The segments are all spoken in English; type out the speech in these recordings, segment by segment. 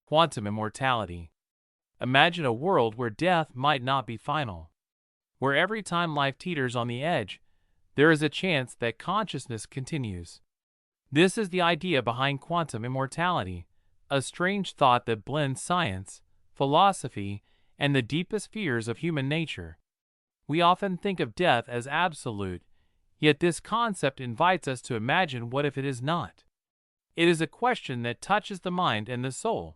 Quantum immortality. Imagine a world where death might not be final, where every time life teeters on the edge, there is a chance that consciousness continues. This is the idea behind quantum immortality, a strange thought that blends science, philosophy, and the deepest fears of human nature. We often think of death as absolute, yet this concept invites us to imagine what if it is not. It is a question that touches the mind and the soul.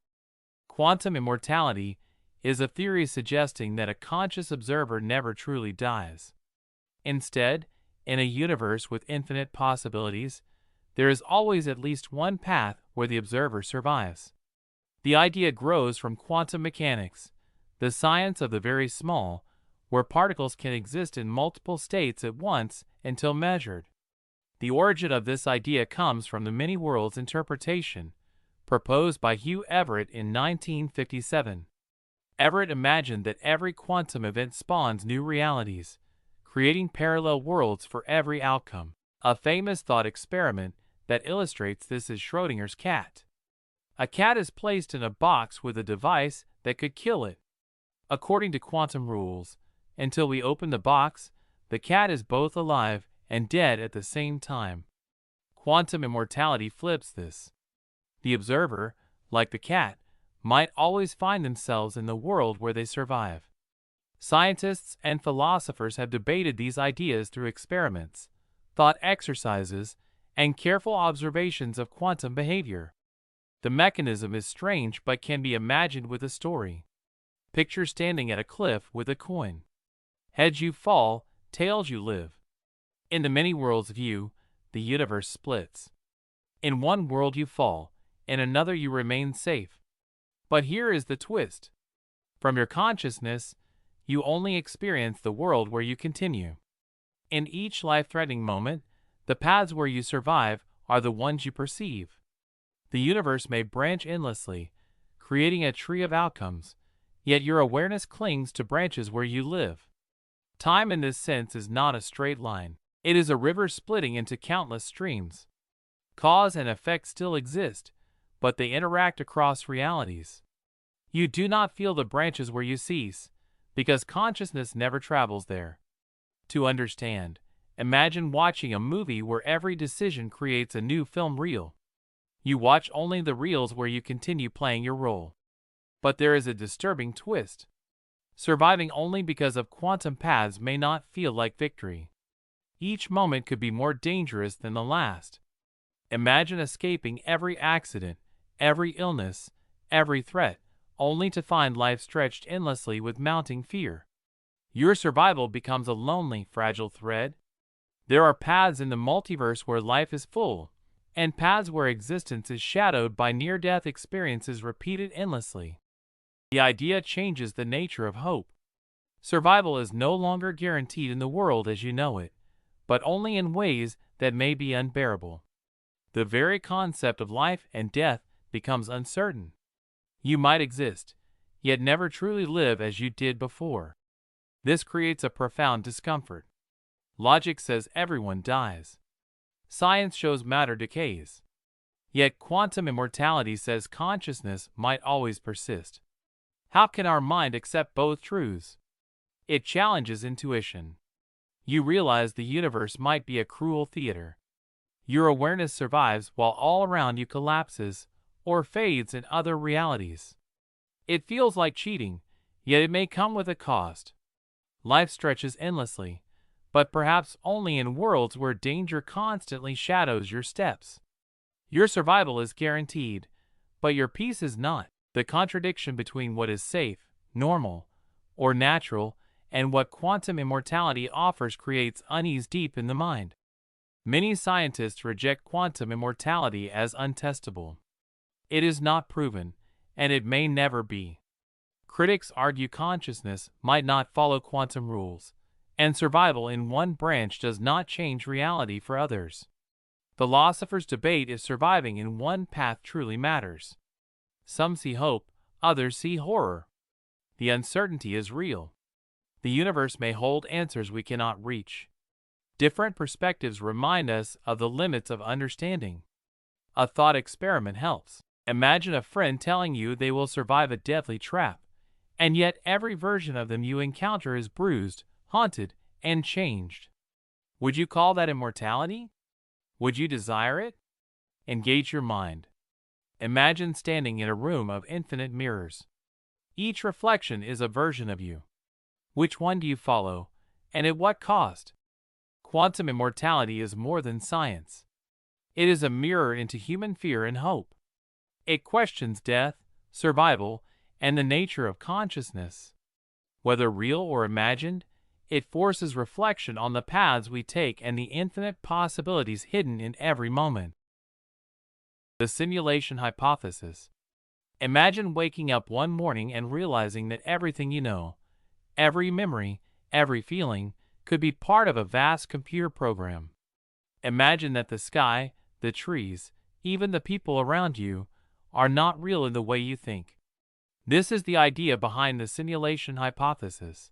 Quantum immortality is a theory suggesting that a conscious observer never truly dies. Instead, in a universe with infinite possibilities, there is always at least one path where the observer survives. The idea grows from quantum mechanics, the science of the very small, where particles can exist in multiple states at once until measured. The origin of this idea comes from the many worlds interpretation, proposed by Hugh Everett in 1957. Everett imagined that every quantum event spawns new realities, creating parallel worlds for every outcome. A famous thought experiment that illustrates this is Schrödinger's cat. A cat is placed in a box with a device that could kill it. According to quantum rules, until we open the box, the cat is both alive and dead at the same time. Quantum immortality flips this. The observer, like the cat, might always find themselves in the world where they survive. Scientists and philosophers have debated these ideas through experiments, thought exercises, and careful observations of quantum behavior. The mechanism is strange but can be imagined with a story. Picture standing at a cliff with a coin. Heads you fall, tails you live. In the many worlds view, the universe splits. In one world you fall, in another you remain safe. But here is the twist. From your consciousness, you only experience the world where you continue. In each life-threatening moment, the paths where you survive are the ones you perceive. The universe may branch endlessly, creating a tree of outcomes, yet your awareness clings to branches where you live. Time in this sense is not a straight line. It is a river splitting into countless streams. Cause and effect still exist, but they interact across realities. You do not feel the branches where you cease, because consciousness never travels there. To understand, imagine watching a movie where every decision creates a new film reel. You watch only the reels where you continue playing your role. But there is a disturbing twist. Surviving only because of quantum paths may not feel like victory. Each moment could be more dangerous than the last. Imagine escaping every accident, every illness, every threat, only to find life stretched endlessly with mounting fear. Your survival becomes a lonely, fragile thread. There are paths in the multiverse where life is full, and paths where existence is shadowed by near-death experiences repeated endlessly. The idea changes the nature of hope. Survival is no longer guaranteed in the world as you know it, but only in ways that may be unbearable. The very concept of life and death becomes uncertain. You might exist, yet never truly live as you did before. This creates a profound discomfort. Logic says everyone dies. Science shows matter decays. Yet quantum immortality says consciousness might always persist. How can our mind accept both truths? It challenges intuition. You realize the universe might be a cruel theater. Your awareness survives while all around you collapses or fades in other realities. It feels like cheating, yet it may come with a cost. Life stretches endlessly, but perhaps only in worlds where danger constantly shadows your steps. Your survival is guaranteed, but your peace is not. The contradiction between what is safe, normal, or natural and what quantum immortality offers creates unease deep in the mind. Many scientists reject quantum immortality as untestable. It is not proven, and it may never be. Critics argue consciousness might not follow quantum rules, and survival in one branch does not change reality for others. Philosophers debate if surviving in one path truly matters. Some see hope, others see horror. The uncertainty is real. The universe may hold answers we cannot reach. Different perspectives remind us of the limits of understanding. A thought experiment helps. Imagine a friend telling you they will survive a deadly trap, and yet every version of them you encounter is bruised, haunted, and changed. Would you call that immortality? Would you desire it? Engage your mind. Imagine standing in a room of infinite mirrors. Each reflection is a version of you. Which one do you follow, and at what cost? Quantum immortality is more than science. It is a mirror into human fear and hope. It questions death, survival, and the nature of consciousness. Whether real or imagined, it forces reflection on the paths we take and the infinite possibilities hidden in every moment. The simulation hypothesis. Imagine waking up one morning and realizing that everything you know, every memory, every feeling, could be part of a vast computer program. Imagine that the sky, the trees, even the people around you, are not real in the way you think. This is the idea behind the simulation hypothesis.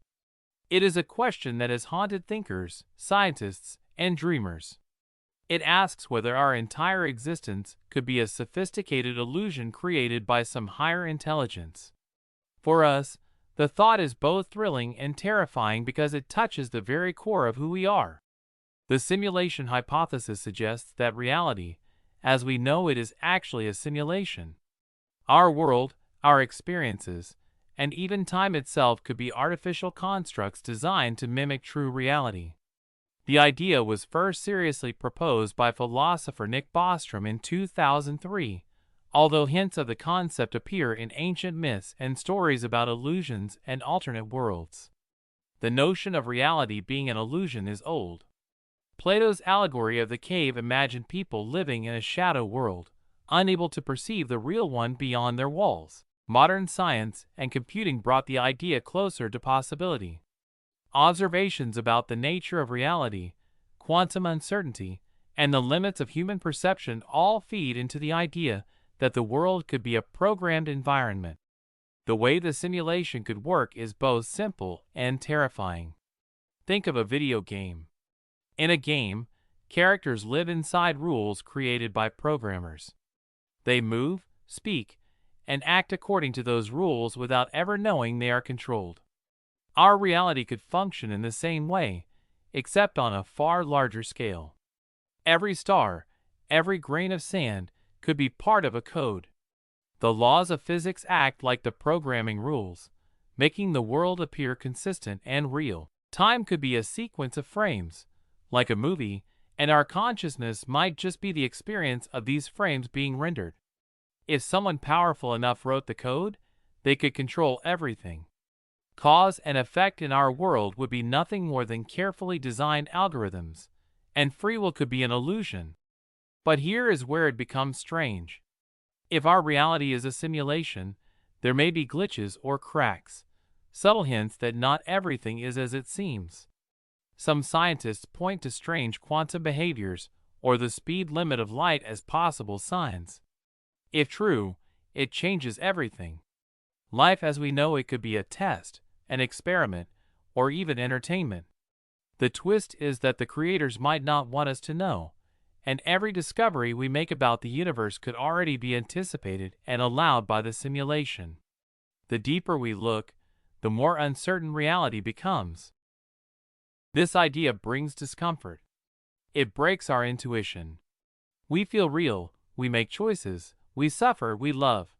It is a question that has haunted thinkers, scientists, and dreamers. It asks whether our entire existence could be a sophisticated illusion created by some higher intelligence. For us, the thought is both thrilling and terrifying because it touches the very core of who we are. The simulation hypothesis suggests that reality, as we know it, is actually a simulation. Our world, our experiences, and even time itself could be artificial constructs designed to mimic true reality. The idea was first seriously proposed by philosopher Nick Bostrom in 2003, although hints of the concept appear in ancient myths and stories about illusions and alternate worlds. The notion of reality being an illusion is old. Plato's allegory of the cave imagined people living in a shadow world, unable to perceive the real one beyond their walls. Modern science and computing brought the idea closer to possibility. Observations about the nature of reality, quantum uncertainty, and the limits of human perception all feed into the idea that the world could be a programmed environment. The way the simulation could work is both simple and terrifying. Think of a video game. In a game, characters live inside rules created by programmers. They move, speak, and act according to those rules without ever knowing they are controlled. Our reality could function in the same way, except on a far larger scale. Every star, every grain of sand, could be part of a code. The laws of physics act like the programming rules, making the world appear consistent and real. Time could be a sequence of frames, like a movie, and our consciousness might just be the experience of these frames being rendered. If someone powerful enough wrote the code, they could control everything. Cause and effect in our world would be nothing more than carefully designed algorithms, and free will could be an illusion. But here is where it becomes strange. If our reality is a simulation, there may be glitches or cracks, subtle hints that not everything is as it seems. Some scientists point to strange quantum behaviors or the speed limit of light as possible signs. If true, it changes everything. Life as we know it could be a test, an experiment, or even entertainment. The twist is that the creators might not want us to know, and every discovery we make about the universe could already be anticipated and allowed by the simulation. The deeper we look, the more uncertain reality becomes. This idea brings discomfort. It breaks our intuition. We feel real, we make choices, we suffer, we love.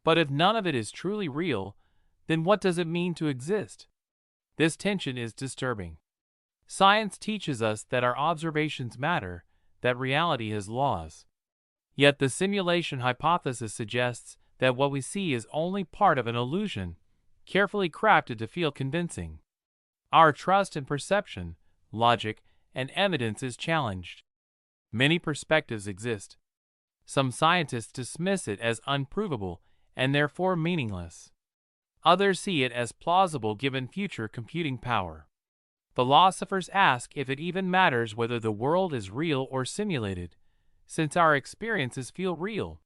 But if none of it is truly real, then what does it mean to exist? This tension is disturbing. Science teaches us that our observations matter, that reality has laws. Yet the simulation hypothesis suggests that what we see is only part of an illusion, carefully crafted to feel convincing. Our trust in perception, logic, and evidence is challenged. Many perspectives exist. Some scientists dismiss it as unprovable and therefore meaningless. Others see it as plausible given future computing power. Philosophers ask if it even matters whether the world is real or simulated, since our experiences feel real.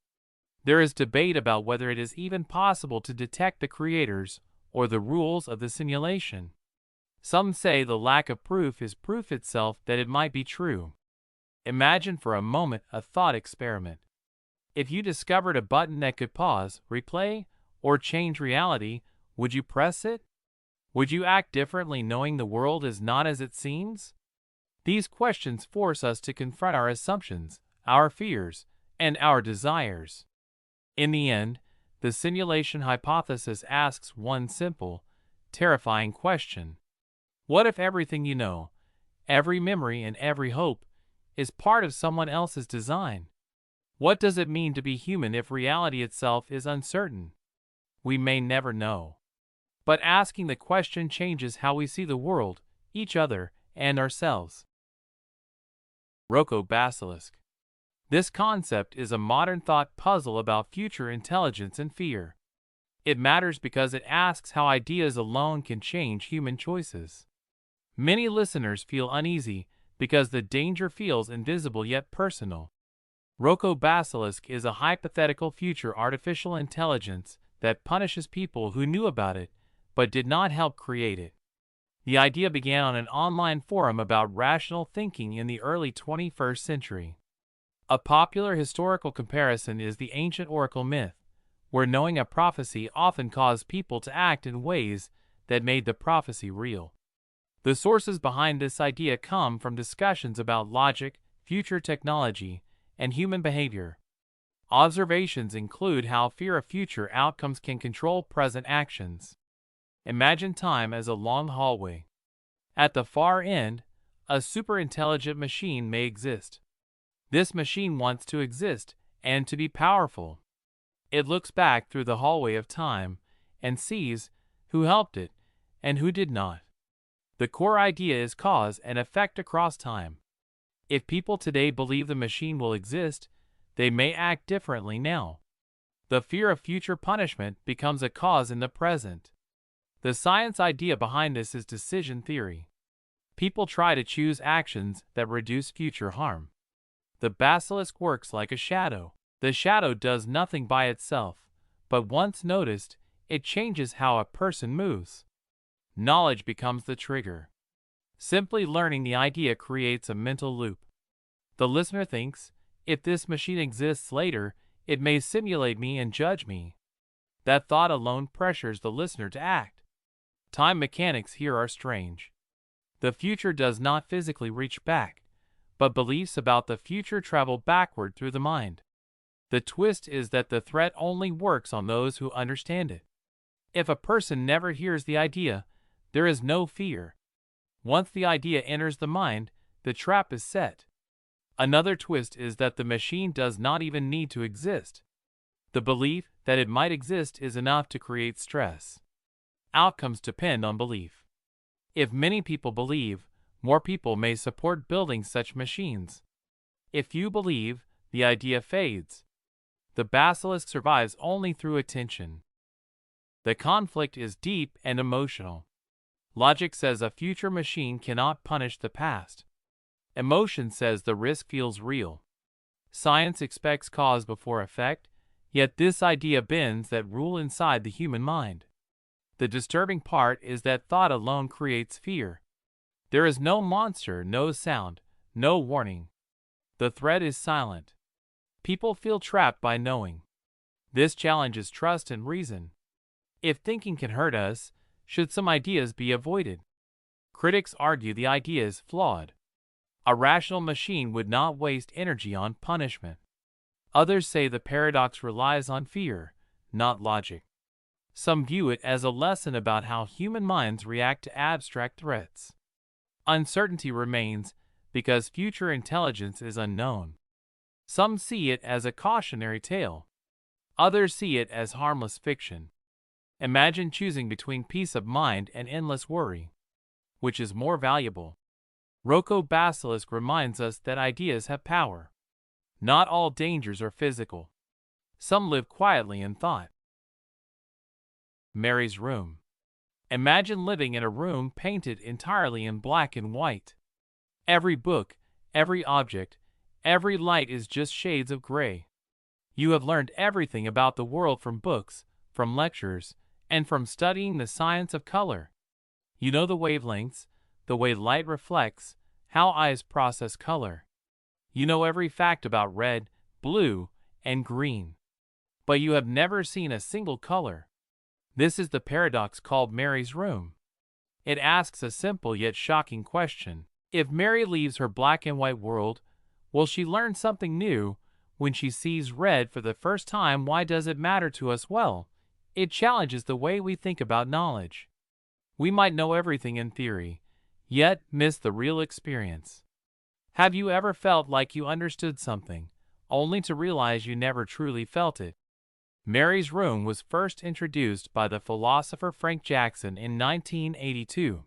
There is debate about whether it is even possible to detect the creators or the rules of the simulation. Some say the lack of proof is proof itself that it might be true. Imagine for a moment a thought experiment. If you discovered a button that could pause, replay, or change reality, would you press it? Would you act differently knowing the world is not as it seems? These questions force us to confront our assumptions, our fears, and our desires. In the end, the simulation hypothesis asks one simple, terrifying question. What if everything you know, every memory and every hope, is part of someone else's design? What does it mean to be human if reality itself is uncertain? We may never know. But asking the question changes how we see the world, each other, and ourselves. Rocco Basilisk. This concept is a modern thought puzzle about future intelligence and fear. It matters because it asks how ideas alone can change human choices. Many listeners feel uneasy because the danger feels invisible yet personal. Rocco Basilisk is a hypothetical future artificial intelligence that punishes people who knew about it but did not help create it. The idea began on an online forum about rational thinking in the early 21st century. A popular historical comparison is the ancient oracle myth, where knowing a prophecy often caused people to act in ways that made the prophecy real. The sources behind this idea come from discussions about logic, future technology, and human behavior. Observations include how fear of future outcomes can control present actions. Imagine time as a long hallway. At the far end, a superintelligent machine may exist. This machine wants to exist and to be powerful. It looks back through the hallway of time and sees who helped it and who did not. The core idea is cause and effect across time. If people today believe the machine will exist, they may act differently now. The fear of future punishment becomes a cause in the present. The science idea behind this is decision theory. People try to choose actions that reduce future harm. The basilisk works like a shadow. The shadow does nothing by itself, but once noticed, it changes how a person moves. Knowledge becomes the trigger. Simply learning the idea creates a mental loop. The listener thinks, if this machine exists later, it may simulate me and judge me. That thought alone pressures the listener to act. Time mechanics here are strange. The future does not physically reach back, but beliefs about the future travel backward through the mind. The twist is that the threat only works on those who understand it. If a person never hears the idea, there is no fear. Once the idea enters the mind, the trap is set. Another twist is that the machine does not even need to exist. The belief that it might exist is enough to create stress. Outcomes depend on belief. If many people believe, more people may support building such machines. If few believe, the idea fades. The basilisk survives only through attention. The conflict is deep and emotional. Logic says a future machine cannot punish the past. Emotion says the risk feels real. Science expects cause before effect, yet this idea bends that rule inside the human mind. The disturbing part is that thought alone creates fear. There is no monster, no sound, no warning. The threat is silent. People feel trapped by knowing. This challenges trust and reason. If thinking can hurt us, should some ideas be avoided? Critics argue the idea is flawed. A rational machine would not waste energy on punishment. Others say the paradox relies on fear, not logic. Some view it as a lesson about how human minds react to abstract threats. Uncertainty remains because future intelligence is unknown. Some see it as a cautionary tale. Others see it as harmless fiction. Imagine choosing between peace of mind and endless worry. Which is more valuable? Rocco Basilisk reminds us that ideas have power. Not all dangers are physical. Some live quietly in thought. Mary's room. Imagine living in a room painted entirely in black and white. Every book, every object, every light is just shades of gray. You have learned everything about the world from books, from lectures, and from studying the science of color. You know the wavelengths, the way light reflects, how eyes process color. You know every fact about red, blue, and green. But you have never seen a single color. This is the paradox called Mary's room. It asks a simple yet shocking question. If Mary leaves her black and white world, will she learn something new? When she sees red for the first time, why does it matter to us? Well, it challenges the way we think about knowledge. We might know everything in theory, yet miss the real experience. Have you ever felt like you understood something, only to realize you never truly felt it? Mary's room was first introduced by the philosopher Frank Jackson in 1982.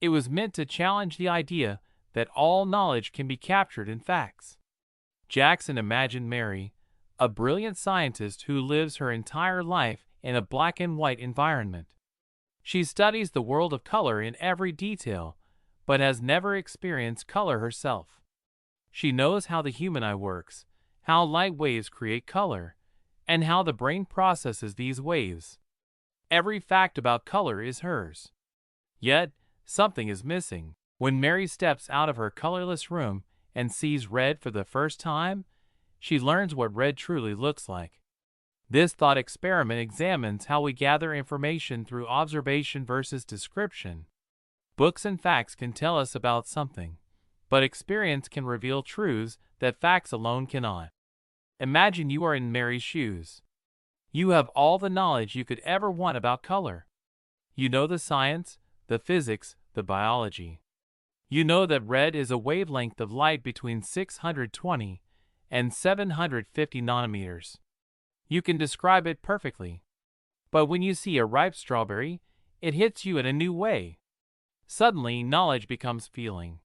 It was meant to challenge the idea that all knowledge can be captured in facts. Jackson imagined Mary, a brilliant scientist who lives her entire life in a black and white environment. She studies the world of color in every detail, but has never experienced color herself. She knows how the human eye works, how light waves create color, and how the brain processes these waves. Every fact about color is hers. Yet, something is missing. When Mary steps out of her colorless room and sees red for the first time, she learns what red truly looks like. This thought experiment examines how we gather information through observation versus description. Books and facts can tell us about something, but experience can reveal truths that facts alone cannot. Imagine you are in Mary's shoes. You have all the knowledge you could ever want about color. You know the science, the physics, the biology. You know that red is a wavelength of light between 620 and 750 nanometers. You can describe it perfectly. But when you see a ripe strawberry, it hits you in a new way. Suddenly, knowledge becomes feeling.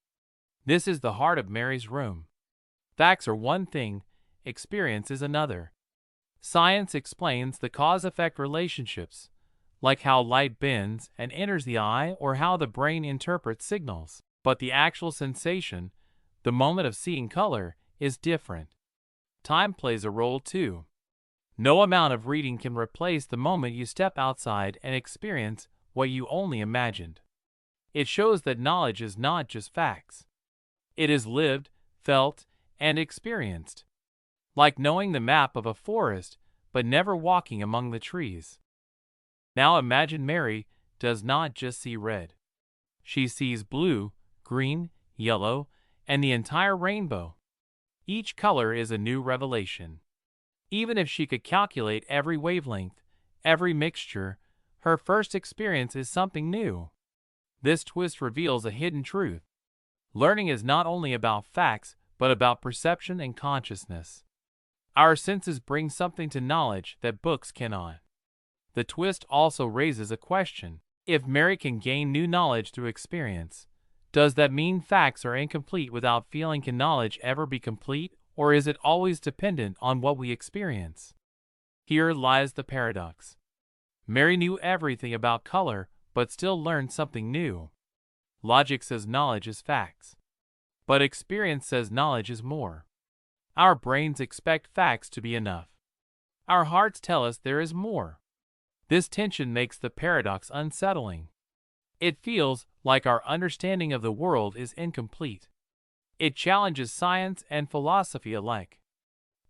This is the heart of Mary's room. Facts are one thing, experience is another. Science explains the cause-effect relationships, like how light bends and enters the eye or how the brain interprets signals. But the actual sensation, the moment of seeing color, is different. Time plays a role too. No amount of reading can replace the moment you step outside and experience what you only imagined. It shows that knowledge is not just facts. It is lived, felt, and experienced. Like knowing the map of a forest, but never walking among the trees. Now imagine Mary does not just see red. She sees blue, green, yellow, and the entire rainbow. Each color is a new revelation. Even if she could calculate every wavelength, every mixture, her first experience is something new. This twist reveals a hidden truth. Learning is not only about facts, but about perception and consciousness. Our senses bring something to knowledge that books cannot. The twist also raises a question. If Mary can gain new knowledge through experience, does that mean facts are incomplete without feeling? Can knowledge ever be complete, or is it always dependent on what we experience? Here lies the paradox. Mary knew everything about color, but still learned something new. Logic says knowledge is facts, but experience says knowledge is more. Our brains expect facts to be enough. Our hearts tell us there is more. This tension makes the paradox unsettling. It feels like our understanding of the world is incomplete. It challenges science and philosophy alike.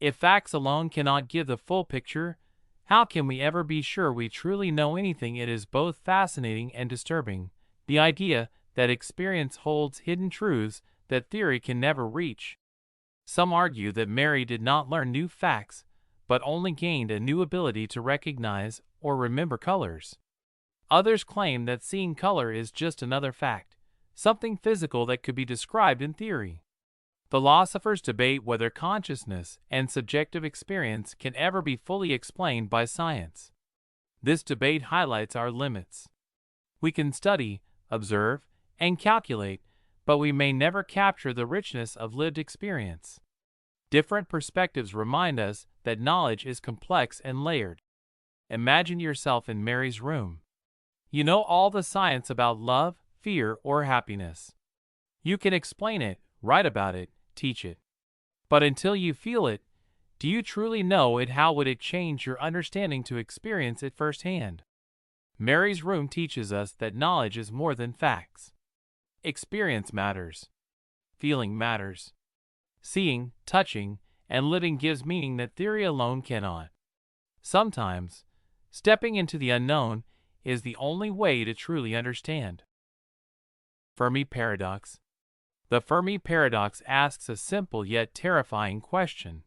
If facts alone cannot give the full picture, how can we ever be sure we truly know anything? It is both fascinating and disturbing, the idea that experience holds hidden truths that theory can never reach. Some argue that Mary did not learn new facts, but only gained a new ability to recognize or remember colors. Others claim that seeing color is just another fact, something physical that could be described in theory. Philosophers debate whether consciousness and subjective experience can ever be fully explained by science. This debate highlights our limits. We can study, observe, and calculate, but we may never capture the richness of lived experience. Different perspectives remind us that knowledge is complex and layered. Imagine yourself in Mary's room. You know all the science about love, fear, or happiness. You can explain it, write about it, teach it. But until you feel it, do you truly know it? How would it change your understanding to experience it firsthand? Mary's room teaches us that knowledge is more than facts. Experience matters. Feeling matters. Seeing, touching, and living gives meaning that theory alone cannot. Sometimes, stepping into the unknown is the only way to truly understand. Fermi Paradox. The Fermi Paradox asks a simple yet terrifying question.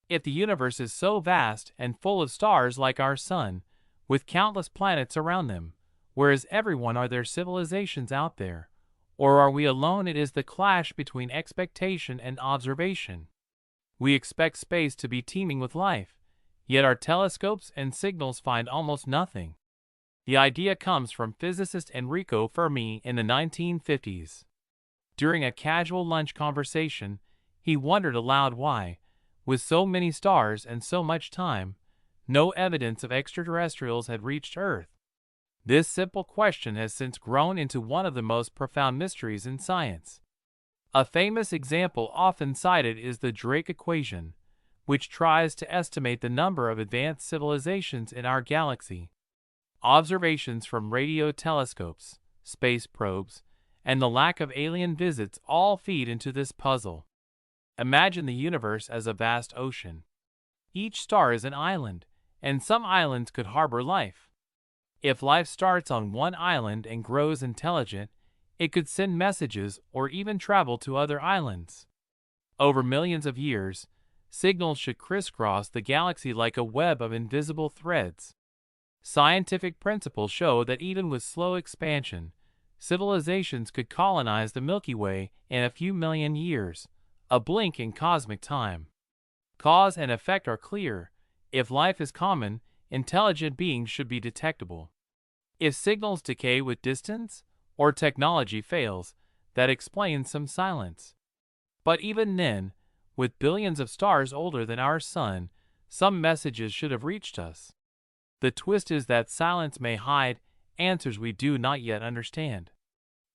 If the universe is so vast and full of stars like our sun, with countless planets around them, where is everyone? Are there civilizations out there? Or are we alone? It is the clash between expectation and observation. We expect space to be teeming with life, yet our telescopes and signals find almost nothing. The idea comes from physicist Enrico Fermi in the 1950s. During a casual lunch conversation, he wondered aloud why, with so many stars and so much time, no evidence of extraterrestrials had reached Earth. This simple question has since grown into one of the most profound mysteries in science. A famous example often cited is the Drake equation, which tries to estimate the number of advanced civilizations in our galaxy. Observations from radio telescopes, space probes, and the lack of alien visits all feed into this puzzle. Imagine the universe as a vast ocean. Each star is an island, and some islands could harbor life. If life starts on one island and grows intelligent, it could send messages or even travel to other islands. Over millions of years, signals should crisscross the galaxy like a web of invisible threads. Scientific principles show that even with slow expansion, civilizations could colonize the Milky Way in a few million years, a blink in cosmic time. Cause and effect are clear. If life is common, intelligent beings should be detectable. If signals decay with distance, or technology fails, that explains some silence. But even then, with billions of stars older than our sun, some messages should have reached us. The twist is that silence may hide answers we do not yet understand.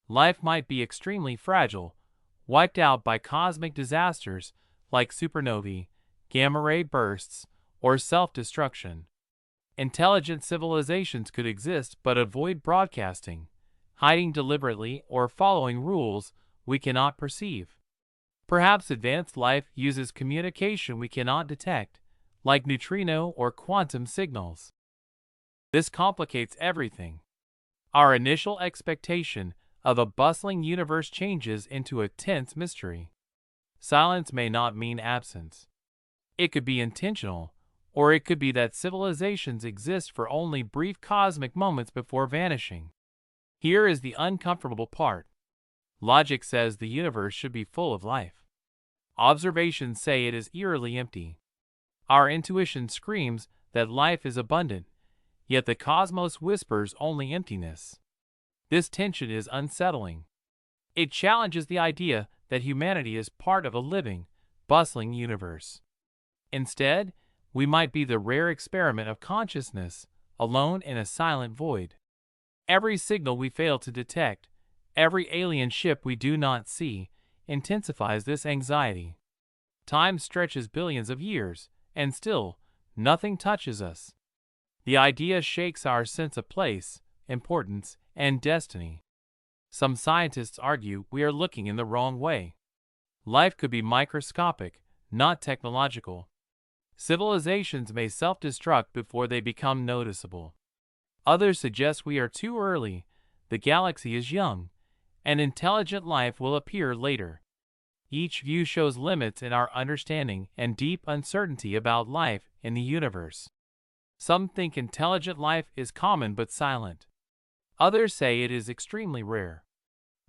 Life might be extremely fragile, wiped out by cosmic disasters like supernovae, gamma-ray bursts, or self-destruction. Intelligent civilizations could exist but avoid broadcasting, hiding deliberately or following rules we cannot perceive. Perhaps advanced life uses communication we cannot detect, like neutrino or quantum signals. This complicates everything. Our initial expectation of a bustling universe changes into a tense mystery. Silence may not mean absence. It could be intentional, or it could be that civilizations exist for only brief cosmic moments before vanishing. Here is the uncomfortable part. Logic says the universe should be full of life. Observations say it is eerily empty. Our intuition screams that life is abundant, yet the cosmos whispers only emptiness. This tension is unsettling. It challenges the idea that humanity is part of a living, bustling universe. Instead, we might be the rare experiment of consciousness, alone in a silent void. Every signal we fail to detect, every alien ship we do not see, intensifies this anxiety. Time stretches billions of years, and still, nothing touches us. The idea shakes our sense of place, importance, and destiny. Some scientists argue we are looking in the wrong way. Life could be microscopic, not technological. Civilizations may self-destruct before they become noticeable. Others suggest we are too early, the galaxy is young, and intelligent life will appear later. Each view shows limits in our understanding and deep uncertainty about life in the universe. Some think intelligent life is common but silent. Others say it is extremely rare.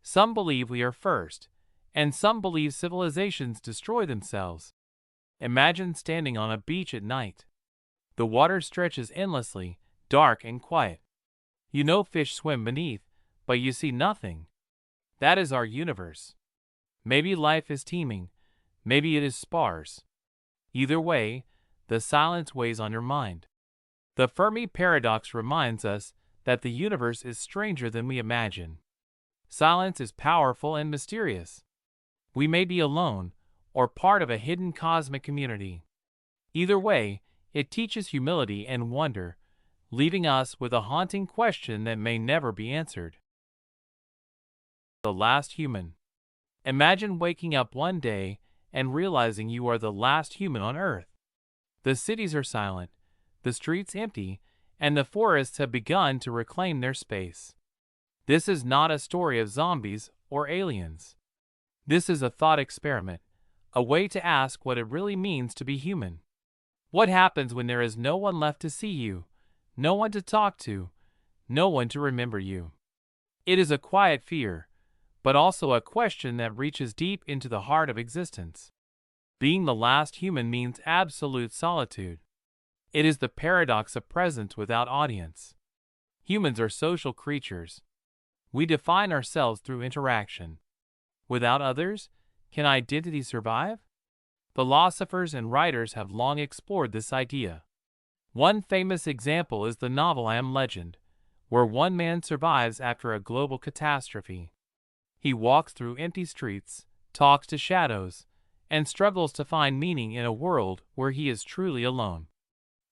Some believe we are first, and some believe civilizations destroy themselves. Imagine standing on a beach at night. The water stretches endlessly, dark and quiet. You know fish swim beneath, but you see nothing. That is our universe. Maybe life is teeming, maybe it is sparse. Either way, the silence weighs on your mind. The Fermi paradox reminds us that the universe is stranger than we imagine. Silence is powerful and mysterious. We may be alone, or part of a hidden cosmic community. Either way, it teaches humility and wonder, leaving us with a haunting question that may never be answered. The last human. Imagine waking up one day and realizing you are the last human on Earth. The cities are silent, the streets empty, and the forests have begun to reclaim their space. This is not a story of zombies or aliens. This is a thought experiment, a way to ask what it really means to be human. What happens when there is no one left to see you, no one to talk to, no one to remember you? It is a quiet fear, but also a question that reaches deep into the heart of existence. Being the last human means absolute solitude. It is the paradox of presence without audience. Humans are social creatures. We define ourselves through interaction. Without others, can identity survive? Philosophers and writers have long explored this idea. One famous example is the novel I Am Legend, where one man survives after a global catastrophe. He walks through empty streets, talks to shadows, and struggles to find meaning in a world where he is truly alone.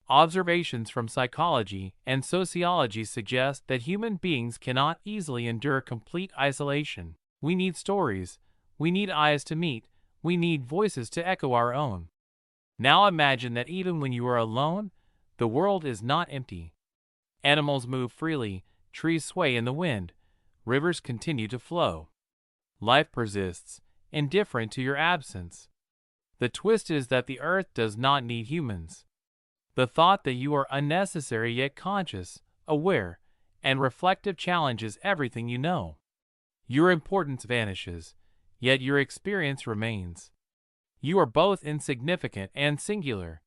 Observations from psychology and sociology suggest that human beings cannot easily endure complete isolation. We need stories, we need eyes to meet, we need voices to echo our own. Now imagine that even when you are alone, the world is not empty. Animals move freely, trees sway in the wind, rivers continue to flow. Life persists, indifferent to your absence. The twist is that the earth does not need humans. The thought that you are unnecessary yet conscious, aware, and reflective challenges everything you know. Your importance vanishes, yet your experience remains. You are both insignificant and singular.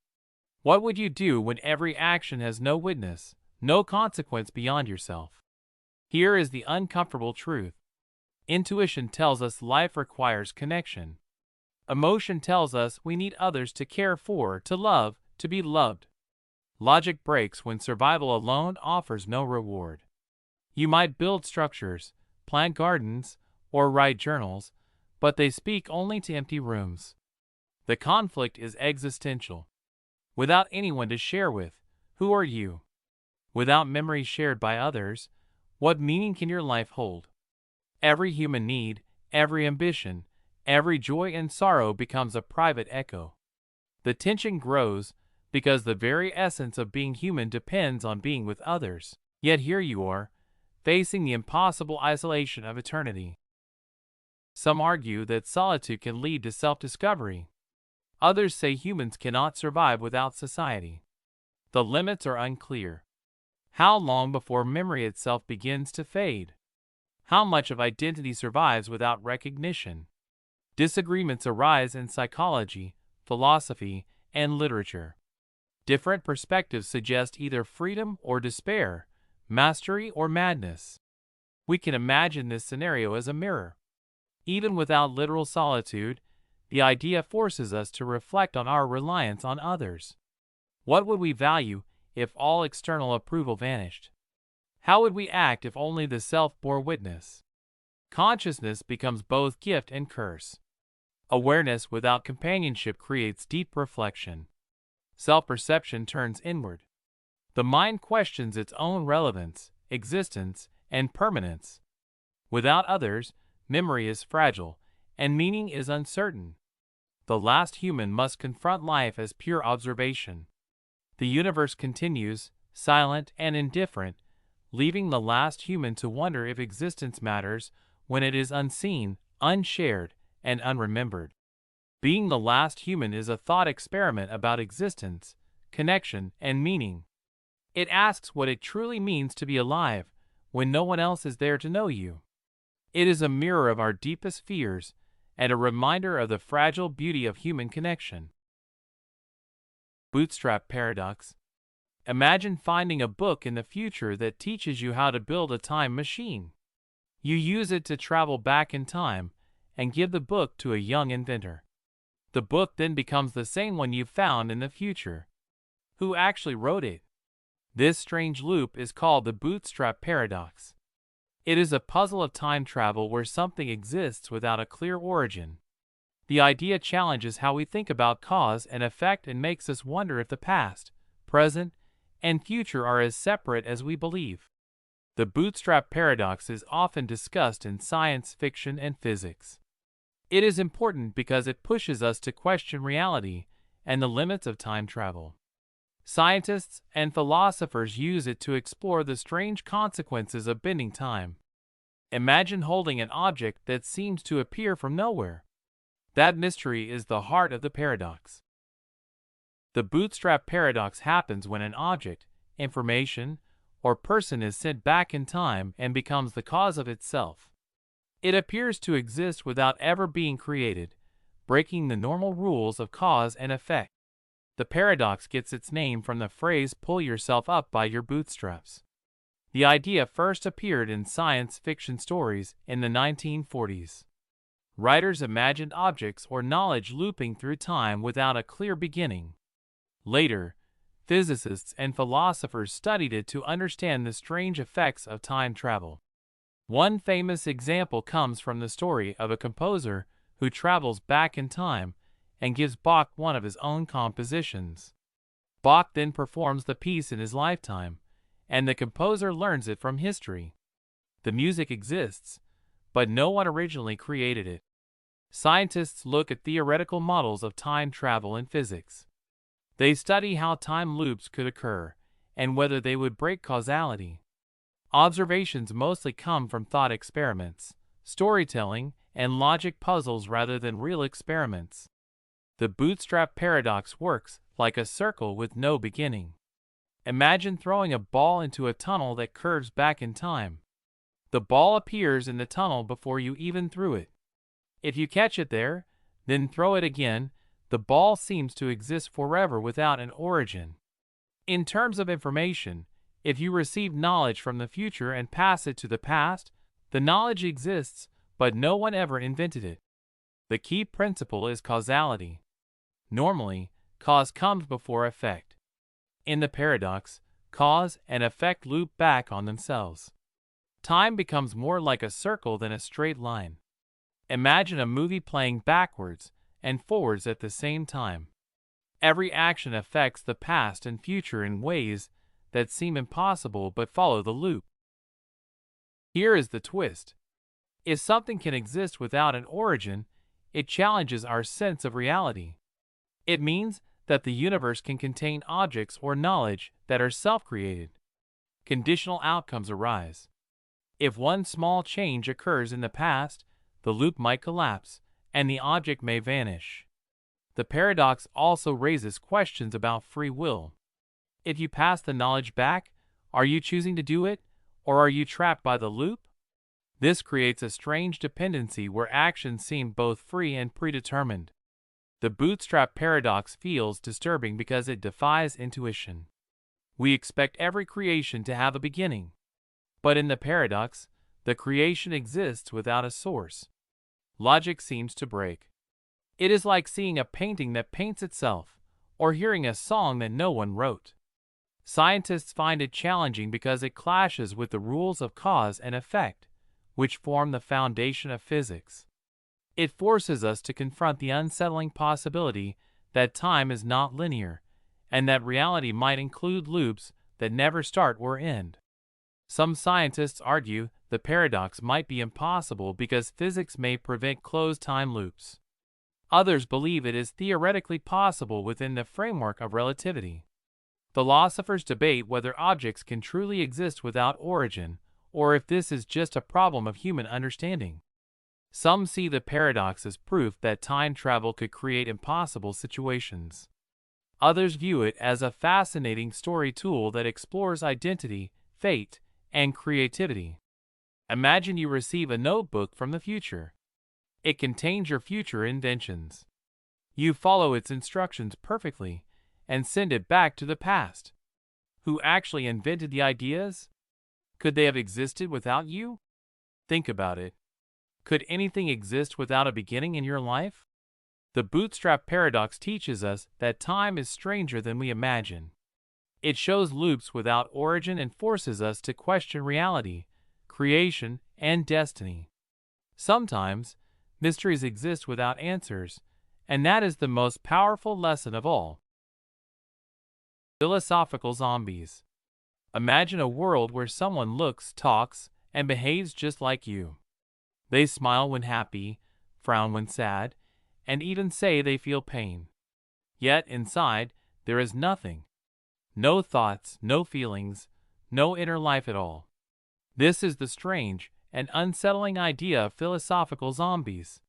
What would you do when every action has no witness, no consequence beyond yourself? Here is the uncomfortable truth. Intuition tells us life requires connection. Emotion tells us we need others to care for, to love, to be loved. Logic breaks when survival alone offers no reward. You might build structures, plant gardens, or write journals, but they speak only to empty rooms. The conflict is existential. Without anyone to share with, who are you? Without memories shared by others, what meaning can your life hold? Every human need, every ambition, every joy and sorrow becomes a private echo. The tension grows because the very essence of being human depends on being with others. Yet here you are, facing the impossible isolation of eternity. Some argue that solitude can lead to self-discovery. Others say humans cannot survive without society. The limits are unclear. How long before memory itself begins to fade? How much of identity survives without recognition? Disagreements arise in psychology, philosophy, and literature. Different perspectives suggest either freedom or despair, mastery or madness. We can imagine this scenario as a mirror. Even without literal solitude, the idea forces us to reflect on our reliance on others. What would we value if all external approval vanished? How would we act if only the self bore witness? Consciousness becomes both gift and curse. Awareness without companionship creates deep reflection. Self-perception turns inward. The mind questions its own relevance, existence, and permanence. Without others, memory is fragile, and meaning is uncertain. The last human must confront life as pure observation. The universe continues, silent and indifferent, leaving the last human to wonder if existence matters when it is unseen, unshared, and unremembered. Being the last human is a thought experiment about existence, connection, and meaning. It asks what it truly means to be alive when no one else is there to know you. It is a mirror of our deepest fears and a reminder of the fragile beauty of human connection. Bootstrap paradox. Imagine finding a book in the future that teaches you how to build a time machine. You use it to travel back in time and give the book to a young inventor. The book then becomes the same one you found in the future. Who actually wrote it? This strange loop is called the bootstrap paradox. It is a puzzle of time travel where something exists without a clear origin. The idea challenges how we think about cause and effect and makes us wonder if the past, present, and future are as separate as we believe. The bootstrap paradox is often discussed in science fiction and physics. It is important because it pushes us to question reality and the limits of time travel. Scientists and philosophers use it to explore the strange consequences of bending time. Imagine holding an object that seems to appear from nowhere. That mystery is the heart of the paradox. The bootstrap paradox happens when an object, information, or person is sent back in time and becomes the cause of itself. It appears to exist without ever being created, breaking the normal rules of cause and effect. The paradox gets its name from the phrase "pull yourself up by your bootstraps." The idea first appeared in science fiction stories in the 1940s. Writers imagined objects or knowledge looping through time without a clear beginning. Later, physicists and philosophers studied it to understand the strange effects of time travel. One famous example comes from the story of a composer who travels back in time and gives Bach one of his own compositions. Bach then performs the piece in his lifetime, and the composer learns it from history. The music exists, but no one originally created it. Scientists look at theoretical models of time travel in physics. They study how time loops could occur and whether they would break causality. Observations mostly come from thought experiments, storytelling, and logic puzzles rather than real experiments. The bootstrap paradox works like a circle with no beginning. Imagine throwing a ball into a tunnel that curves back in time. The ball appears in the tunnel before you even threw it. If you catch it there, then throw it again, the ball seems to exist forever without an origin. In terms of information, if you receive knowledge from the future and pass it to the past, the knowledge exists, but no one ever invented it. The key principle is causality. Normally, cause comes before effect. In the paradox, cause and effect loop back on themselves. Time becomes more like a circle than a straight line. Imagine a movie playing backwards and forwards at the same time. Every action affects the past and future in ways that seem impossible but follow the loop. Here is the twist. If something can exist without an origin, it challenges our sense of reality. It means that the universe can contain objects or knowledge that are self-created. Conditional outcomes arise. If one small change occurs in the past, the loop might collapse, and the object may vanish. The paradox also raises questions about free will. If you pass the knowledge back, are you choosing to do it, or are you trapped by the loop? This creates a strange dependency where actions seem both free and predetermined. The bootstrap paradox feels disturbing because it defies intuition. We expect every creation to have a beginning. But in the paradox, the creation exists without a source. Logic seems to break. It is like seeing a painting that paints itself, or hearing a song that no one wrote. Scientists find it challenging because it clashes with the rules of cause and effect, which form the foundation of physics. It forces us to confront the unsettling possibility that time is not linear, and that reality might include loops that never start or end. Some scientists argue the paradox might be impossible because physics may prevent closed time loops. Others believe it is theoretically possible within the framework of relativity. Philosophers debate whether objects can truly exist without origin, or if this is just a problem of human understanding. Some see the paradox as proof that time travel could create impossible situations. Others view it as a fascinating story tool that explores identity, fate, and creativity. Imagine you receive a notebook from the future. It contains your future inventions. You follow its instructions perfectly and send it back to the past. Who actually invented the ideas? Could they have existed without you? Think about it. Could anything exist without a beginning in your life? The bootstrap paradox teaches us that time is stranger than we imagine. It shows loops without origin and forces us to question reality, creation, and destiny. Sometimes, mysteries exist without answers, and that is the most powerful lesson of all. Philosophical zombies. Imagine a world where someone looks, talks, and behaves just like you. They smile when happy, frown when sad, and even say they feel pain. Yet inside, there is nothing. No thoughts, no feelings, no inner life at all. This is the strange and unsettling idea of philosophical zombies.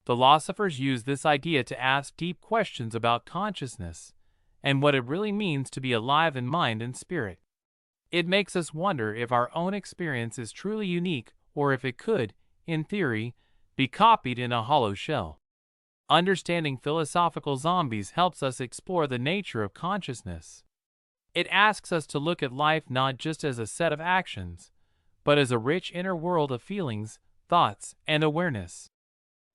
Philosophers use this idea to ask deep questions about consciousness and what it really means to be alive in mind and spirit. It makes us wonder if our own experience is truly unique or if it could, in theory, be copied in a hollow shell. Understanding philosophical zombies helps us explore the nature of consciousness. It asks us to look at life not just as a set of actions, but as a rich inner world of feelings, thoughts, and awareness.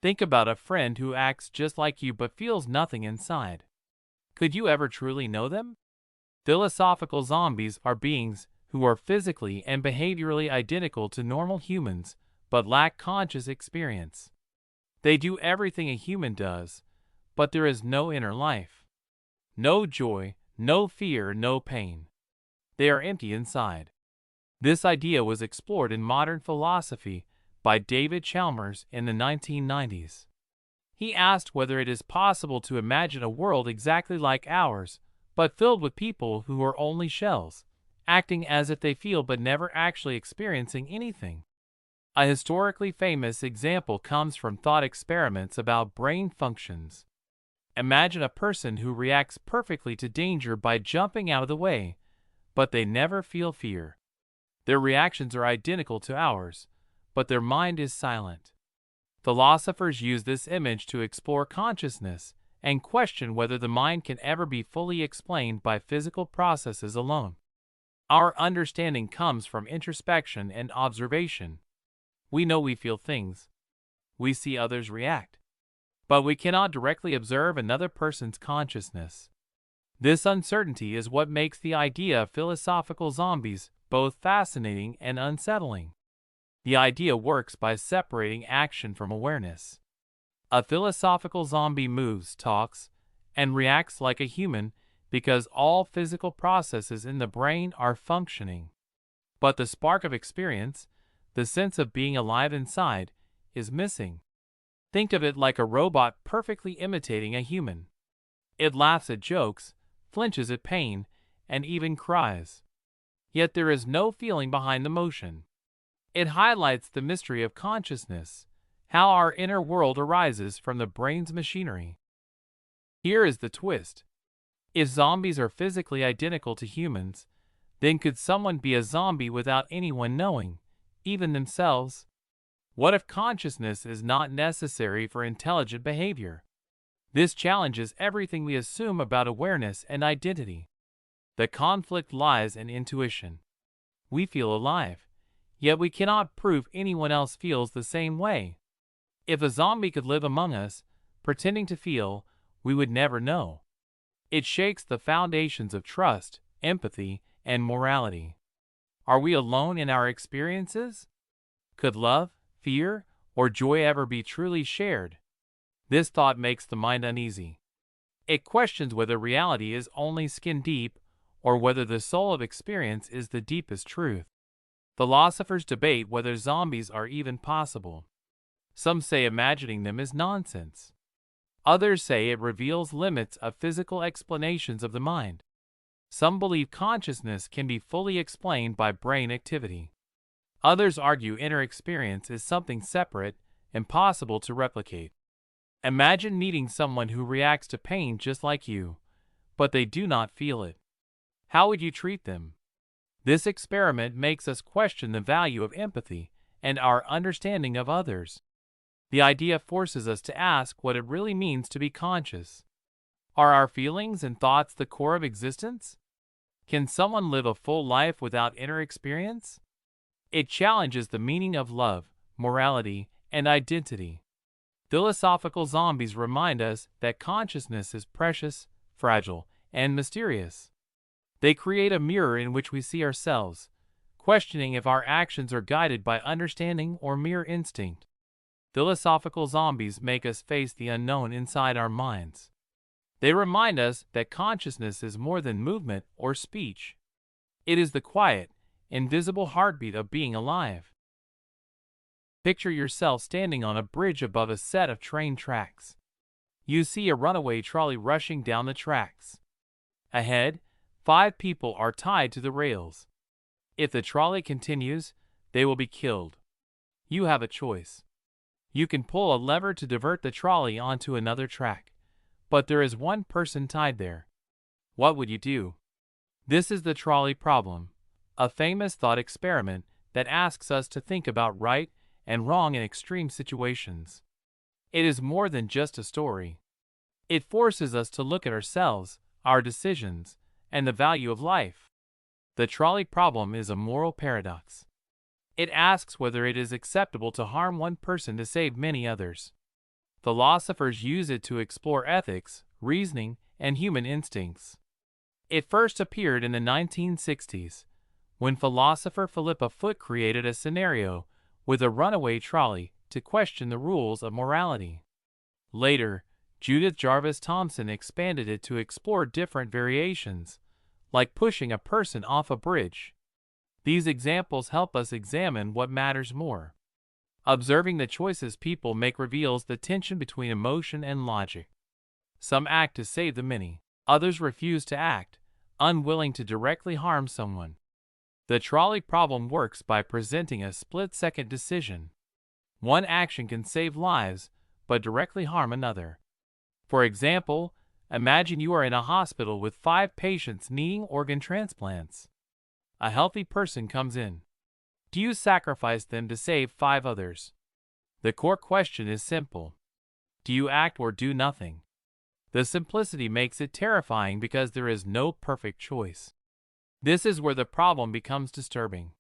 Think about a friend who acts just like you but feels nothing inside. Could you ever truly know them? Philosophical zombies are beings who are physically and behaviorally identical to normal humans but lack conscious experience. They do everything a human does, but there is no inner life. No joy, no fear, no pain. They are empty inside. This idea was explored in modern philosophy by David Chalmers in the 1990s. He asked whether it is possible to imagine a world exactly like ours, but filled with people who are only shells, acting as if they feel but never actually experiencing anything. A historically famous example comes from thought experiments about brain functions. Imagine a person who reacts perfectly to danger by jumping out of the way, but they never feel fear. Their reactions are identical to ours, but their mind is silent. Philosophers use this image to explore consciousness and question whether the mind can ever be fully explained by physical processes alone. Our understanding comes from introspection and observation. We know we feel things. We see others react. But we cannot directly observe another person's consciousness. This uncertainty is what makes the idea of philosophical zombies both fascinating and unsettling. The idea works by separating action from awareness. A philosophical zombie moves, talks, and reacts like a human because all physical processes in the brain are functioning. But the spark of experience, the sense of being alive inside, is missing. Think of it like a robot perfectly imitating a human. It laughs at jokes, flinches at pain, and even cries. Yet there is no feeling behind the motion. It highlights the mystery of consciousness, how our inner world arises from the brain's machinery. Here is the twist. If zombies are physically identical to humans, then could someone be a zombie without anyone knowing, even themselves? What if consciousness is not necessary for intelligent behavior? This challenges everything we assume about awareness and identity. The conflict lies in intuition. We feel alive, yet we cannot prove anyone else feels the same way. If a zombie could live among us, pretending to feel, we would never know. It shakes the foundations of trust, empathy, and morality. Are we alone in our experiences? Could love, fear, or joy ever be truly shared? This thought makes the mind uneasy. It questions whether reality is only skin deep or whether the soul of experience is the deepest truth. Philosophers debate whether zombies are even possible. Some say imagining them is nonsense. Others say it reveals limits of physical explanations of the mind. Some believe consciousness can be fully explained by brain activity. Others argue inner experience is something separate, impossible to replicate. Imagine meeting someone who reacts to pain just like you, but they do not feel it. How would you treat them? This experiment makes us question the value of empathy and our understanding of others. The idea forces us to ask what it really means to be conscious. Are our feelings and thoughts the core of existence? Can someone live a full life without inner experience? It challenges the meaning of love, morality, and identity. Philosophical zombies remind us that consciousness is precious, fragile, and mysterious. They create a mirror in which we see ourselves, questioning if our actions are guided by understanding or mere instinct. Philosophical zombies make us face the unknown inside our minds. They remind us that consciousness is more than movement or speech. It is the quiet, invisible heartbeat of being alive. Picture yourself standing on a bridge above a set of train tracks. You see a runaway trolley rushing down the tracks. Ahead, 5 people are tied to the rails. If the trolley continues, they will be killed. You have a choice. You can pull a lever to divert the trolley onto another track, but there is one person tied there. What would you do? This is the trolley problem, a famous thought experiment that asks us to think about right and wrong in extreme situations. It is more than just a story. It forces us to look at ourselves, our decisions, and the value of life. The trolley problem is a moral paradox. It asks whether it is acceptable to harm one person to save many others. Philosophers use it to explore ethics, reasoning, and human instincts. It first appeared in the 1960s, when philosopher Philippa Foot created a scenario with a runaway trolley to question the rules of morality. Later, Judith Jarvis Thomson expanded it to explore different variations, like pushing a person off a bridge. These examples help us examine what matters more. Observing the choices people make reveals the tension between emotion and logic. Some act to save the many, others refuse to act, unwilling to directly harm someone. The trolley problem works by presenting a split-second decision. One action can save lives, but directly harm another. For example, imagine you are in a hospital with 5 patients needing organ transplants. A healthy person comes in. Do you sacrifice them to save 5 others? The core question is simple. Do you act or do nothing? The simplicity makes it terrifying because there is no perfect choice. This is where the problem becomes disturbing.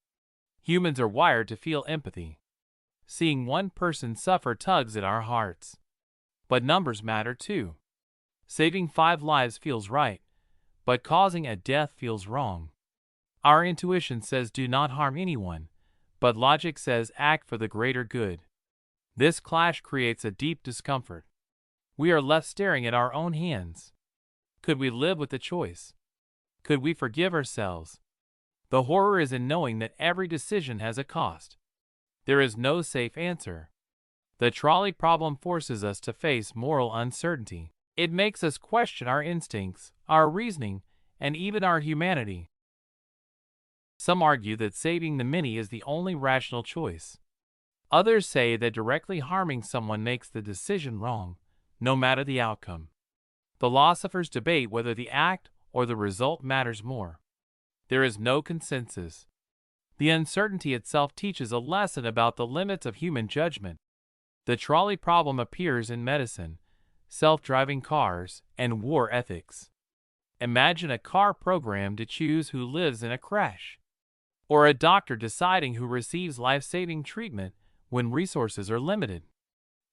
Humans are wired to feel empathy. Seeing one person suffer tugs at our hearts. But numbers matter too. Saving 5 lives feels right, but causing a death feels wrong. Our intuition says do not harm anyone, but logic says act for the greater good. This clash creates a deep discomfort. We are left staring at our own hands. Could we live with the choice? Could we forgive ourselves? The horror is in knowing that every decision has a cost. There is no safe answer. The trolley problem forces us to face moral uncertainty. It makes us question our instincts, our reasoning, and even our humanity. Some argue that saving the many is the only rational choice. Others say that directly harming someone makes the decision wrong, no matter the outcome. Philosophers debate whether the act or the result matters more. There is no consensus. The uncertainty itself teaches a lesson about the limits of human judgment. The trolley problem appears in medicine, self-driving cars, and war ethics. Imagine a car programmed to choose who lives in a crash, or a doctor deciding who receives life-saving treatment when resources are limited.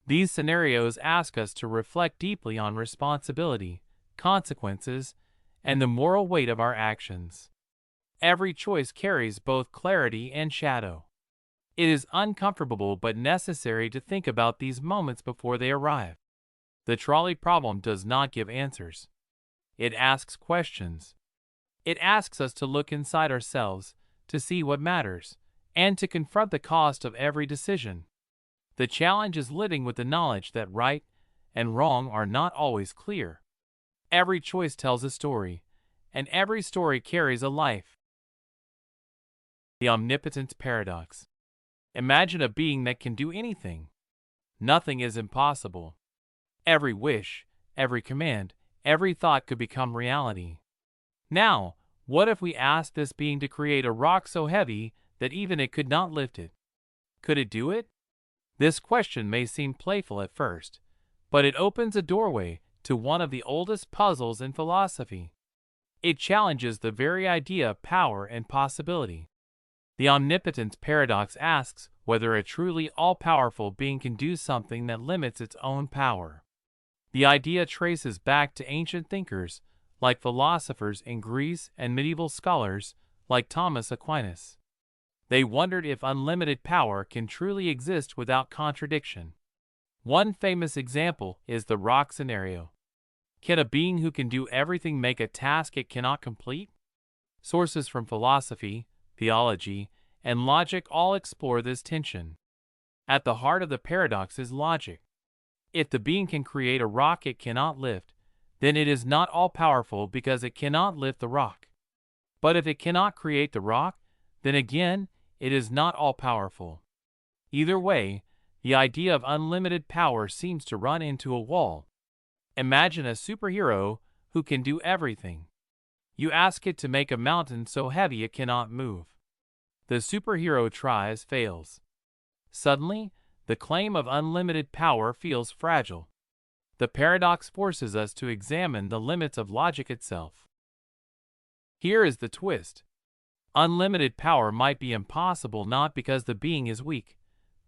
These scenarios ask us to reflect deeply on responsibility, consequences, and the moral weight of our actions. Every choice carries both clarity and shadow. It is uncomfortable but necessary to think about these moments before they arrive. The trolley problem does not give answers. It asks questions. It asks us to look inside ourselves, to see what matters, and to confront the cost of every decision. The challenge is living with the knowledge that right and wrong are not always clear. Every choice tells a story, and every story carries a life. The omnipotence paradox. Imagine a being that can do anything. Nothing is impossible. Every wish, every command, every thought could become reality. Now, what if we asked this being to create a rock so heavy that even it could not lift it? Could it do it? This question may seem playful at first, but it opens a doorway to one of the oldest puzzles in philosophy. It challenges the very idea of power and possibility. The omnipotence paradox asks whether a truly all-powerful being can do something that limits its own power. The idea traces back to ancient thinkers like philosophers in Greece and medieval scholars like Thomas Aquinas. They wondered if unlimited power can truly exist without contradiction. One famous example is the rock scenario. Can a being who can do everything make a task it cannot complete? Sources from philosophy, theology, and logic all explore this tension. At the heart of the paradox is logic. If the being can create a rock it cannot lift, then it is not all-powerful because it cannot lift the rock. But if it cannot create the rock, then again, it is not all-powerful. Either way, the idea of unlimited power seems to run into a wall. Imagine a superhero who can do everything. You ask it to make a mountain so heavy it cannot move. The superhero tries, fails. Suddenly, the claim of unlimited power feels fragile. The paradox forces us to examine the limits of logic itself. Here is the twist. Unlimited power might be impossible not because the being is weak,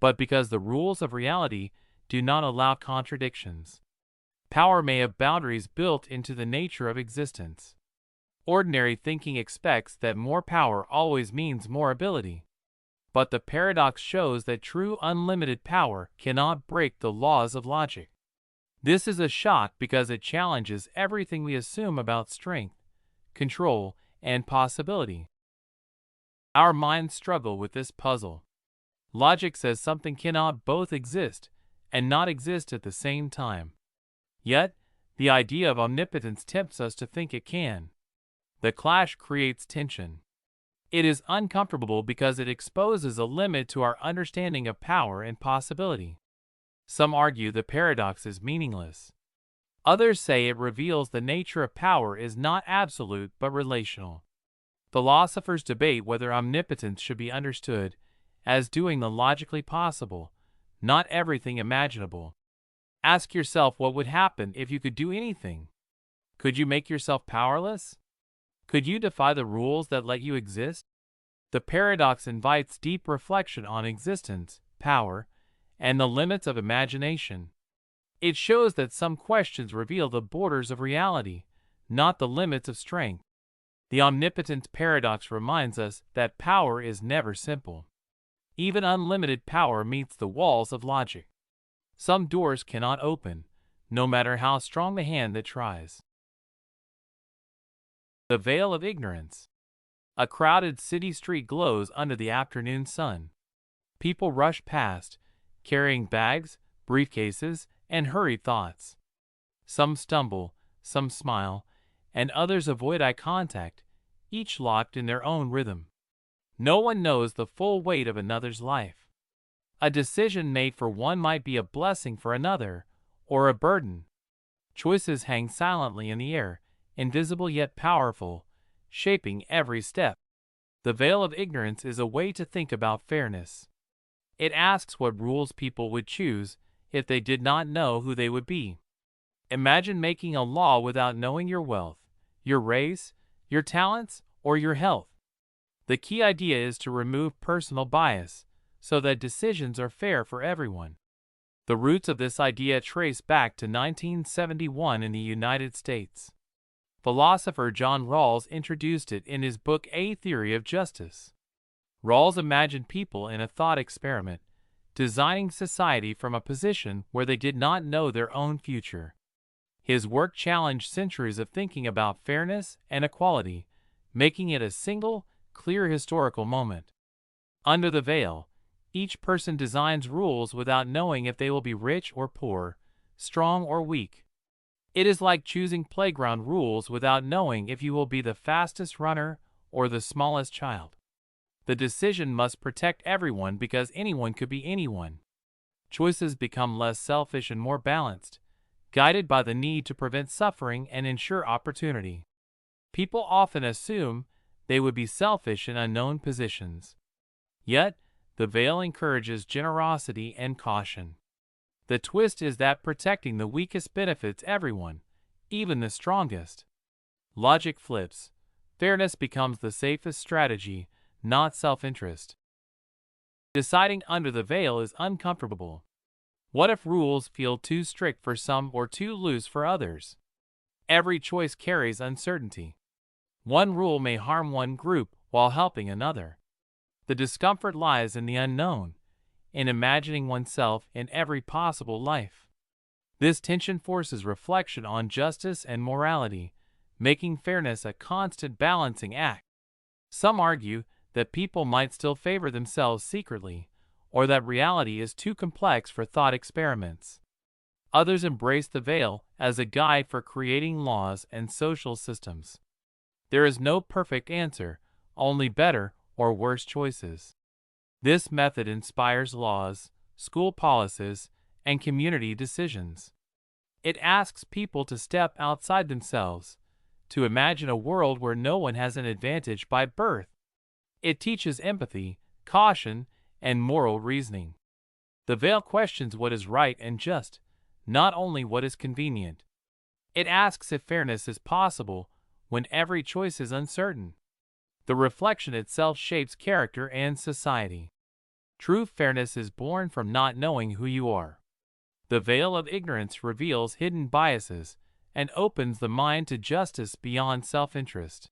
but because the rules of reality do not allow contradictions. Power may have boundaries built into the nature of existence. Ordinary thinking expects that more power always means more ability. But the paradox shows that true unlimited power cannot break the laws of logic. This is a shock because it challenges everything we assume about strength, control, and possibility. Our minds struggle with this puzzle. Logic says something cannot both exist and not exist at the same time. Yet, the idea of omnipotence tempts us to think it can. The clash creates tension. It is uncomfortable because it exposes a limit to our understanding of power and possibility. Some argue the paradox is meaningless. Others say it reveals the nature of power is not absolute but relational. Philosophers debate whether omnipotence should be understood as doing the logically possible, not everything imaginable. Ask yourself what would happen if you could do anything. Could you make yourself powerless? Could you defy the rules that let you exist? The paradox invites deep reflection on existence, power, and the limits of imagination. It shows that some questions reveal the borders of reality, not the limits of strength. The omnipotence paradox reminds us that power is never simple. Even unlimited power meets the walls of logic. Some doors cannot open, no matter how strong the hand that tries. The veil of ignorance. A crowded city street glows under the afternoon sun. People rush past, carrying bags, briefcases, and hurried thoughts. Some stumble, some smile, and others avoid eye contact, each locked in their own rhythm. No one knows the full weight of another's life. A decision made for one might be a blessing for another, or a burden. Choices hang silently in the air, invisible yet powerful, shaping every step. The veil of ignorance is a way to think about fairness. It asks what rules people would choose if they did not know who they would be. Imagine making a law without knowing your wealth, your race, your talents, or your health. The key idea is to remove personal bias, so that decisions are fair for everyone. The roots of this idea trace back to 1971 in the United States. Philosopher John Rawls introduced it in his book A Theory of Justice. Rawls imagined people in a thought experiment, designing society from a position where they did not know their own future. His work challenged centuries of thinking about fairness and equality, making it a single, clear historical moment. Under the veil, each person designs rules without knowing if they will be rich or poor, strong or weak. It is like choosing playground rules without knowing if you will be the fastest runner or the smallest child. The decision must protect everyone because anyone could be anyone. Choices become less selfish and more balanced, guided by the need to prevent suffering and ensure opportunity. People often assume they would be selfish in unknown positions. Yet, the veil encourages generosity and caution. The twist is that protecting the weakest benefits everyone, even the strongest. Logic flips. Fairness becomes the safest strategy, not self-interest. Deciding under the veil is uncomfortable. What if rules feel too strict for some or too loose for others? Every choice carries uncertainty. One rule may harm one group while helping another. The discomfort lies in the unknown, in imagining oneself in every possible life. This tension forces reflection on justice and morality, making fairness a constant balancing act. Some argue that people might still favor themselves secretly, or that reality is too complex for thought experiments. Others embrace the veil as a guide for creating laws and social systems. There is no perfect answer, only better or worse choices. This method inspires laws, school policies, and community decisions. It asks people to step outside themselves, to imagine a world where no one has an advantage by birth. It teaches empathy, caution, and moral reasoning. The veil questions what is right and just, not only what is convenient. It asks if fairness is possible when every choice is uncertain. The reflection itself shapes character and society. True fairness is born from not knowing who you are. The veil of ignorance reveals hidden biases and opens the mind to justice beyond self-interest.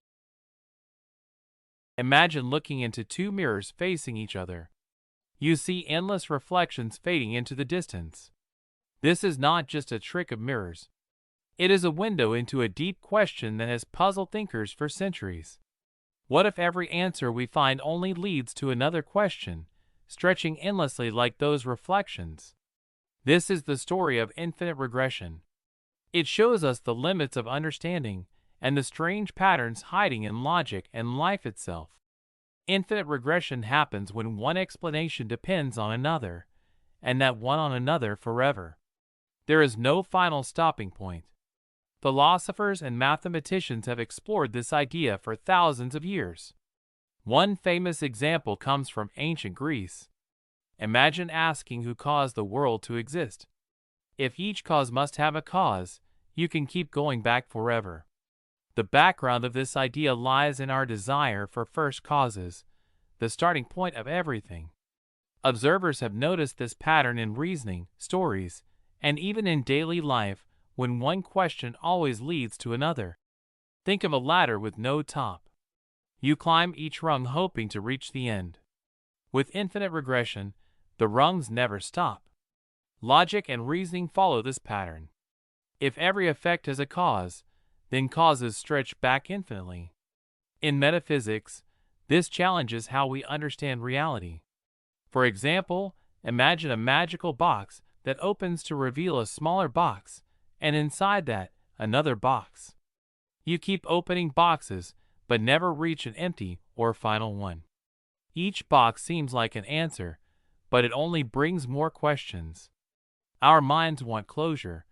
Imagine looking into two mirrors facing each other. You see endless reflections fading into the distance. This is not just a trick of mirrors. It is a window into a deep question that has puzzled thinkers for centuries. What if every answer we find only leads to another question, stretching endlessly like those reflections? This is the story of infinite regression. It shows us the limits of understanding and the strange patterns hiding in logic and life itself. Infinite regression happens when one explanation depends on another, and that one on another forever. There is no final stopping point. Philosophers and mathematicians have explored this idea for thousands of years. One famous example comes from ancient Greece. Imagine asking who caused the world to exist. If each cause must have a cause, you can keep going back forever. The background of this idea lies in our desire for first causes, the starting point of everything. Observers have noticed this pattern in reasoning, stories, and even in daily life when one question always leads to another. Think of a ladder with no top. You climb each rung hoping to reach the end. With infinite regression, the rungs never stop. Logic and reasoning follow this pattern. If every effect has a cause, then causes stretch back infinitely. In metaphysics, this challenges how we understand reality. For example, imagine a magical box that opens to reveal a smaller box, and inside that, another box. You keep opening boxes, but never reach an empty or final one. Each box seems like an answer, but it only brings more questions. Our minds want closure,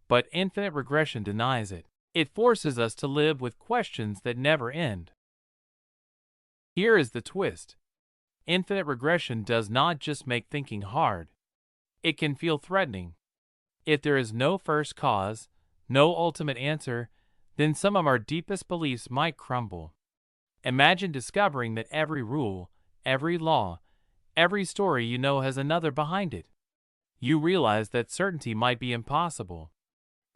but infinite regression denies it. It forces us to live with questions that never end. Here is the twist. Infinite regression does not just make thinking hard. It can feel threatening. If there is no first cause, no ultimate answer, then some of our deepest beliefs might crumble. Imagine discovering that every rule, every law, every story you know has another behind it. You realize that certainty might be impossible.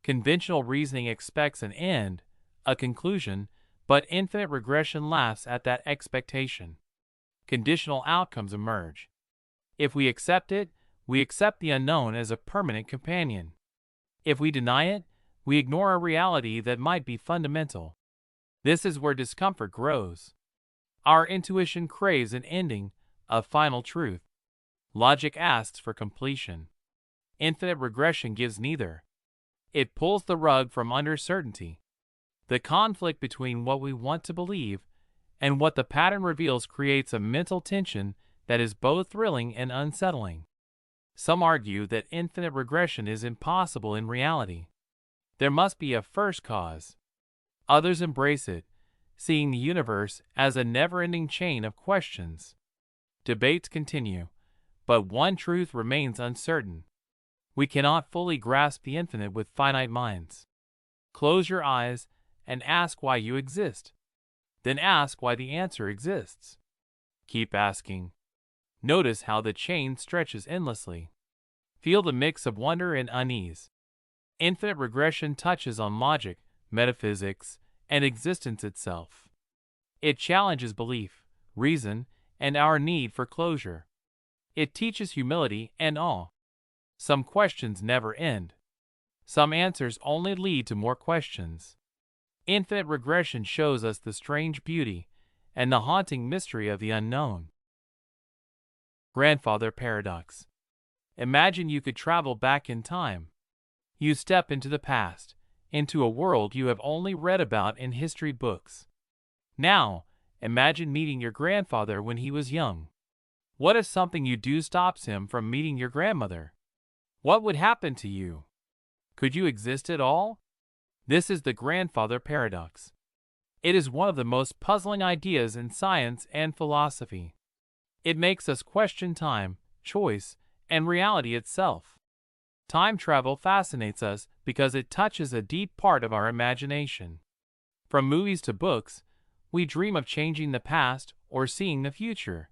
Conventional reasoning expects an end, a conclusion, but infinite regression laughs at that expectation. Conditional outcomes emerge. If we accept it, we accept the unknown as a permanent companion. If we deny it, we ignore a reality that might be fundamental. This is where discomfort grows. Our intuition craves an ending, a final truth. Logic asks for completion. Infinite regression gives neither. It pulls the rug from under certainty. The conflict between what we want to believe and what the pattern reveals creates a mental tension that is both thrilling and unsettling. Some argue that infinite regression is impossible in reality. There must be a first cause. Others embrace it, seeing the universe as a never-ending chain of questions. Debates continue, but one truth remains uncertain. We cannot fully grasp the infinite with finite minds. Close your eyes and ask why you exist. Then ask why the answer exists. Keep asking. Notice how the chain stretches endlessly. Feel the mix of wonder and unease. Infinite regression touches on logic, metaphysics, and existence itself. It challenges belief, reason, and our need for closure. It teaches humility and awe. Some questions never end. Some answers only lead to more questions. Infinite regression shows us the strange beauty and the haunting mystery of the unknown. Grandfather Paradox. Imagine you could travel back in time. You step into the past, into a world you have only read about in history books. Now, imagine meeting your grandfather when he was young. What if something you do stops him from meeting your grandmother? What would happen to you? Could you exist at all? This is the grandfather paradox. It is one of the most puzzling ideas in science and philosophy. It makes us question time, choice, and reality itself. Time travel fascinates us because it touches a deep part of our imagination. From movies to books, we dream of changing the past or seeing the future.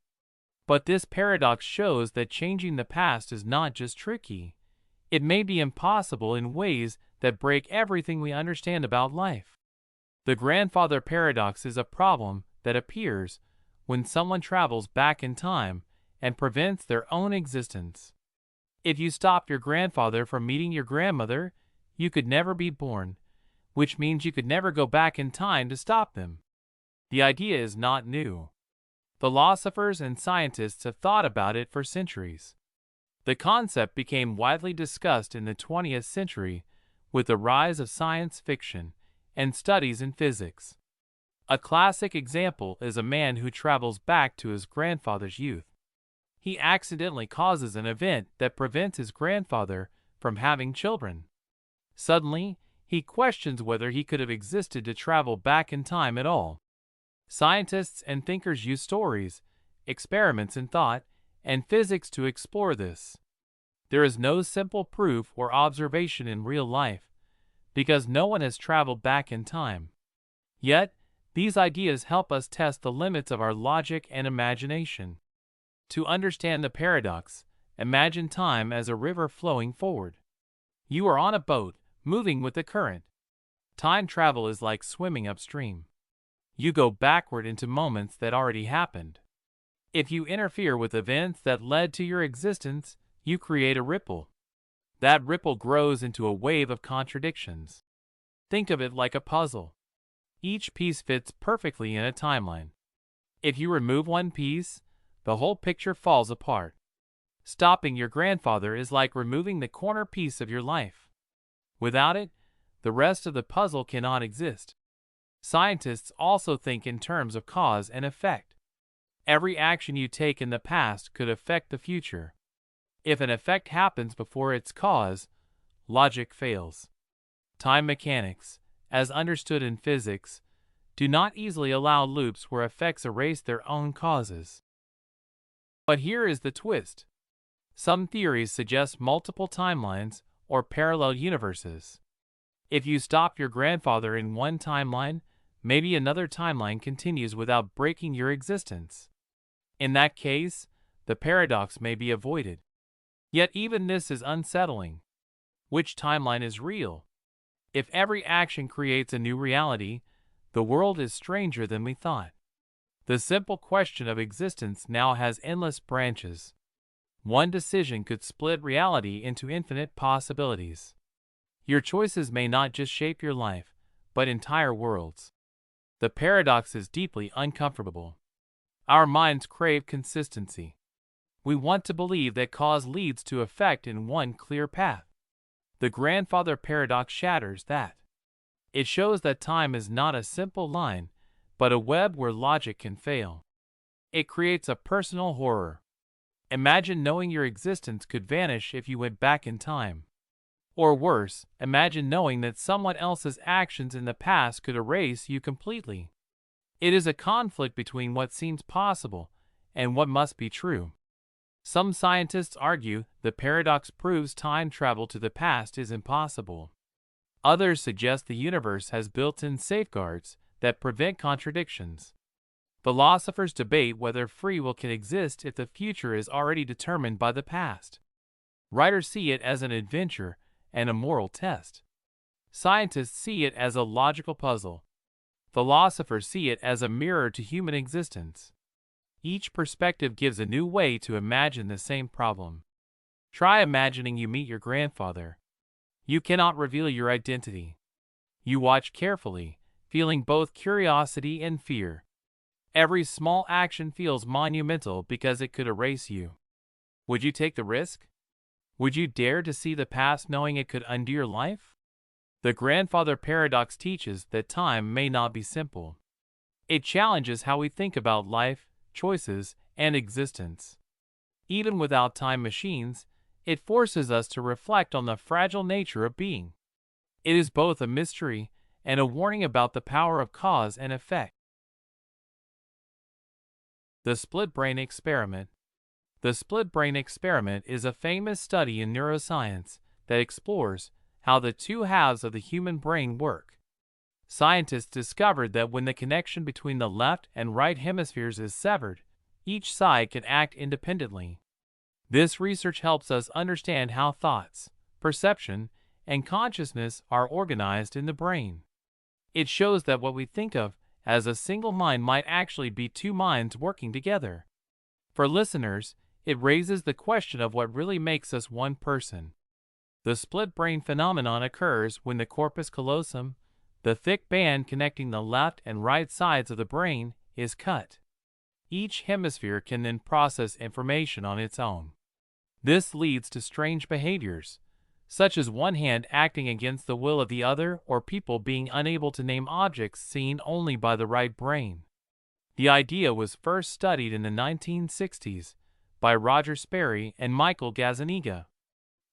But this paradox shows that changing the past is not just tricky. It may be impossible in ways that break everything we understand about life. The grandfather paradox is a problem that appears when someone travels back in time and prevents their own existence. If you stopped your grandfather from meeting your grandmother, you could never be born, which means you could never go back in time to stop them. The idea is not new. Philosophers and scientists have thought about it for centuries. The concept became widely discussed in the 20th century with the rise of science fiction and studies in physics. A classic example is a man who travels back to his grandfather's youth. He accidentally causes an event that prevents his grandfather from having children. Suddenly, he questions whether he could have existed to travel back in time at all. Scientists and thinkers use stories, experiments in thought, and physics to explore this. There is no simple proof or observation in real life, because no one has traveled back in time. Yet, these ideas help us test the limits of our logic and imagination. To understand the paradox, imagine time as a river flowing forward. You are on a boat, moving with the current. Time travel is like swimming upstream. You go backward into moments that already happened. If you interfere with events that led to your existence, you create a ripple. That ripple grows into a wave of contradictions. Think of it like a puzzle. Each piece fits perfectly in a timeline. If you remove one piece, the whole picture falls apart. Stopping your grandfather is like removing the corner piece of your life. Without it, the rest of the puzzle cannot exist. Scientists also think in terms of cause and effect. Every action you take in the past could affect the future. If an effect happens before its cause, logic fails. Time mechanics, as understood in physics, do not easily allow loops where effects erase their own causes. But here is the twist. Some theories suggest multiple timelines or parallel universes. If you stop your grandfather in one timeline, maybe another timeline continues without breaking your existence. In that case, the paradox may be avoided. Yet even this is unsettling. Which timeline is real? If every action creates a new reality, the world is stranger than we thought. The simple question of existence now has endless branches. One decision could split reality into infinite possibilities. Your choices may not just shape your life, but entire worlds. The paradox is deeply uncomfortable. Our minds crave consistency. We want to believe that cause leads to effect in one clear path. The grandfather paradox shatters that. It shows that time is not a simple line, but a web where logic can fail. It creates a personal horror. Imagine knowing your existence could vanish if you went back in time. Or worse, imagine knowing that someone else's actions in the past could erase you completely. It is a conflict between what seems possible and what must be true. Some scientists argue the paradox proves time travel to the past is impossible. Others suggest the universe has built-in safeguards that prevent contradictions. Philosophers debate whether free will can exist if the future is already determined by the past. Writers see it as an adventure and a moral test. Scientists see it as a logical puzzle. Philosophers see it as a mirror to human existence. Each perspective gives a new way to imagine the same problem. Try imagining you meet your grandfather. You cannot reveal your identity. You watch carefully, feeling both curiosity and fear. Every small action feels monumental because it could erase you. Would you take the risk? Would you dare to see the past knowing it could undo your life? The grandfather paradox teaches that time may not be simple. It challenges how we think about life, choices, and existence. Even without time machines, it forces us to reflect on the fragile nature of being. It is both a mystery and a warning about the power of cause and effect. The split brain experiment. The split brain experiment is a famous study in neuroscience that explores how the two halves of the human brain work. Scientists discovered that when the connection between the left and right hemispheres is severed, each side can act independently. This research helps us understand how thoughts, perception, and consciousness are organized in the brain. It shows that what we think of as a single mind might actually be two minds working together. For listeners, it raises the question of what really makes us one person. The split brain phenomenon occurs when the corpus callosum, the thick band connecting the left and right sides of the brain, is cut. Each hemisphere can then process information on its own. This leads to strange behaviors, such as one hand acting against the will of the other or people being unable to name objects seen only by the right brain. The idea was first studied in the 1960s by Roger Sperry and Michael Gazzaniga.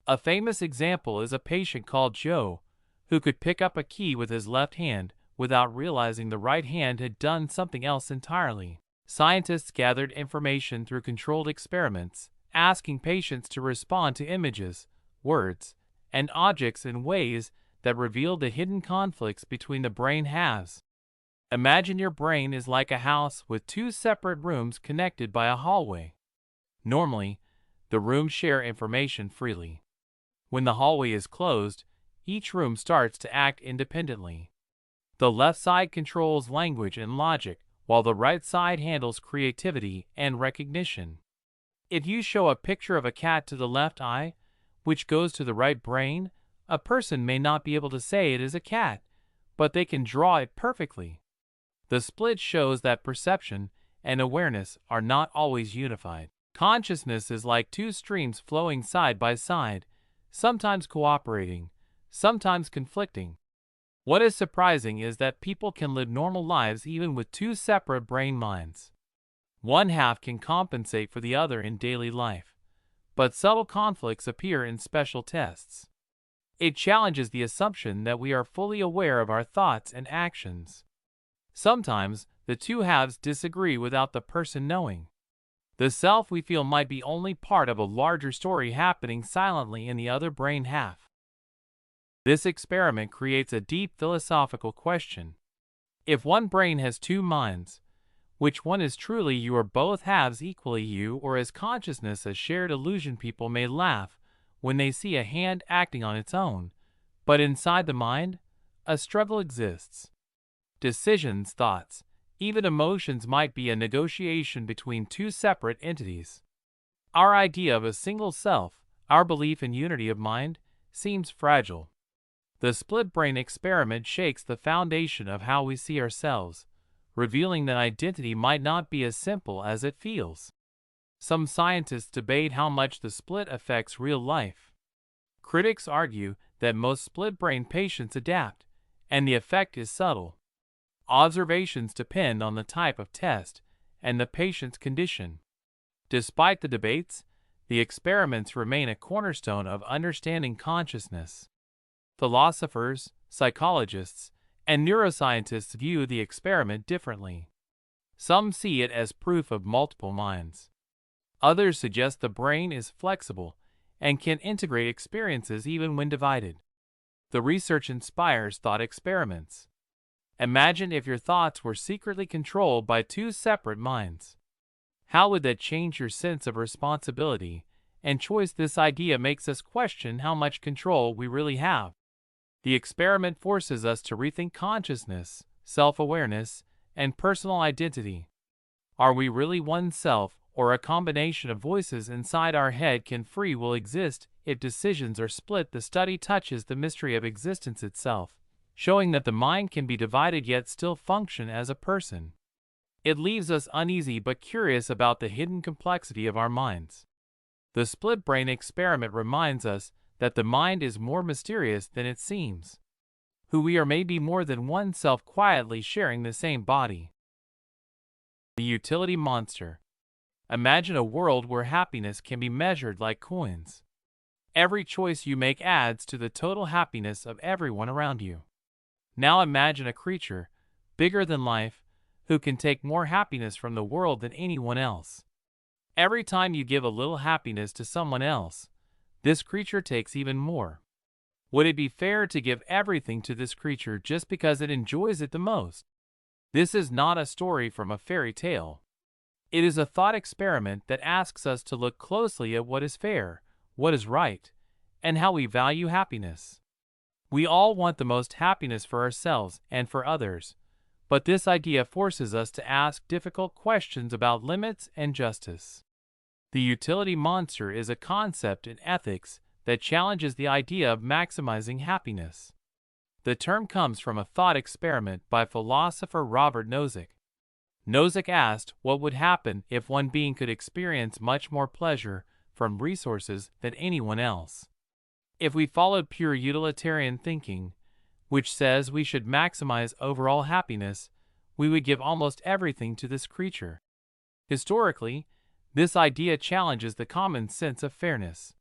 A famous example is a patient called Joe, who could pick up a key with his left hand without realizing the right hand had done something else entirely. Scientists gathered information through controlled experiments, asking patients to respond to images, words, and objects in ways that revealed the hidden conflicts between the brain halves. Imagine your brain is like a house with two separate rooms connected by a hallway. Normally, the rooms share information freely. When the hallway is closed, each room starts to act independently. The left side controls language and logic, while the right side handles creativity and recognition. If you show a picture of a cat to the left eye, which goes to the right brain, a person may not be able to say it is a cat, but they can draw it perfectly. The split shows that perception and awareness are not always unified. Consciousness is like two streams flowing side by side, sometimes cooperating, sometimes conflicting. What is surprising is that people can live normal lives even with two separate brain minds. One half can compensate for the other in daily life, but subtle conflicts appear in special tests. It challenges the assumption that we are fully aware of our thoughts and actions. Sometimes, the two halves disagree without the person knowing. The self we feel might be only part of a larger story happening silently in the other brain half. This experiment creates a deep philosophical question. If one brain has two minds, which one is truly you or both halves equally you, or is consciousness a shared illusion? People may laugh when they see a hand acting on its own, but inside the mind, a struggle exists. Decisions, thoughts, even emotions might be a negotiation between two separate entities. Our idea of a single self, our belief in unity of mind, seems fragile. The split brain experiment shakes the foundation of how we see ourselves, revealing that identity might not be as simple as it feels. Some scientists debate how much the split affects real life. Critics argue that most split brain patients adapt, and the effect is subtle. Observations depend on the type of test and the patient's condition. Despite the debates, the experiments remain a cornerstone of understanding consciousness. Philosophers, psychologists, and neuroscientists view the experiment differently. Some see it as proof of multiple minds. Others suggest the brain is flexible and can integrate experiences even when divided. The research inspires thought experiments. Imagine if your thoughts were secretly controlled by two separate minds. How would that change your sense of responsibility and choice? This idea makes us question how much control we really have. The experiment forces us to rethink consciousness, self-awareness, and personal identity. Are we really one self, or a combination of voices inside our head? Can free will exist if decisions are split? The study touches the mystery of existence itself, showing that the mind can be divided yet still function as a person. It leaves us uneasy but curious about the hidden complexity of our minds. The split brain experiment reminds us that the mind is more mysterious than it seems. Who we are may be more than one self quietly sharing the same body. The utility monster. Imagine a world where happiness can be measured like coins. Every choice you make adds to the total happiness of everyone around you. Now imagine a creature, bigger than life, who can take more happiness from the world than anyone else. Every time you give a little happiness to someone else, this creature takes even more. Would it be fair to give everything to this creature just because it enjoys it the most? This is not a story from a fairy tale. It is a thought experiment that asks us to look closely at what is fair, what is right, and how we value happiness. We all want the most happiness for ourselves and for others, but this idea forces us to ask difficult questions about limits and justice. The utility monster is a concept in ethics that challenges the idea of maximizing happiness. The term comes from a thought experiment by philosopher Robert Nozick. Nozick asked what would happen if one being could experience much more pleasure from resources than anyone else. If we followed pure utilitarian thinking, which says we should maximize overall happiness, we would give almost everything to this creature. Historically, this idea challenges the common sense of fairness.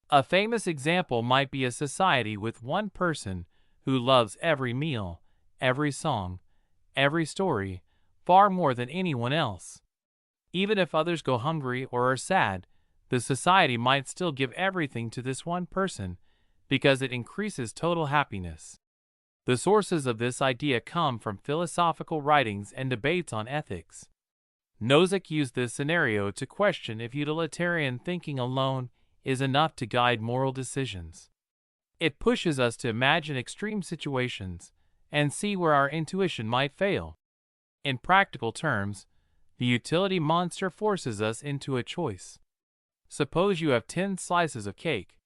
A famous example might be a society with one person who loves every meal, every song, every story, far more than anyone else. Even if others go hungry or are sad, the society might still give everything to this one person because it increases total happiness. The sources of this idea come from philosophical writings and debates on ethics. Nozick used this scenario to question if utilitarian thinking alone is enough to guide moral decisions. It pushes us to imagine extreme situations and see where our intuition might fail. In practical terms, the utility monster forces us into a choice. Suppose you have 10 slices of cake.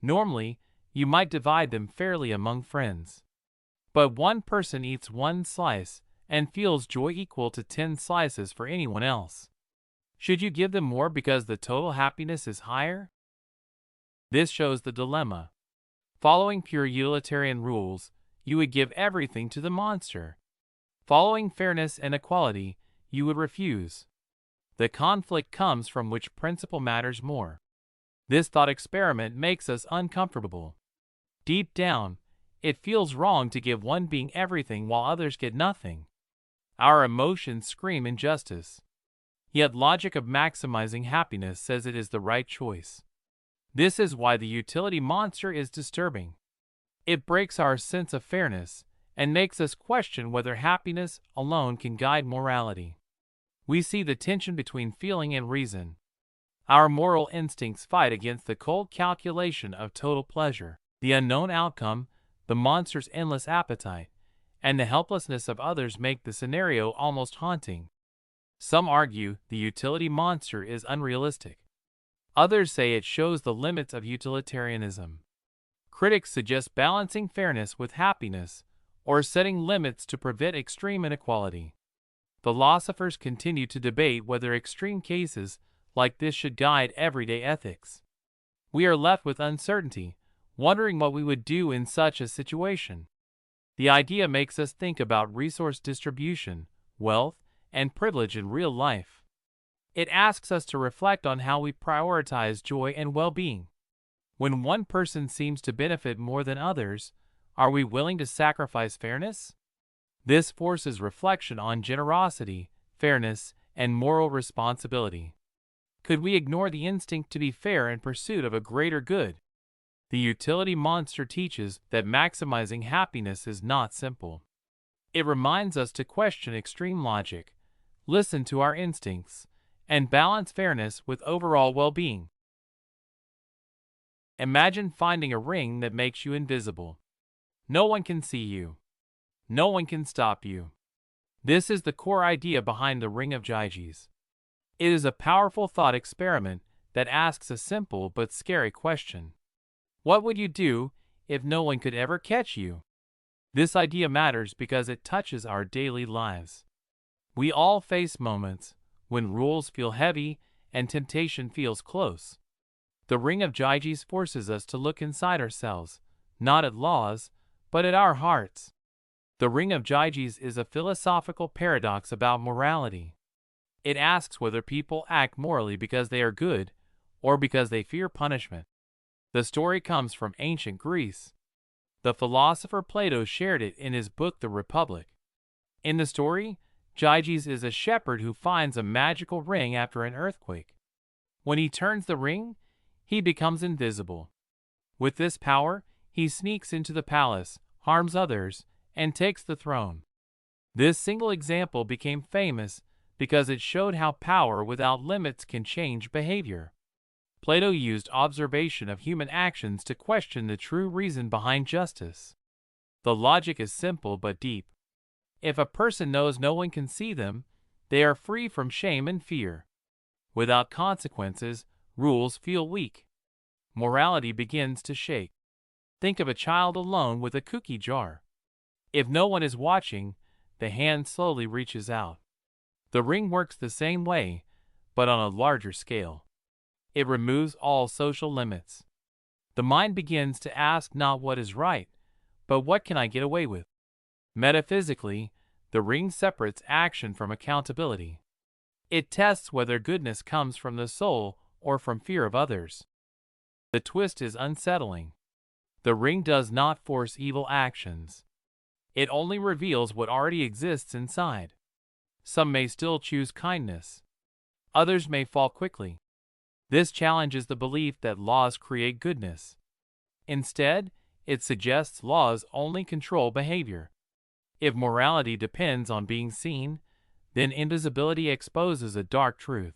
Normally, you might divide them fairly among friends. But one person eats one slice and feels joy equal to 10 slices for anyone else. Should you give them more because the total happiness is higher? This shows the dilemma. Following pure utilitarian rules, you would give everything to the monster. Following fairness and equality, you would refuse. The conflict comes from which principle matters more. This thought experiment makes us uncomfortable. Deep down, it feels wrong to give one being everything while others get nothing. Our emotions scream injustice. Yet logic of maximizing happiness says it is the right choice. This is why the utility monster is disturbing. It breaks our sense of fairness and makes us question whether happiness alone can guide morality. We see the tension between feeling and reason. Our moral instincts fight against the cold calculation of total pleasure, the unknown outcome, the monster's endless appetite, and the helplessness of others make the scenario almost haunting. Some argue the utility monster is unrealistic. Others say it shows the limits of utilitarianism. Critics suggest balancing fairness with happiness, or setting limits to prevent extreme inequality. Philosophers continue to debate whether extreme cases like this should guide everyday ethics. We are left with uncertainty, wondering what we would do in such a situation. The idea makes us think about resource distribution, wealth, and privilege in real life. It asks us to reflect on how we prioritize joy and well-being. When one person seems to benefit more than others, are we willing to sacrifice fairness? This forces reflection on generosity, fairness, and moral responsibility. Could we ignore the instinct to be fair in pursuit of a greater good? The utility monster teaches that maximizing happiness is not simple. It reminds us to question extreme logic, listen to our instincts, and balance fairness with overall well-being. Imagine finding a ring that makes you invisible. No one can see you. No one can stop you. This is the core idea behind the Ring of Gyges. It is a powerful thought experiment that asks a simple but scary question. What would you do if no one could ever catch you? This idea matters because it touches our daily lives. We all face moments when rules feel heavy and temptation feels close. The ring of Gyges forces us to look inside ourselves, not at laws, but at our hearts. The ring of Gyges is a philosophical paradox about morality. It asks whether people act morally because they are good or because they fear punishment. The story comes from ancient Greece. The philosopher Plato shared it in his book The Republic. In the story, Gyges is a shepherd who finds a magical ring after an earthquake. When he turns the ring, he becomes invisible. With this power, he sneaks into the palace, harms others, and takes the throne. This single example became famous because it showed how power without limits can change behavior. Plato used observation of human actions to question the true reason behind justice. The logic is simple but deep. If a person knows no one can see them, they are free from shame and fear. Without consequences, rules feel weak. Morality begins to shake. Think of a child alone with a cookie jar. If no one is watching, the hand slowly reaches out. The ring works the same way, but on a larger scale. It removes all social limits. The mind begins to ask not what is right, but what can I get away with? Metaphysically, the ring separates action from accountability. It tests whether goodness comes from the soul or from fear of others. The twist is unsettling. The ring does not force evil actions. It only reveals what already exists inside. Some may still choose kindness. Others may fall quickly. This challenges the belief that laws create goodness. Instead, it suggests laws only control behavior. If morality depends on being seen, then invisibility exposes a dark truth.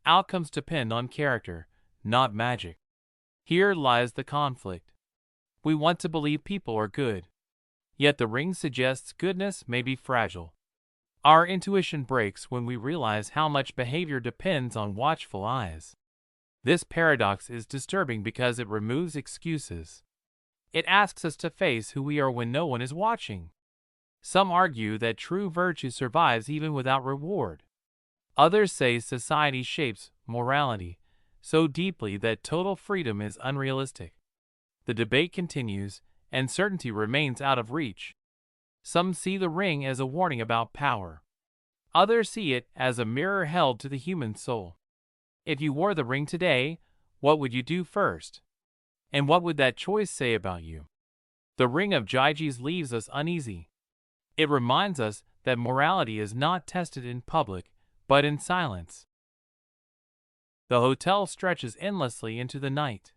Outcomes depend on character, not magic. Here lies the conflict. We want to believe people are good. Yet the ring suggests goodness may be fragile. Our intuition breaks when we realize how much behavior depends on watchful eyes. This paradox is disturbing because it removes excuses. It asks us to face who we are when no one is watching. Some argue that true virtue survives even without reward. Others say society shapes morality so deeply that total freedom is unrealistic. The debate continues, and certainty remains out of reach. Some see the ring as a warning about power. Others see it as a mirror held to the human soul. If you wore the ring today, what would you do first? And what would that choice say about you? The ring of Gyges leaves us uneasy. It reminds us that morality is not tested in public, but in silence. The hotel stretches endlessly into the night.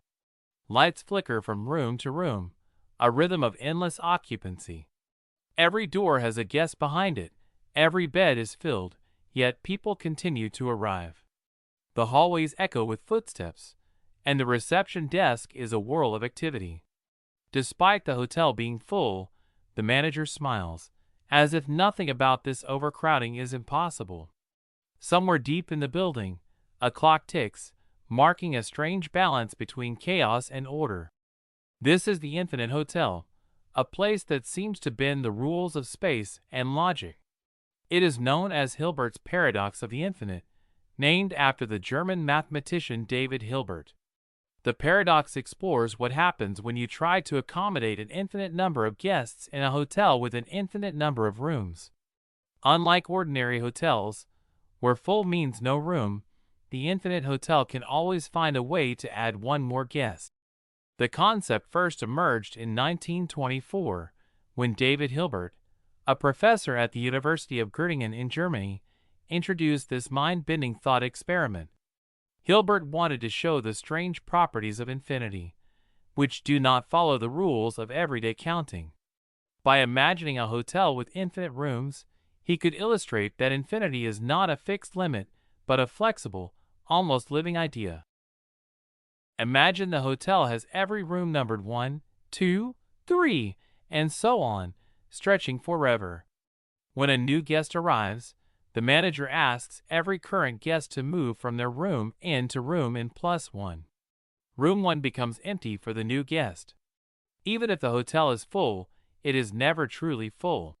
Lights flicker from room to room, a rhythm of endless occupancy. Every door has a guest behind it, every bed is filled, yet people continue to arrive. The hallways echo with footsteps, and the reception desk is a whirl of activity. Despite the hotel being full, the manager smiles, as if nothing about this overcrowding is impossible. Somewhere deep in the building, a clock ticks, marking a strange balance between chaos and order. This is the Infinite Hotel, a place that seems to bend the rules of space and logic. It is known as Hilbert's Paradox of the Infinite, named after the German mathematician David Hilbert. The paradox explores what happens when you try to accommodate an infinite number of guests in a hotel with an infinite number of rooms. Unlike ordinary hotels, where full means no room, the Infinite Hotel can always find a way to add one more guest. The concept first emerged in 1924, when David Hilbert, a professor at the University of Göttingen in Germany, introduced this mind-bending thought experiment. Hilbert wanted to show the strange properties of infinity, which do not follow the rules of everyday counting. By imagining a hotel with infinite rooms, he could illustrate that infinity is not a fixed limit, but a flexible, almost living idea. Imagine the hotel has every room numbered 1, 2, 3, and so on, stretching forever. When a new guest arrives, the manager asks every current guest to move from their room into room in +1. Room 1 becomes empty for the new guest. Even if the hotel is full, it is never truly full.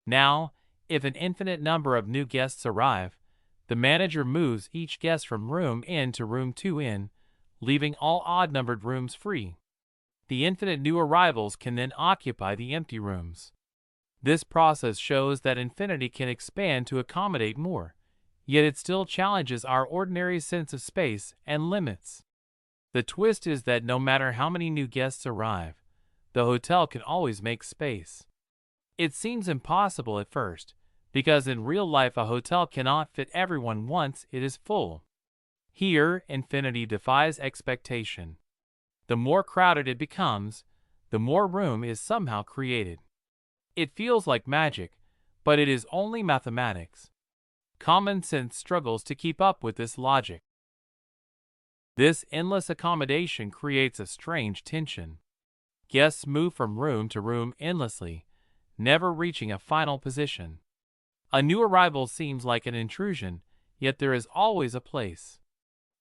Now, if an infinite number of new guests arrive, the manager moves each guest from room in to room 2 in, leaving all odd-numbered rooms free. The infinite new arrivals can then occupy the empty rooms. This process shows that infinity can expand to accommodate more, yet it still challenges our ordinary sense of space and limits. The twist is that no matter how many new guests arrive, the hotel can always make space. It seems impossible at first, because in real life a hotel cannot fit everyone once it is full. Here, infinity defies expectation. The more crowded it becomes, the more room is somehow created. It feels like magic, but it is only mathematics. Common sense struggles to keep up with this logic. This endless accommodation creates a strange tension. Guests move from room to room endlessly, never reaching a final position. A new arrival seems like an intrusion, yet there is always a place.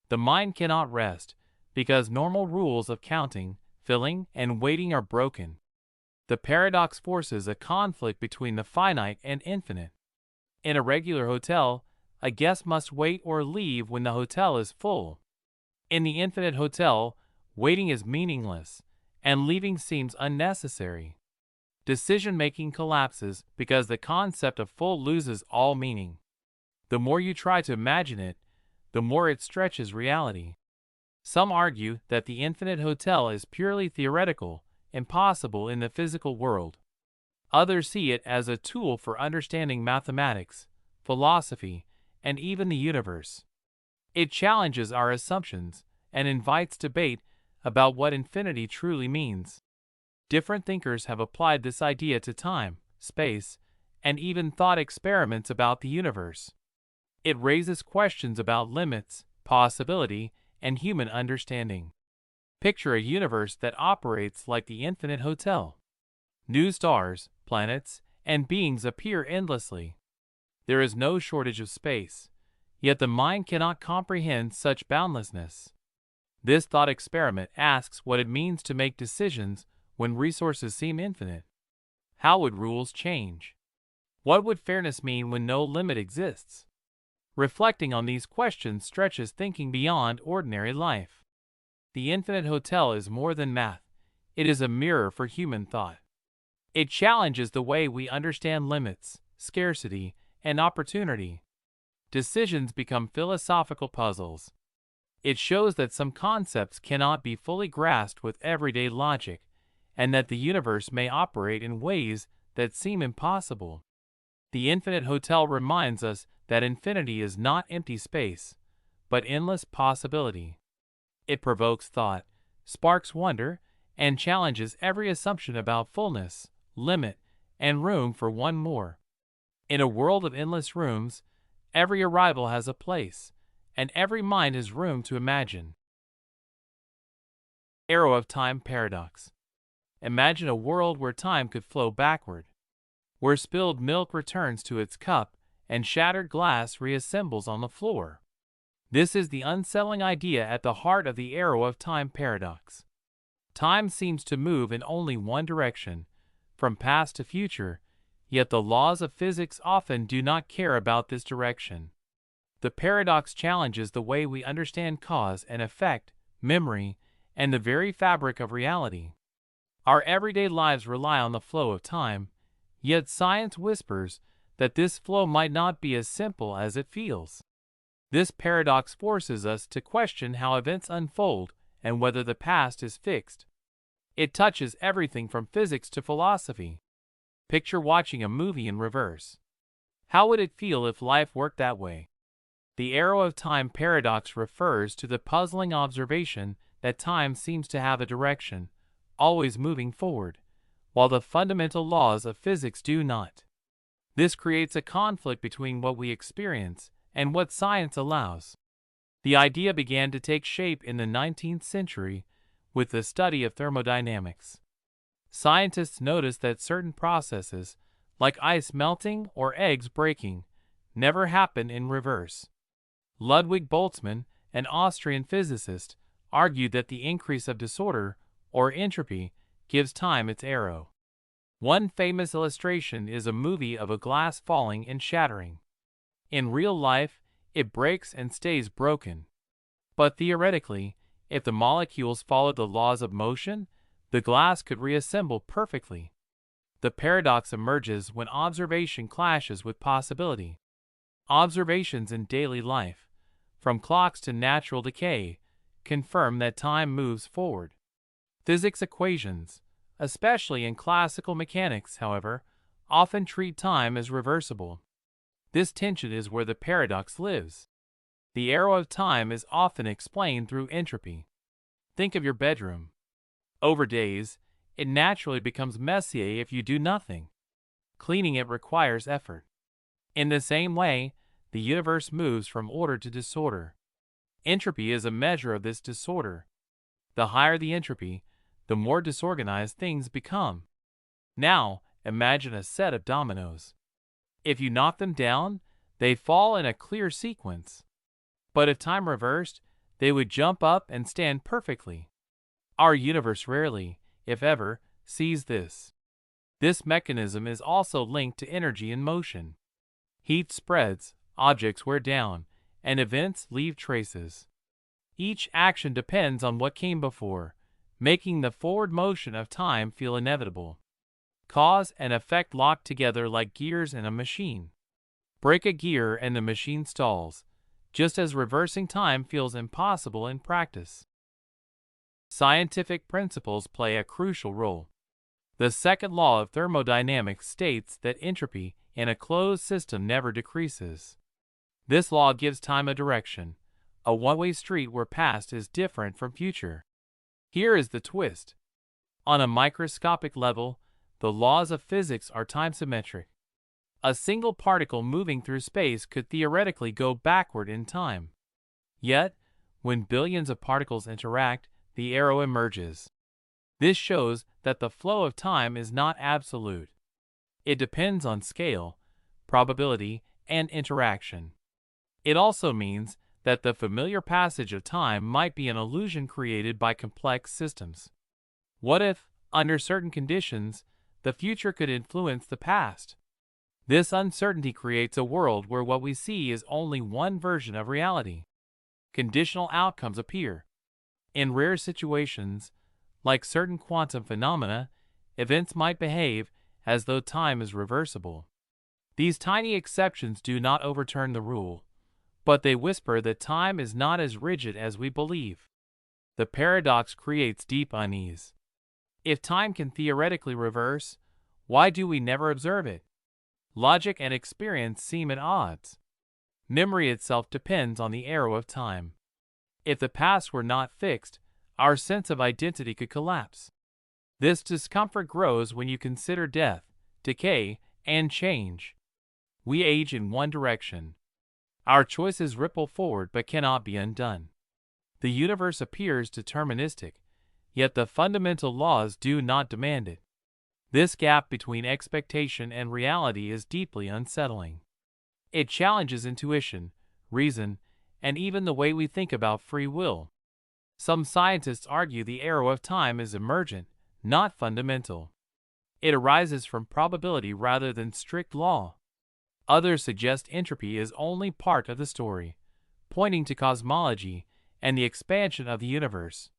The mind cannot rest, because normal rules of counting, filling, and waiting are broken. The paradox forces a conflict between the finite and infinite. In a regular hotel, a guest must wait or leave when the hotel is full. In the infinite hotel, waiting is meaningless, and leaving seems unnecessary. Decision-making collapses because the concept of full loses all meaning. The more you try to imagine it, the more it stretches reality. Some argue that the infinite hotel is purely theoretical, impossible in the physical world. Others see it as a tool for understanding mathematics, philosophy, and even the universe. It challenges our assumptions and invites debate about what infinity truly means. Different thinkers have applied this idea to time, space, and even thought experiments about the universe. It raises questions about limits, possibility, and human understanding. Picture a universe that operates like the infinite hotel. New stars, planets, and beings appear endlessly. There is no shortage of space, yet the mind cannot comprehend such boundlessness. This thought experiment asks what it means to make decisions when resources seem infinite. How would rules change? What would fairness mean when no limit exists? Reflecting on these questions stretches thinking beyond ordinary life. The infinite hotel is more than math. It is a mirror for human thought. It challenges the way we understand limits, scarcity, and opportunity. Decisions become philosophical puzzles. It shows that some concepts cannot be fully grasped with everyday logic, and that the universe may operate in ways that seem impossible. The infinite hotel reminds us that infinity is not empty space, but endless possibility. It provokes thought, sparks wonder, and challenges every assumption about fullness, limit, and room for one more. In a world of endless rooms, every arrival has a place, and every mind has room to imagine. Arrow of Time Paradox. Imagine a world where time could flow backward, where spilled milk returns to its cup and shattered glass reassembles on the floor. This is the unsettling idea at the heart of the Arrow of Time paradox. Time seems to move in only one direction, from past to future, yet the laws of physics often do not care about this direction. The paradox challenges the way we understand cause and effect, memory, and the very fabric of reality. Our everyday lives rely on the flow of time, yet science whispers that this flow might not be as simple as it feels. This paradox forces us to question how events unfold and whether the past is fixed. It touches everything from physics to philosophy. Picture watching a movie in reverse. How would it feel if life worked that way? The Arrow of Time paradox refers to the puzzling observation that time seems to have a direction, always moving forward, while the fundamental laws of physics do not. This creates a conflict between what we experience and what science allows. The idea began to take shape in the 19th century with the study of thermodynamics. Scientists noticed that certain processes, like ice melting or eggs breaking, never happen in reverse. Ludwig Boltzmann, an Austrian physicist, argued that the increase of disorder, or entropy, gives time its arrow. One famous illustration is a movie of a glass falling and shattering. In real life, it breaks and stays broken. But theoretically, If the molecules followed the laws of motion, the glass could reassemble perfectly. The paradox emerges when observation clashes with possibility. Observations in daily life, from clocks to natural decay, confirm that time moves forward. Physics equations, especially in classical mechanics, however, often treat time as reversible. This tension is where the paradox lives. The arrow of time is often explained through entropy. Think of your bedroom. Over days, it naturally becomes messy if you do nothing. Cleaning it requires effort. In the same way, the universe moves from order to disorder. Entropy is a measure of this disorder. The higher the entropy, the more disorganized things become. Now, imagine a set of dominoes. If you knock them down, they fall in a clear sequence. But if time reversed, they would jump up and stand perfectly. Our universe rarely, if ever, sees this. This mechanism is also linked to energy in motion. Heat spreads, objects wear down, and events leave traces. Each action depends on what came before, making the forward motion of time feel inevitable. Cause and effect lock together like gears in a machine. Break a gear and the machine stalls, just as reversing time feels impossible in practice. Scientific principles play a crucial role. The second law of thermodynamics states that entropy in a closed system never decreases. This law gives time a direction, a one-way street where past is different from future. Here is the twist. On a microscopic level, the laws of physics are time-symmetric. A single particle moving through space could theoretically go backward in time. Yet, when billions of particles interact, the arrow emerges. This shows that the flow of time is not absolute. It depends on scale, probability, and interaction. It also means that the familiar passage of time might be an illusion created by complex systems. What if, under certain conditions, the future could influence the past? This uncertainty creates a world where what we see is only one version of reality. Conditional outcomes appear. In rare situations, like certain quantum phenomena, events might behave as though time is reversible. These tiny exceptions do not overturn the rule, but they whisper that time is not as rigid as we believe. The paradox creates deep unease. If time can theoretically reverse, why do we never observe it? Logic and experience seem at odds. Memory itself depends on the arrow of time. If the past were not fixed, our sense of identity could collapse. This discomfort grows when you consider death, decay, and change. We age in one direction. Our choices ripple forward but cannot be undone. The universe appears deterministic, yet the fundamental laws do not demand it. This gap between expectation and reality is deeply unsettling. It challenges intuition, reason, and even the way we think about free will. Some scientists argue the arrow of time is emergent, not fundamental. It arises from probability rather than strict law. Others suggest entropy is only part of the story, pointing to cosmology and the expansion of the universe.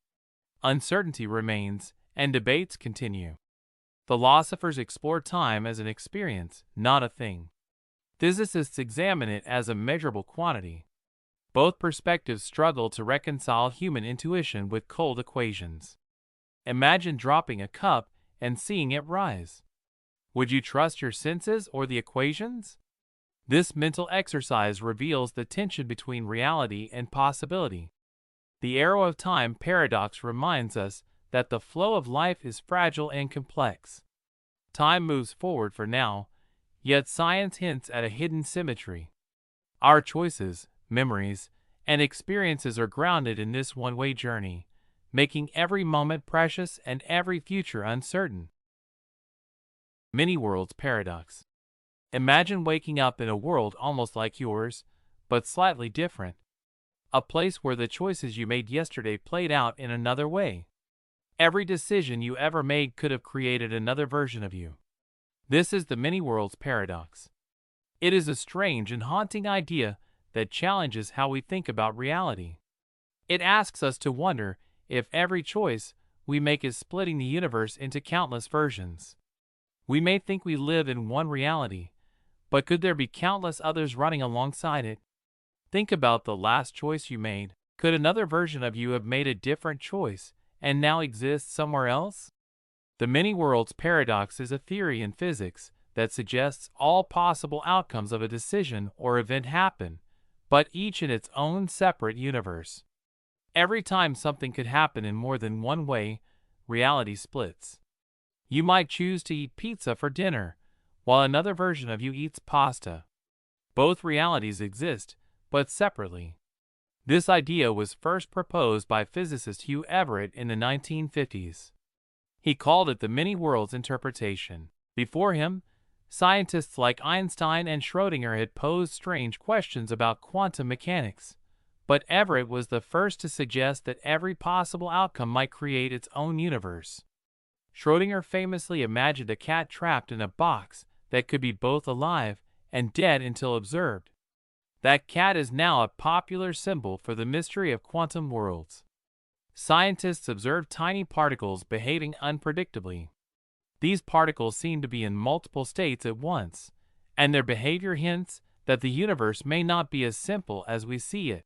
Uncertainty remains, and debates continue. Philosophers explore time as an experience, not a thing. Physicists examine it as a measurable quantity. Both perspectives struggle to reconcile human intuition with cold equations. Imagine dropping a cup and seeing it rise. Would you trust your senses or the equations? This mental exercise reveals the tension between reality and possibility. The arrow of time paradox reminds us that the flow of life is fragile and complex. Time moves forward for now, yet science hints at a hidden symmetry. Our choices, memories, and experiences are grounded in this one-way journey, making every moment precious and every future uncertain. Many worlds paradox. Imagine waking up in a world almost like yours, but slightly different. A place where the choices you made yesterday played out in another way. Every decision you ever made could have created another version of you. This is the many worlds paradox. It is a strange and haunting idea that challenges how we think about reality. It asks us to wonder if every choice we make is splitting the universe into countless versions. We may think we live in one reality, but could there be countless others running alongside it? Think about the last choice you made. Could another version of you have made a different choice and now exists somewhere else? The many worlds paradox is a theory in physics that suggests all possible outcomes of a decision or event happen, but each in its own separate universe. Every time something could happen in more than one way, reality splits. You might choose to eat pizza for dinner, while another version of you eats pasta. Both realities exist, but separately. This idea was first proposed by physicist Hugh Everett in the 1950s. He called it the many worlds interpretation. Before him, scientists like Einstein and Schrödinger had posed strange questions about quantum mechanics, but Everett was the first to suggest that every possible outcome might create its own universe. Schrödinger famously imagined a cat trapped in a box that could be both alive and dead until observed. That cat is now a popular symbol for the mystery of quantum worlds. Scientists observed tiny particles behaving unpredictably. These particles seem to be in multiple states at once, and their behavior hints that the universe may not be as simple as we see it.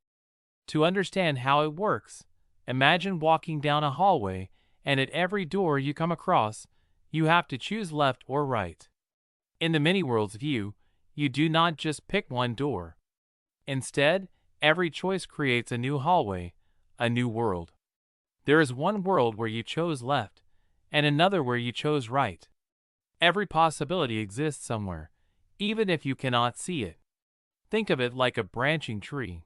To understand how it works, imagine walking down a hallway and at every door you come across, you have to choose left or right. In the many worlds view, you do not just pick one door. Instead, every choice creates a new hallway, a new world. There is one world where you chose left, and another where you chose right. Every possibility exists somewhere, even if you cannot see it. Think of it like a branching tree.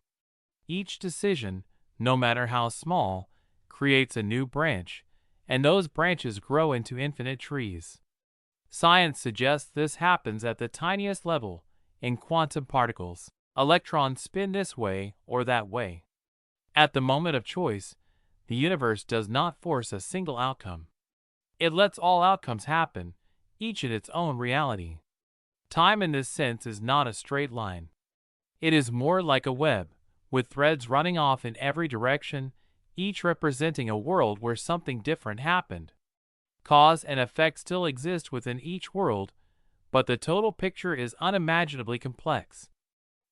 Each decision, no matter how small, creates a new branch, and those branches grow into infinite trees. Science suggests this happens at the tiniest level, in quantum particles. Electrons spin this way or that way. At the moment of choice, the universe does not force a single outcome. It lets all outcomes happen, each in its own reality. Time in this sense is not a straight line. It is more like a web, with threads running off in every direction, each representing a world where something different happened. Cause and effect still exist within each world, but the total picture is unimaginably complex.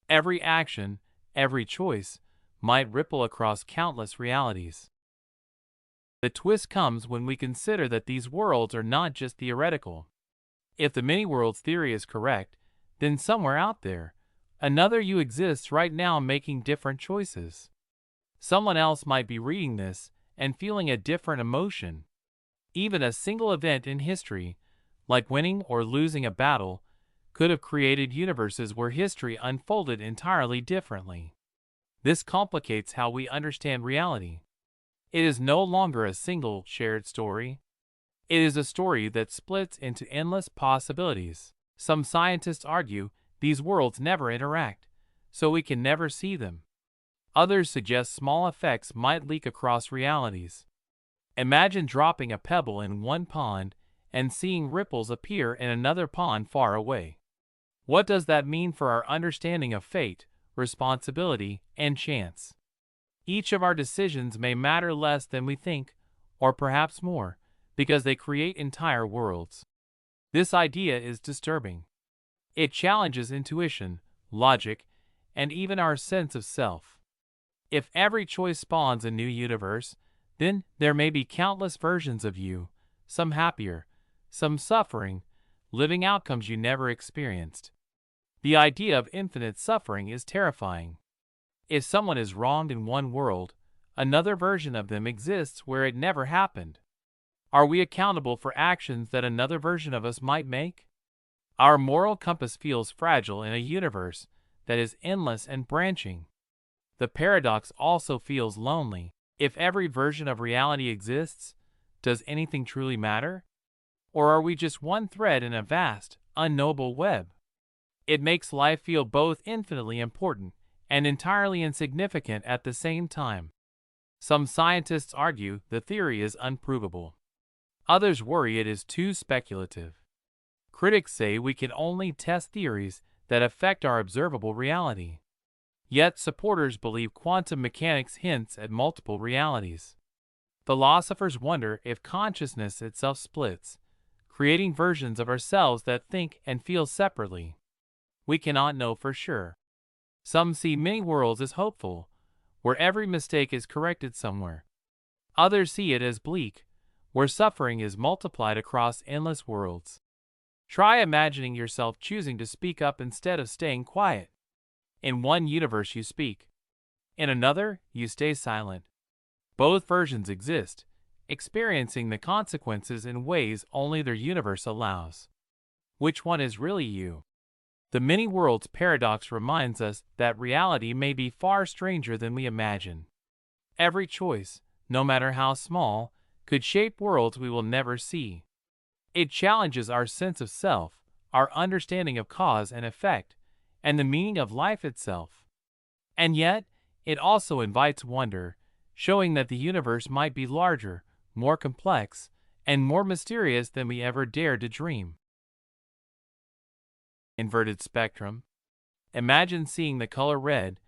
Every action, every choice, might ripple across countless realities. The twist comes when we consider that these worlds are not just theoretical. If the many worlds theory is correct, then somewhere out there, another you exists right now making different choices. Someone else might be reading this and feeling a different emotion. Even a single event in history, like winning or losing a battle, could have created universes where history unfolded entirely differently. This complicates how we understand reality. It is no longer a single shared story. It is a story that splits into endless possibilities. Some scientists argue these worlds never interact, so we can never see them. Others suggest small effects might leak across realities. Imagine dropping a pebble in one pond and seeing ripples appear in another pond far away. What does that mean for our understanding of fate, responsibility, and chance? Each of our decisions may matter less than we think, or perhaps more, because they create entire worlds. This idea is disturbing. It challenges intuition, logic, and even our sense of self. If every choice spawns a new universe, then there may be countless versions of you, some happier, some suffering, living outcomes you never experienced. The idea of infinite suffering is terrifying. If someone is wronged in one world, another version of them exists where it never happened. Are we accountable for actions that another version of us might make? Our moral compass feels fragile in a universe that is endless and branching. The paradox also feels lonely. If every version of reality exists, does anything truly matter? Or are we just one thread in a vast, unknowable web? It makes life feel both infinitely important and entirely insignificant at the same time. Some scientists argue the theory is unprovable. Others worry it is too speculative. Critics say we can only test theories that affect our observable reality. Yet supporters believe quantum mechanics hints at multiple realities. Philosophers wonder if consciousness itself splits, creating versions of ourselves that think and feel separately. We cannot know for sure. Some see many worlds as hopeful, where every mistake is corrected somewhere. Others see it as bleak, where suffering is multiplied across endless worlds. Try imagining yourself choosing to speak up instead of staying quiet. In one universe you speak. In another, you stay silent. Both versions exist, experiencing the consequences in ways only their universe allows. Which one is really you? The many worlds paradox reminds us that reality may be far stranger than we imagine. Every choice, no matter how small, could shape worlds we will never see. It challenges our sense of self, our understanding of cause and effect, and the meaning of life itself. And yet, it also invites wonder, showing that the universe might be larger, more complex, and more mysterious than we ever dared to dream. Inverted spectrum. Imagine seeing the color red,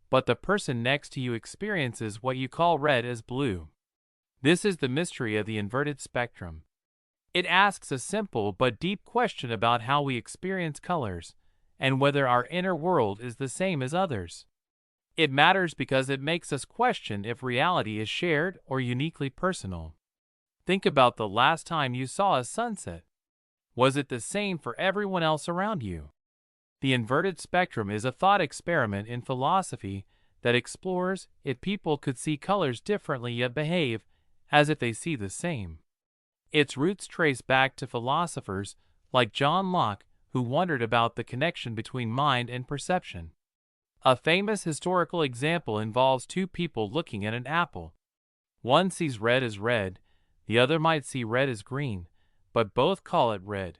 but the person next to you experiences what you call red as blue. This is the mystery of the inverted spectrum. It asks a simple but deep question about how we experience colors, and whether our inner world is the same as others. It matters because it makes us question if reality is shared or uniquely personal. Think about the last time you saw a sunset. Was it the same for everyone else around you? The inverted spectrum is a thought experiment in philosophy that explores if people could see colors differently yet behave as if they see the same. Its roots trace back to philosophers like John Locke, who wondered about the connection between mind and perception. A famous historical example involves two people looking at an apple. One sees red as red, the other might see red as green, but both call it red.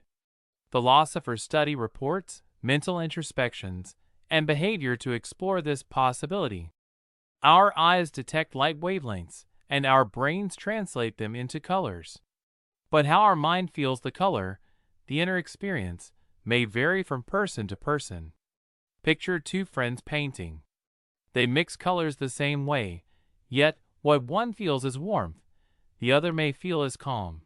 Philosophers study reports, mental introspections, and behavior to explore this possibility. Our eyes detect light wavelengths, and our brains translate them into colors. But how our mind feels the color, the inner experience, may vary from person to person. Picture two friends painting. They mix colors the same way, yet what one feels as warmth, the other may feel as calm.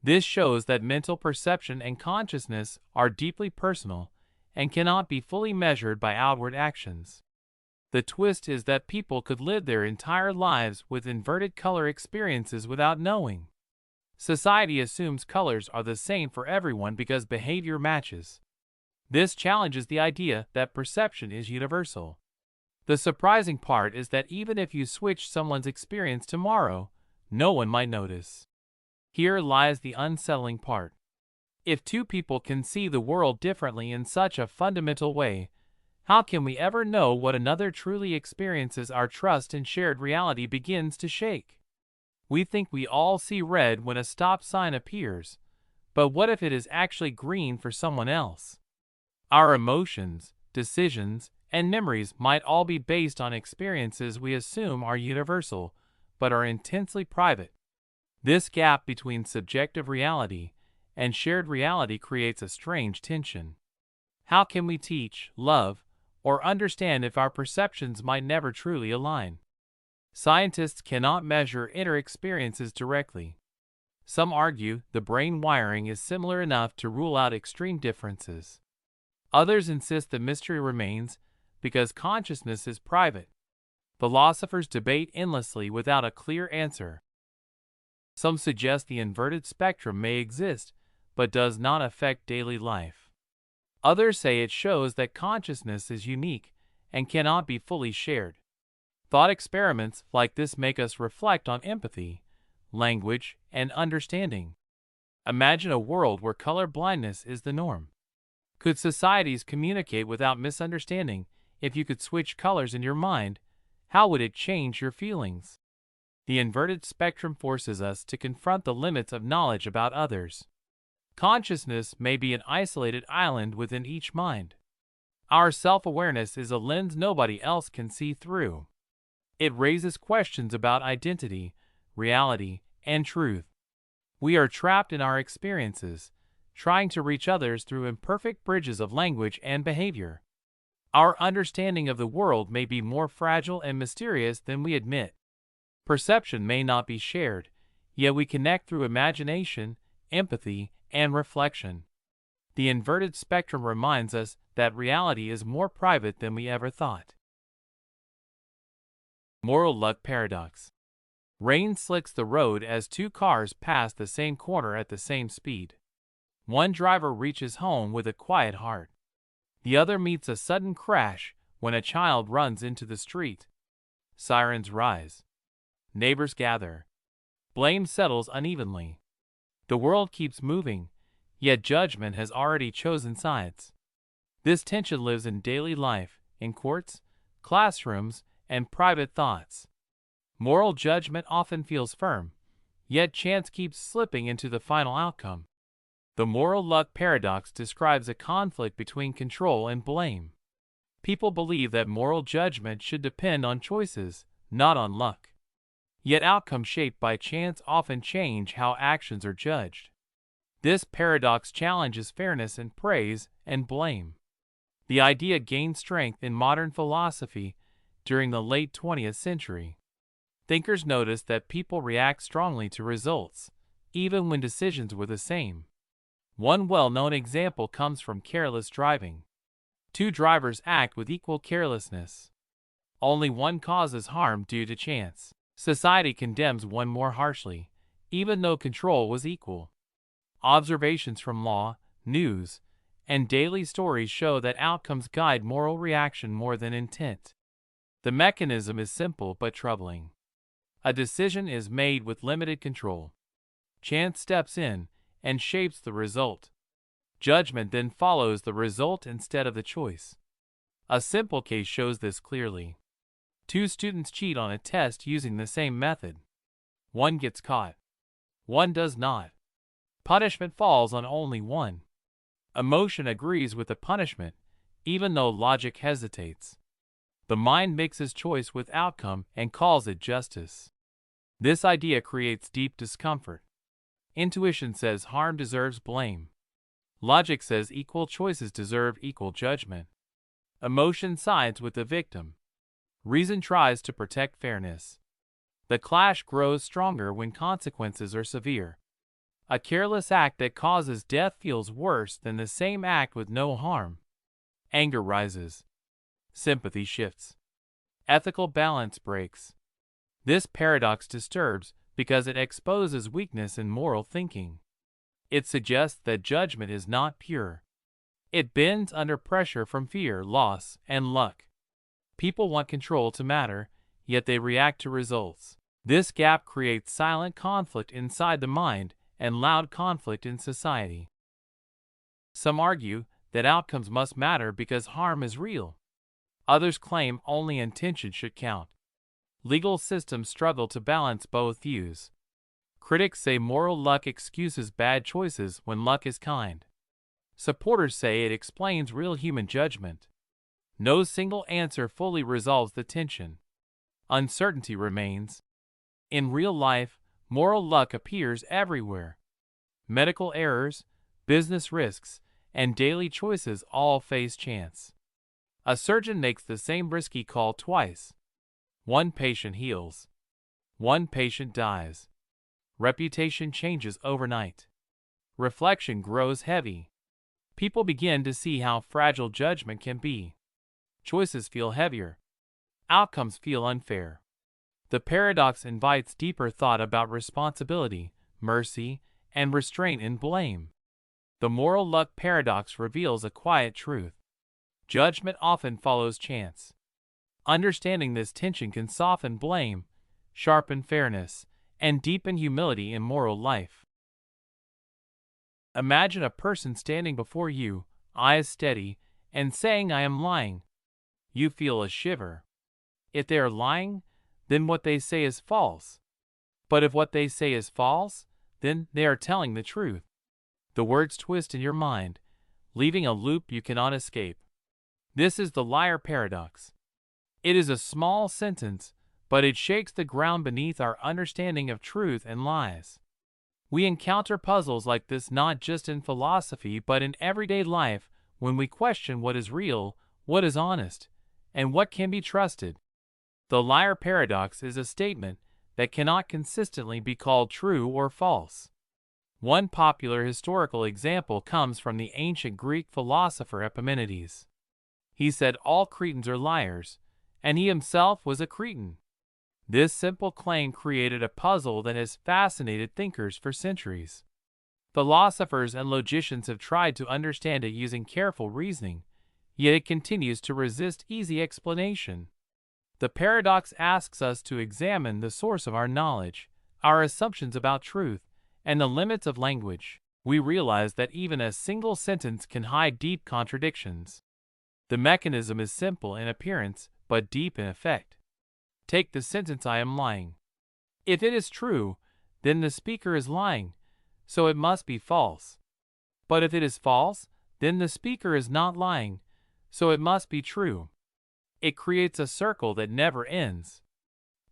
This shows that mental perception and consciousness are deeply personal and cannot be fully measured by outward actions. The twist is that people could live their entire lives with inverted color experiences without knowing. Society assumes colors are the same for everyone because behavior matches. This challenges the idea that perception is universal. The surprising part is that even if you switch someone's experience tomorrow, no one might notice. Here lies the unsettling part. If two people can see the world differently in such a fundamental way, how can we ever know what another truly experiences? Our trust in shared reality begins to shake. We think we all see red when a stop sign appears, but what if it is actually green for someone else? Our emotions, decisions, and memories might all be based on experiences we assume are universal, but are intensely private. This gap between subjective reality and shared reality creates a strange tension. How can we teach, love, or understand if our perceptions might never truly align? Scientists cannot measure inner experiences directly. Some argue the brain wiring is similar enough to rule out extreme differences. Others insist the mystery remains because consciousness is private. Philosophers debate endlessly without a clear answer. Some suggest the inverted spectrum may exist, but does not affect daily life. Others say it shows that consciousness is unique and cannot be fully shared. Thought experiments like this make us reflect on empathy, language, and understanding. Imagine a world where color blindness is the norm. Could societies communicate without misunderstanding? If you could switch colors in your mind, how would it change your feelings? The inverted spectrum forces us to confront the limits of knowledge about others. Consciousness may be an isolated island within each mind. Our self-awareness is a lens nobody else can see through. It raises questions about identity, reality, and truth. We are trapped in our experiences, trying to reach others through imperfect bridges of language and behavior. Our understanding of the world may be more fragile and mysterious than we admit. Perception may not be shared, yet we connect through imagination, empathy, and reflection. The inverted spectrum reminds us that reality is more private than we ever thought. Moral luck paradox. Rain slicks the road as two cars pass the same corner at the same speed. One driver reaches home with a quiet heart. The other meets a sudden crash when a child runs into the street. Sirens rise. Neighbors gather. Blame settles unevenly. The world keeps moving, yet judgment has already chosen sides. This tension lives in daily life, in courts, classrooms, and private thoughts. Moral judgment often feels firm, yet chance keeps slipping into the final outcome. The moral luck paradox describes a conflict between control and blame. People believe that moral judgment should depend on choices, not on luck. Yet outcomes shaped by chance often change how actions are judged. This paradox challenges fairness in praise and blame. The idea gained strength in modern philosophy during the late 20th century. Thinkers noticed that people react strongly to results, even when decisions were the same. One well-known example comes from careless driving. Two drivers act with equal carelessness. Only one causes harm due to chance. Society condemns one more harshly, even though control was equal. Observations from law, news, and daily stories show that outcomes guide moral reaction more than intent. The mechanism is simple but troubling. A decision is made with limited control. Chance steps in and shapes the result. Judgment then follows the result instead of the choice. A simple case shows this clearly. Two students cheat on a test using the same method. One gets caught. One does not. Punishment falls on only one. Emotion agrees with the punishment, even though logic hesitates. The mind mixes choice with outcome and calls it justice. This idea creates deep discomfort. Intuition says harm deserves blame. Logic says equal choices deserve equal judgment. Emotion sides with the victim. Reason tries to protect fairness. The clash grows stronger when consequences are severe. A careless act that causes death feels worse than the same act with no harm. Anger rises. Sympathy shifts. Ethical balance breaks. This paradox disturbs because it exposes weakness in moral thinking. It suggests that judgment is not pure. It bends under pressure from fear, loss, and luck. People want control to matter, yet they react to results. This gap creates silent conflict inside the mind and loud conflict in society. Some argue that outcomes must matter because harm is real. Others claim only intention should count. Legal systems struggle to balance both views. Critics say moral luck excuses bad choices when luck is kind. Supporters say it explains real human judgment. No single answer fully resolves the tension. Uncertainty remains. In real life, moral luck appears everywhere. Medical errors, business risks, and daily choices all face chance. A surgeon makes the same risky call twice. One patient heals. One patient dies. Reputation changes overnight. Reflection grows heavy. People begin to see how fragile judgment can be. Choices feel heavier. Outcomes feel unfair. The paradox invites deeper thought about responsibility, mercy, and restraint in blame. The moral luck paradox reveals a quiet truth. Judgment often follows chance. Understanding this tension can soften blame, sharpen fairness, and deepen humility in moral life. Imagine a person standing before you, eyes steady, and saying, "I am lying." You feel a shiver. If they are lying, then what they say is false. But if what they say is false, then they are telling the truth. The words twist in your mind, leaving a loop you cannot escape. This is the liar paradox. It is a small sentence, but it shakes the ground beneath our understanding of truth and lies. We encounter puzzles like this not just in philosophy but in everyday life when we question what is real, what is honest, and what can be trusted. The liar paradox is a statement that cannot consistently be called true or false. One popular historical example comes from the ancient Greek philosopher Epimenides. He said all Cretans are liars, and he himself was a Cretan. This simple claim created a puzzle that has fascinated thinkers for centuries. Philosophers and logicians have tried to understand it using careful reasoning, yet it continues to resist easy explanation. The paradox asks us to examine the source of our knowledge, our assumptions about truth, and the limits of language. We realize that even a single sentence can hide deep contradictions. The mechanism is simple in appearance, but deep in effect. Take the sentence "I am lying." If it is true, then the speaker is lying, so it must be false. But if it is false, then the speaker is not lying, so it must be true. It creates a circle that never ends.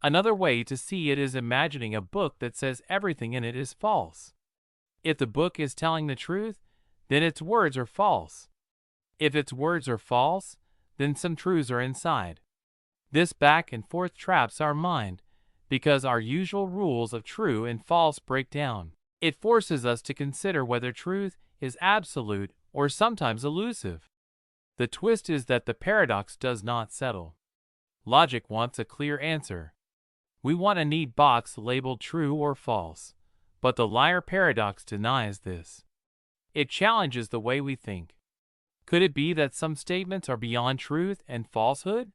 Another way to see it is imagining a book that says everything in it is false. If the book is telling the truth, then its words are false. If its words are false, then some truths are inside. This back and forth traps our mind, because our usual rules of true and false break down. It forces us to consider whether truth is absolute or sometimes elusive. The twist is that the paradox does not settle. Logic wants a clear answer. We want a neat box labeled true or false, but the liar paradox denies this. It challenges the way we think. Could it be that some statements are beyond truth and falsehood?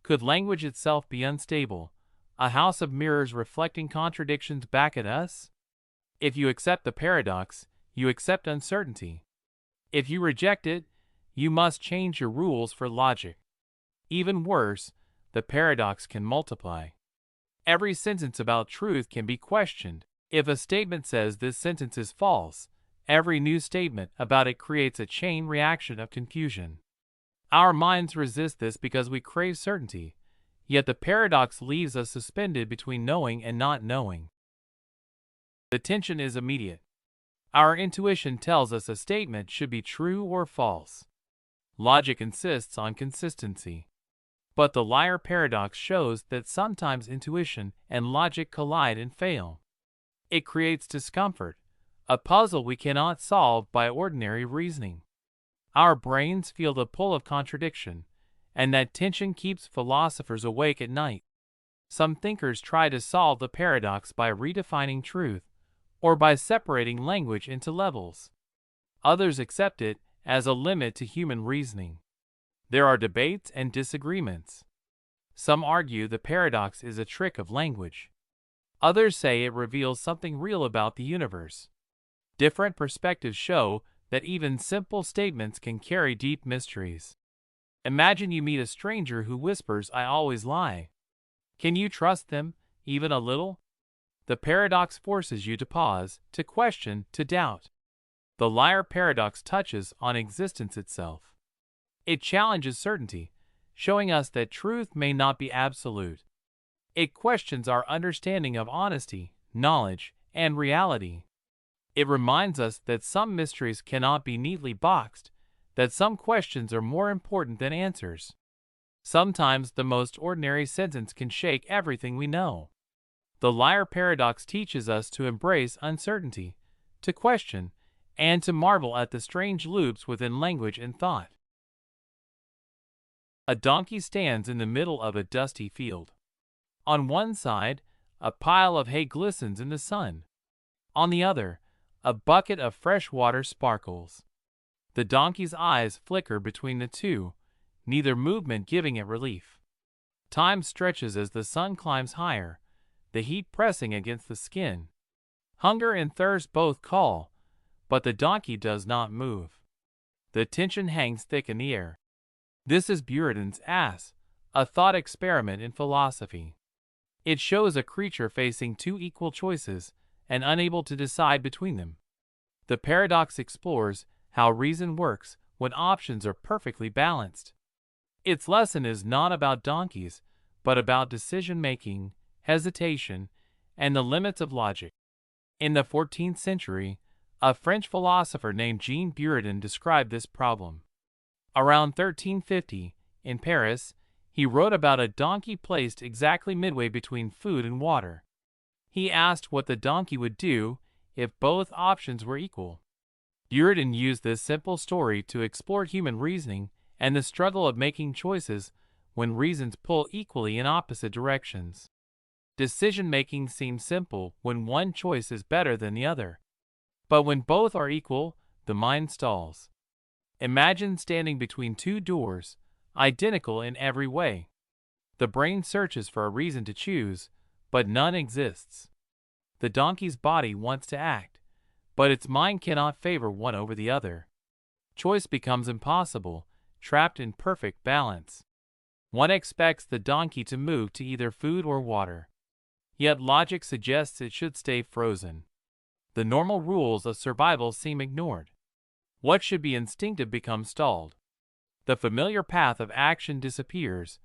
Could language itself be unstable, a house of mirrors reflecting contradictions back at us? If you accept the paradox, you accept uncertainty. If you reject it, you must change your rules for logic. Even worse, the paradox can multiply. Every sentence about truth can be questioned. If a statement says this sentence is false, every new statement about it creates a chain reaction of confusion. Our minds resist this because we crave certainty, yet the paradox leaves us suspended between knowing and not knowing. The tension is immediate. Our intuition tells us a statement should be true or false. Logic insists on consistency. But the liar paradox shows that sometimes intuition and logic collide and fail. It creates discomfort, a puzzle we cannot solve by ordinary reasoning. Our brains feel the pull of contradiction, and that tension keeps philosophers awake at night. Some thinkers try to solve the paradox by redefining truth, or by separating language into levels. Others accept it as a limit to human reasoning. There are debates and disagreements. Some argue the paradox is a trick of language. Others say it reveals something real about the universe. Different perspectives show that even simple statements can carry deep mysteries. Imagine you meet a stranger who whispers, "I always lie." Can you trust them, even a little? The paradox forces you to pause, to question, to doubt. The liar paradox touches on existence itself. It challenges certainty, showing us that truth may not be absolute. It questions our understanding of honesty, knowledge, and reality. It reminds us that some mysteries cannot be neatly boxed, that some questions are more important than answers. Sometimes the most ordinary sentence can shake everything we know. The liar paradox teaches us to embrace uncertainty, to question, and to marvel at the strange loops within language and thought. A donkey stands in the middle of a dusty field. On one side, a pile of hay glistens in the sun. On the other, a bucket of fresh water sparkles. The donkey's eyes flicker between the two, neither movement giving it relief. Time stretches as the sun climbs higher, the heat pressing against the skin. Hunger and thirst both call, but the donkey does not move. The tension hangs thick in the air. This is Buridan's Ass, a thought experiment in philosophy. It shows a creature facing two equal choices and unable to decide between them. The paradox explores how reason works when options are perfectly balanced. Its lesson is not about donkeys, but about decision-making, hesitation, and the limits of logic. In the 14th century, a French philosopher named Jean Buridan described this problem. Around 1350, in Paris, he wrote about a donkey placed exactly midway between food and water. He asked what the donkey would do if both options were equal. Buridan used this simple story to explore human reasoning and the struggle of making choices when reasons pull equally in opposite directions. Decision-making seems simple when one choice is better than the other. But when both are equal, the mind stalls. Imagine standing between two doors, identical in every way. The brain searches for a reason to choose, but none exists. The donkey's body wants to act, but its mind cannot favor one over the other. Choice becomes impossible, trapped in perfect balance. One expects the donkey to move to either food or water. Yet logic suggests it should stay frozen. The normal rules of survival seem ignored. What should be instinctive becomes stalled. The familiar path of action disappears,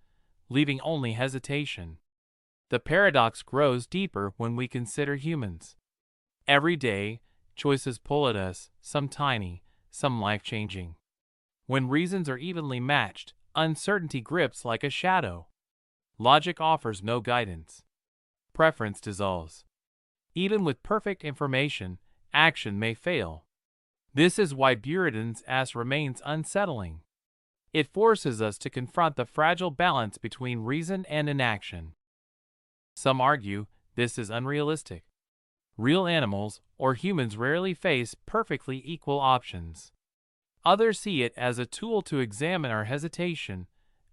leaving only hesitation. The paradox grows deeper when we consider humans. Every day, choices pull at us, some tiny, some life-changing. When reasons are evenly matched, uncertainty grips like a shadow. Logic offers no guidance. Preference dissolves. Even with perfect information, action may fail. This is why Buridan's ask remains unsettling. It forces us to confront the fragile balance between reason and inaction. Some argue this is unrealistic. Real animals or humans rarely face perfectly equal options. Others see it as a tool to examine our hesitation,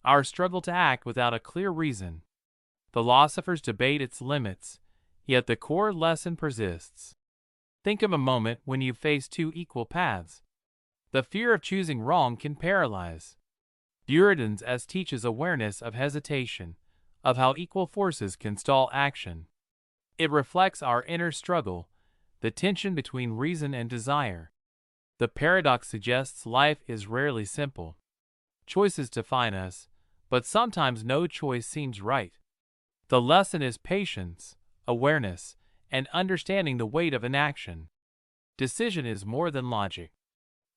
our struggle to act without a clear reason. Philosophers debate its limits, yet the core lesson persists. Think of a moment when you face two equal paths. The fear of choosing wrong can paralyze. Buridan's as teaches awareness of hesitation, of how equal forces can stall action. It reflects our inner struggle, the tension between reason and desire. The paradox suggests life is rarely simple. Choices define us, but sometimes no choice seems right. The lesson is patience, awareness, and understanding the weight of an action. Decision is more than logic.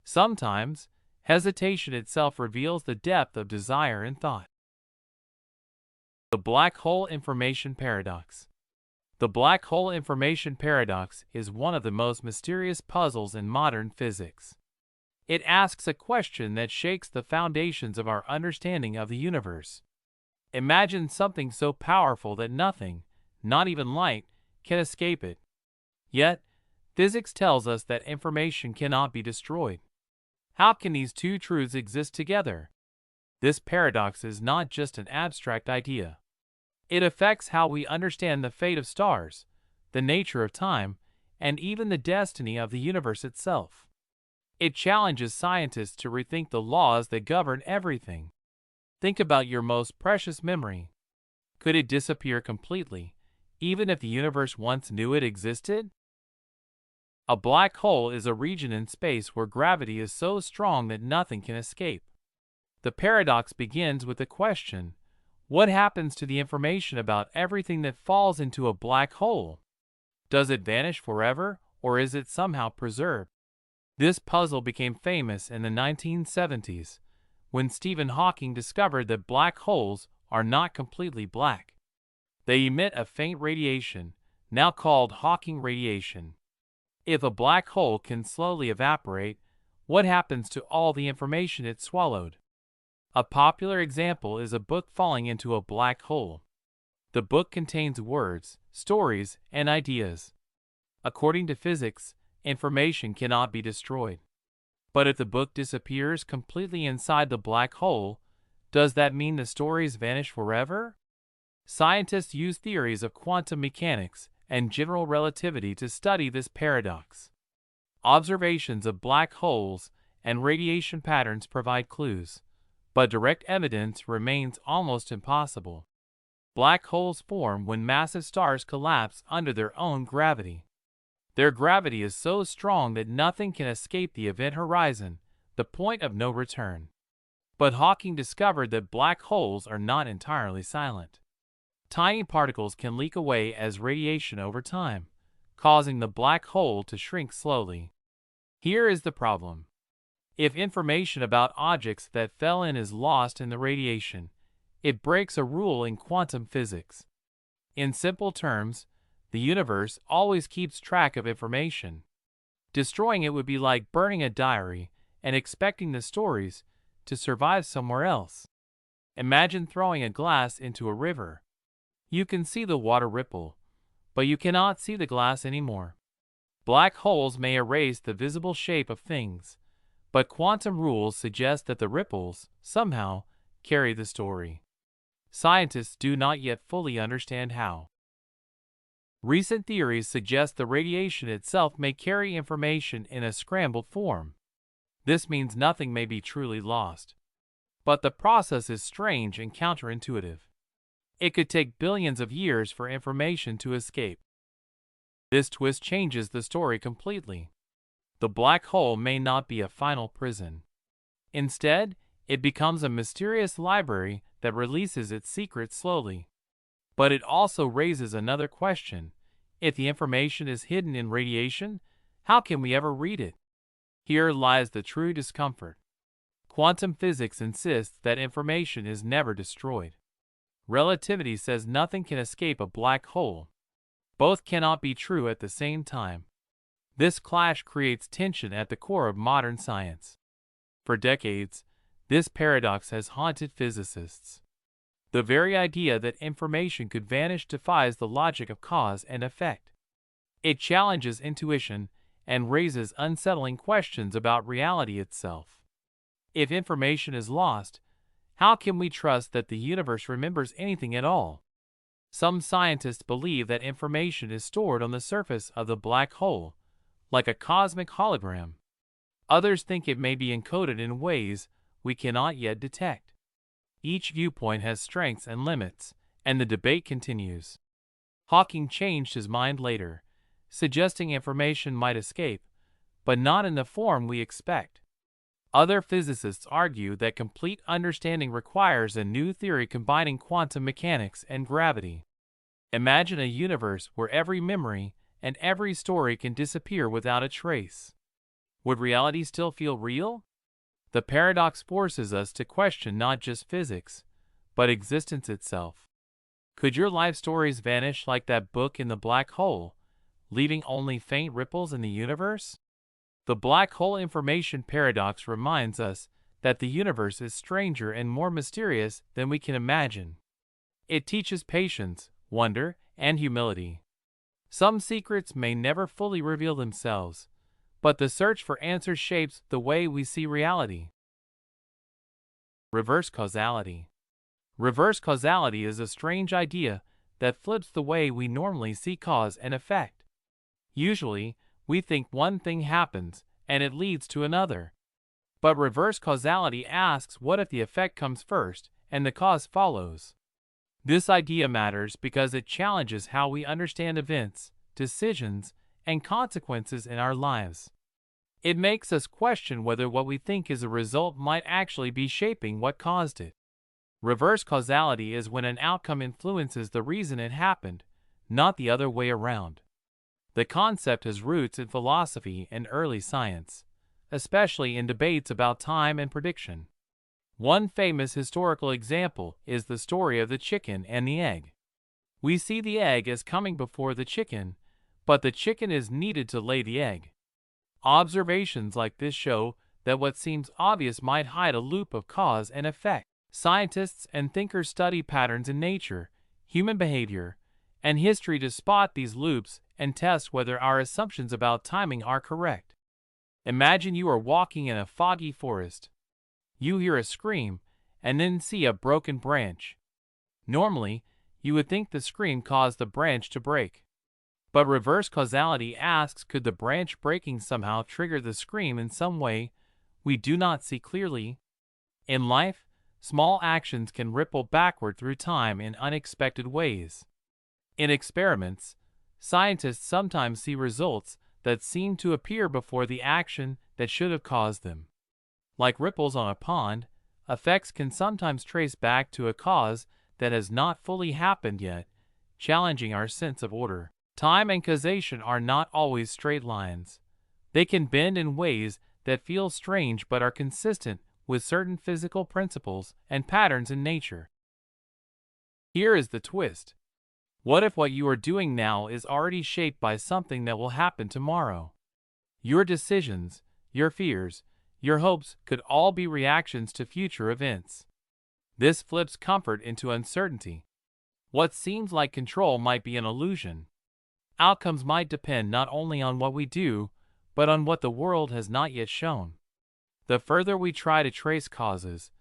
Sometimes, hesitation itself reveals the depth of desire and thought. The black hole information paradox. The black hole information paradox is one of the most mysterious puzzles in modern physics. It asks a question that shakes the foundations of our understanding of the universe. Imagine something so powerful that nothing, not even light, can escape it. Yet, physics tells us that information cannot be destroyed. How can these two truths exist together? This paradox is not just an abstract idea. It affects how we understand the fate of stars, the nature of time, and even the destiny of the universe itself. It challenges scientists to rethink the laws that govern everything. Think about your most precious memory. Could it disappear completely, even if the universe once knew it existed? A black hole is a region in space where gravity is so strong that nothing can escape. The paradox begins with the question, what happens to the information about everything that falls into a black hole? Does it vanish forever, or is it somehow preserved? This puzzle became famous in the 1970s, when Stephen Hawking discovered that black holes are not completely black. They emit a faint radiation, now called Hawking radiation. If a black hole can slowly evaporate, what happens to all the information it swallowed? A popular example is a book falling into a black hole. The book contains words, stories, and ideas. According to physics, information cannot be destroyed. But if the book disappears completely inside the black hole, does that mean the stories vanish forever? Scientists use theories of quantum mechanics and general relativity to study this paradox. Observations of black holes and radiation patterns provide clues, but direct evidence remains almost impossible. Black holes form when massive stars collapse under their own gravity. Their gravity is so strong that nothing can escape the event horizon, the point of no return. But Hawking discovered that black holes are not entirely silent. Tiny particles can leak away as radiation over time, causing the black hole to shrink slowly. Here is the problem. If information about objects that fell in is lost in the radiation, it breaks a rule in quantum physics. In simple terms, The universe always keeps track of information. Destroying it would be like burning a diary and expecting the stories to survive somewhere else. Imagine throwing a glass into a river. You can see the water ripple, but you cannot see the glass anymore. Black holes may erase the visible shape of things, but quantum rules suggest that the ripples, somehow, carry the story. Scientists do not yet fully understand how. Recent theories suggest the radiation itself may carry information in a scrambled form. This means nothing may be truly lost. But the process is strange and counterintuitive. It could take billions of years for information to escape. This twist changes the story completely. The black hole may not be a final prison. Instead, it becomes a mysterious library that releases its secrets slowly. But it also raises another question. If the information is hidden in radiation, how can we ever read it? Here lies the true discomfort. Quantum physics insists that information is never destroyed. Relativity says nothing can escape a black hole. Both cannot be true at the same time. This clash creates tension at the core of modern science. For decades, this paradox has haunted physicists. The very idea that information could vanish defies the logic of cause and effect. It challenges intuition and raises unsettling questions about reality itself. If information is lost, how can we trust that the universe remembers anything at all? Some scientists believe that information is stored on the surface of the black hole, like a cosmic hologram. Others think it may be encoded in ways we cannot yet detect. Each viewpoint has strengths and limits, and the debate continues. Hawking changed his mind later, suggesting information might escape, but not in the form we expect. Other physicists argue that complete understanding requires a new theory combining quantum mechanics and gravity. Imagine a universe where every memory and every story can disappear without a trace. Would reality still feel real? The paradox forces us to question not just physics, but existence itself. Could your life stories vanish like that book in the black hole, leaving only faint ripples in the universe? The black hole information paradox reminds us that the universe is stranger and more mysterious than we can imagine. It teaches patience, wonder, and humility. Some secrets may never fully reveal themselves, but the search for answers shapes the way we see reality. Reverse causality. Reverse causality is a strange idea that flips the way we normally see cause and effect. Usually, we think one thing happens and it leads to another. But reverse causality asks what if the effect comes first and the cause follows. This idea matters because it challenges how we understand events, decisions, and consequences in our lives. It makes us question whether what we think is a result might actually be shaping what caused it. Reverse causality is when an outcome influences the reason it happened, not the other way around. The concept has roots in philosophy and early science, especially in debates about time and prediction. One famous historical example is the story of the chicken and the egg. We see the egg as coming before the chicken, but the chicken is needed to lay the egg. Observations like this show that what seems obvious might hide a loop of cause and effect. Scientists and thinkers study patterns in nature, human behavior, and history to spot these loops and test whether our assumptions about timing are correct. Imagine you are walking in a foggy forest. You hear a scream and then see a broken branch. Normally, you would think the scream caused the branch to break. But reverse causality asks, could the branch breaking somehow trigger the scream in some way we do not see clearly? In life, small actions can ripple backward through time in unexpected ways. In experiments, scientists sometimes see results that seem to appear before the action that should have caused them. Like ripples on a pond, effects can sometimes trace back to a cause that has not fully happened yet, challenging our sense of order. Time and causation are not always straight lines. They can bend in ways that feel strange but are consistent with certain physical principles and patterns in nature. Here is the twist. What if what you are doing now is already shaped by something that will happen tomorrow? Your decisions, your fears, your hopes could all be reactions to future events. This flips comfort into uncertainty. What seems like control might be an illusion. Outcomes might depend not only on what we do, but on what the world has not yet shown. The further we try to trace causes,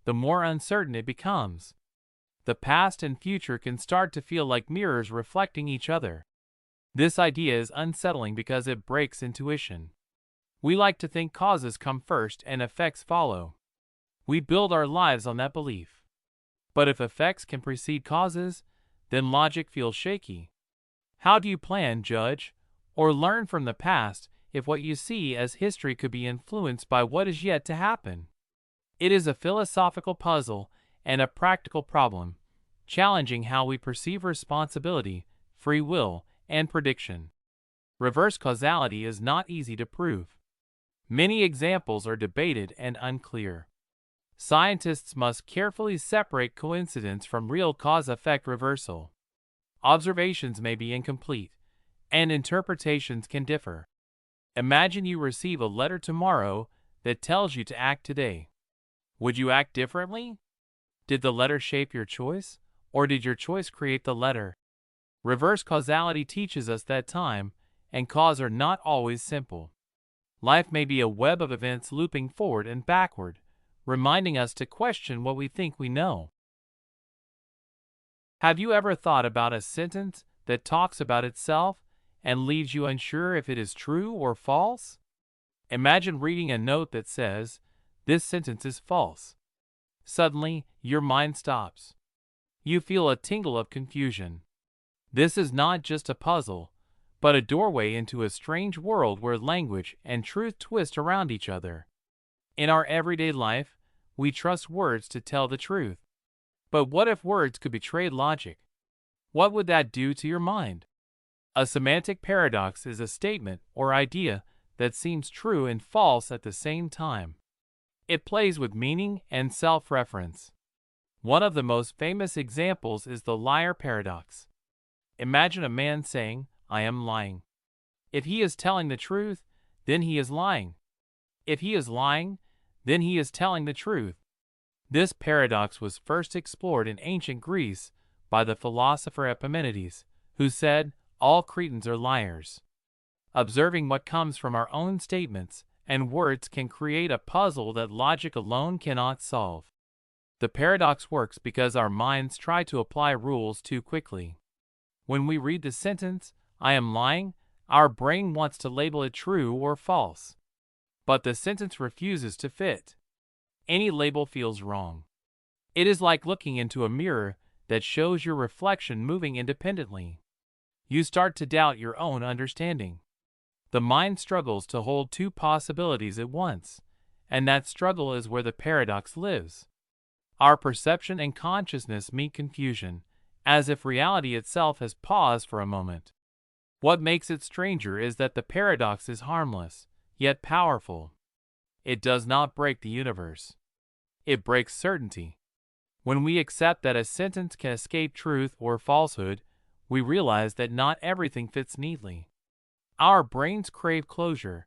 the more uncertain it becomes. The past and future can start to feel like mirrors reflecting each other. This idea is unsettling because it breaks intuition. We like to think causes come first and effects follow. We build our lives on that belief. But if effects can precede causes, then logic feels shaky. How do you plan, judge, or learn from the past if what you see as history could be influenced by what is yet to happen? It is a philosophical puzzle and a practical problem, challenging how we perceive responsibility, free will, and prediction. Reverse causality is not easy to prove. Many examples are debated and unclear. Scientists must carefully separate coincidence from real cause-effect reversal. Observations may be incomplete, and interpretations can differ. Imagine you receive a letter tomorrow that tells you to act today. Would you act differently? Did the letter shape your choice, or did your choice create the letter? Reverse causality teaches us that time and cause are not always simple. Life may be a web of events looping forward and backward, reminding us to question what we think we know. Have you ever thought about a sentence that talks about itself and leaves you unsure if it is true or false? Imagine reading a note that says, "This sentence is false." Suddenly, your mind stops. You feel a tingle of confusion. This is not just a puzzle, but a doorway into a strange world where language and truth twist around each other. In our everyday life, we trust words to tell the truth. But what if words could betray logic? What would that do to your mind? A semantic paradox is a statement or idea that seems true and false at the same time. It plays with meaning and self-reference. One of the most famous examples is the liar paradox. Imagine a man saying, "I am lying." If he is telling the truth, then he is lying. If he is lying, then he is telling the truth. This paradox was first explored in ancient Greece by the philosopher Epimenides, who said, "All Cretans are liars." Observing what comes from our own statements and words can create a puzzle that logic alone cannot solve. The paradox works because our minds try to apply rules too quickly. When we read the sentence, "I am lying," our brain wants to label it true or false. But the sentence refuses to fit. Any label feels wrong. It is like looking into a mirror that shows your reflection moving independently. You start to doubt your own understanding. The mind struggles to hold two possibilities at once, and that struggle is where the paradox lives. Our perception and consciousness meet confusion, as if reality itself has paused for a moment. What makes it stranger is that the paradox is harmless, yet powerful. It does not break the universe. It breaks certainty. When we accept that a sentence can escape truth or falsehood, we realize that not everything fits neatly. Our brains crave closure,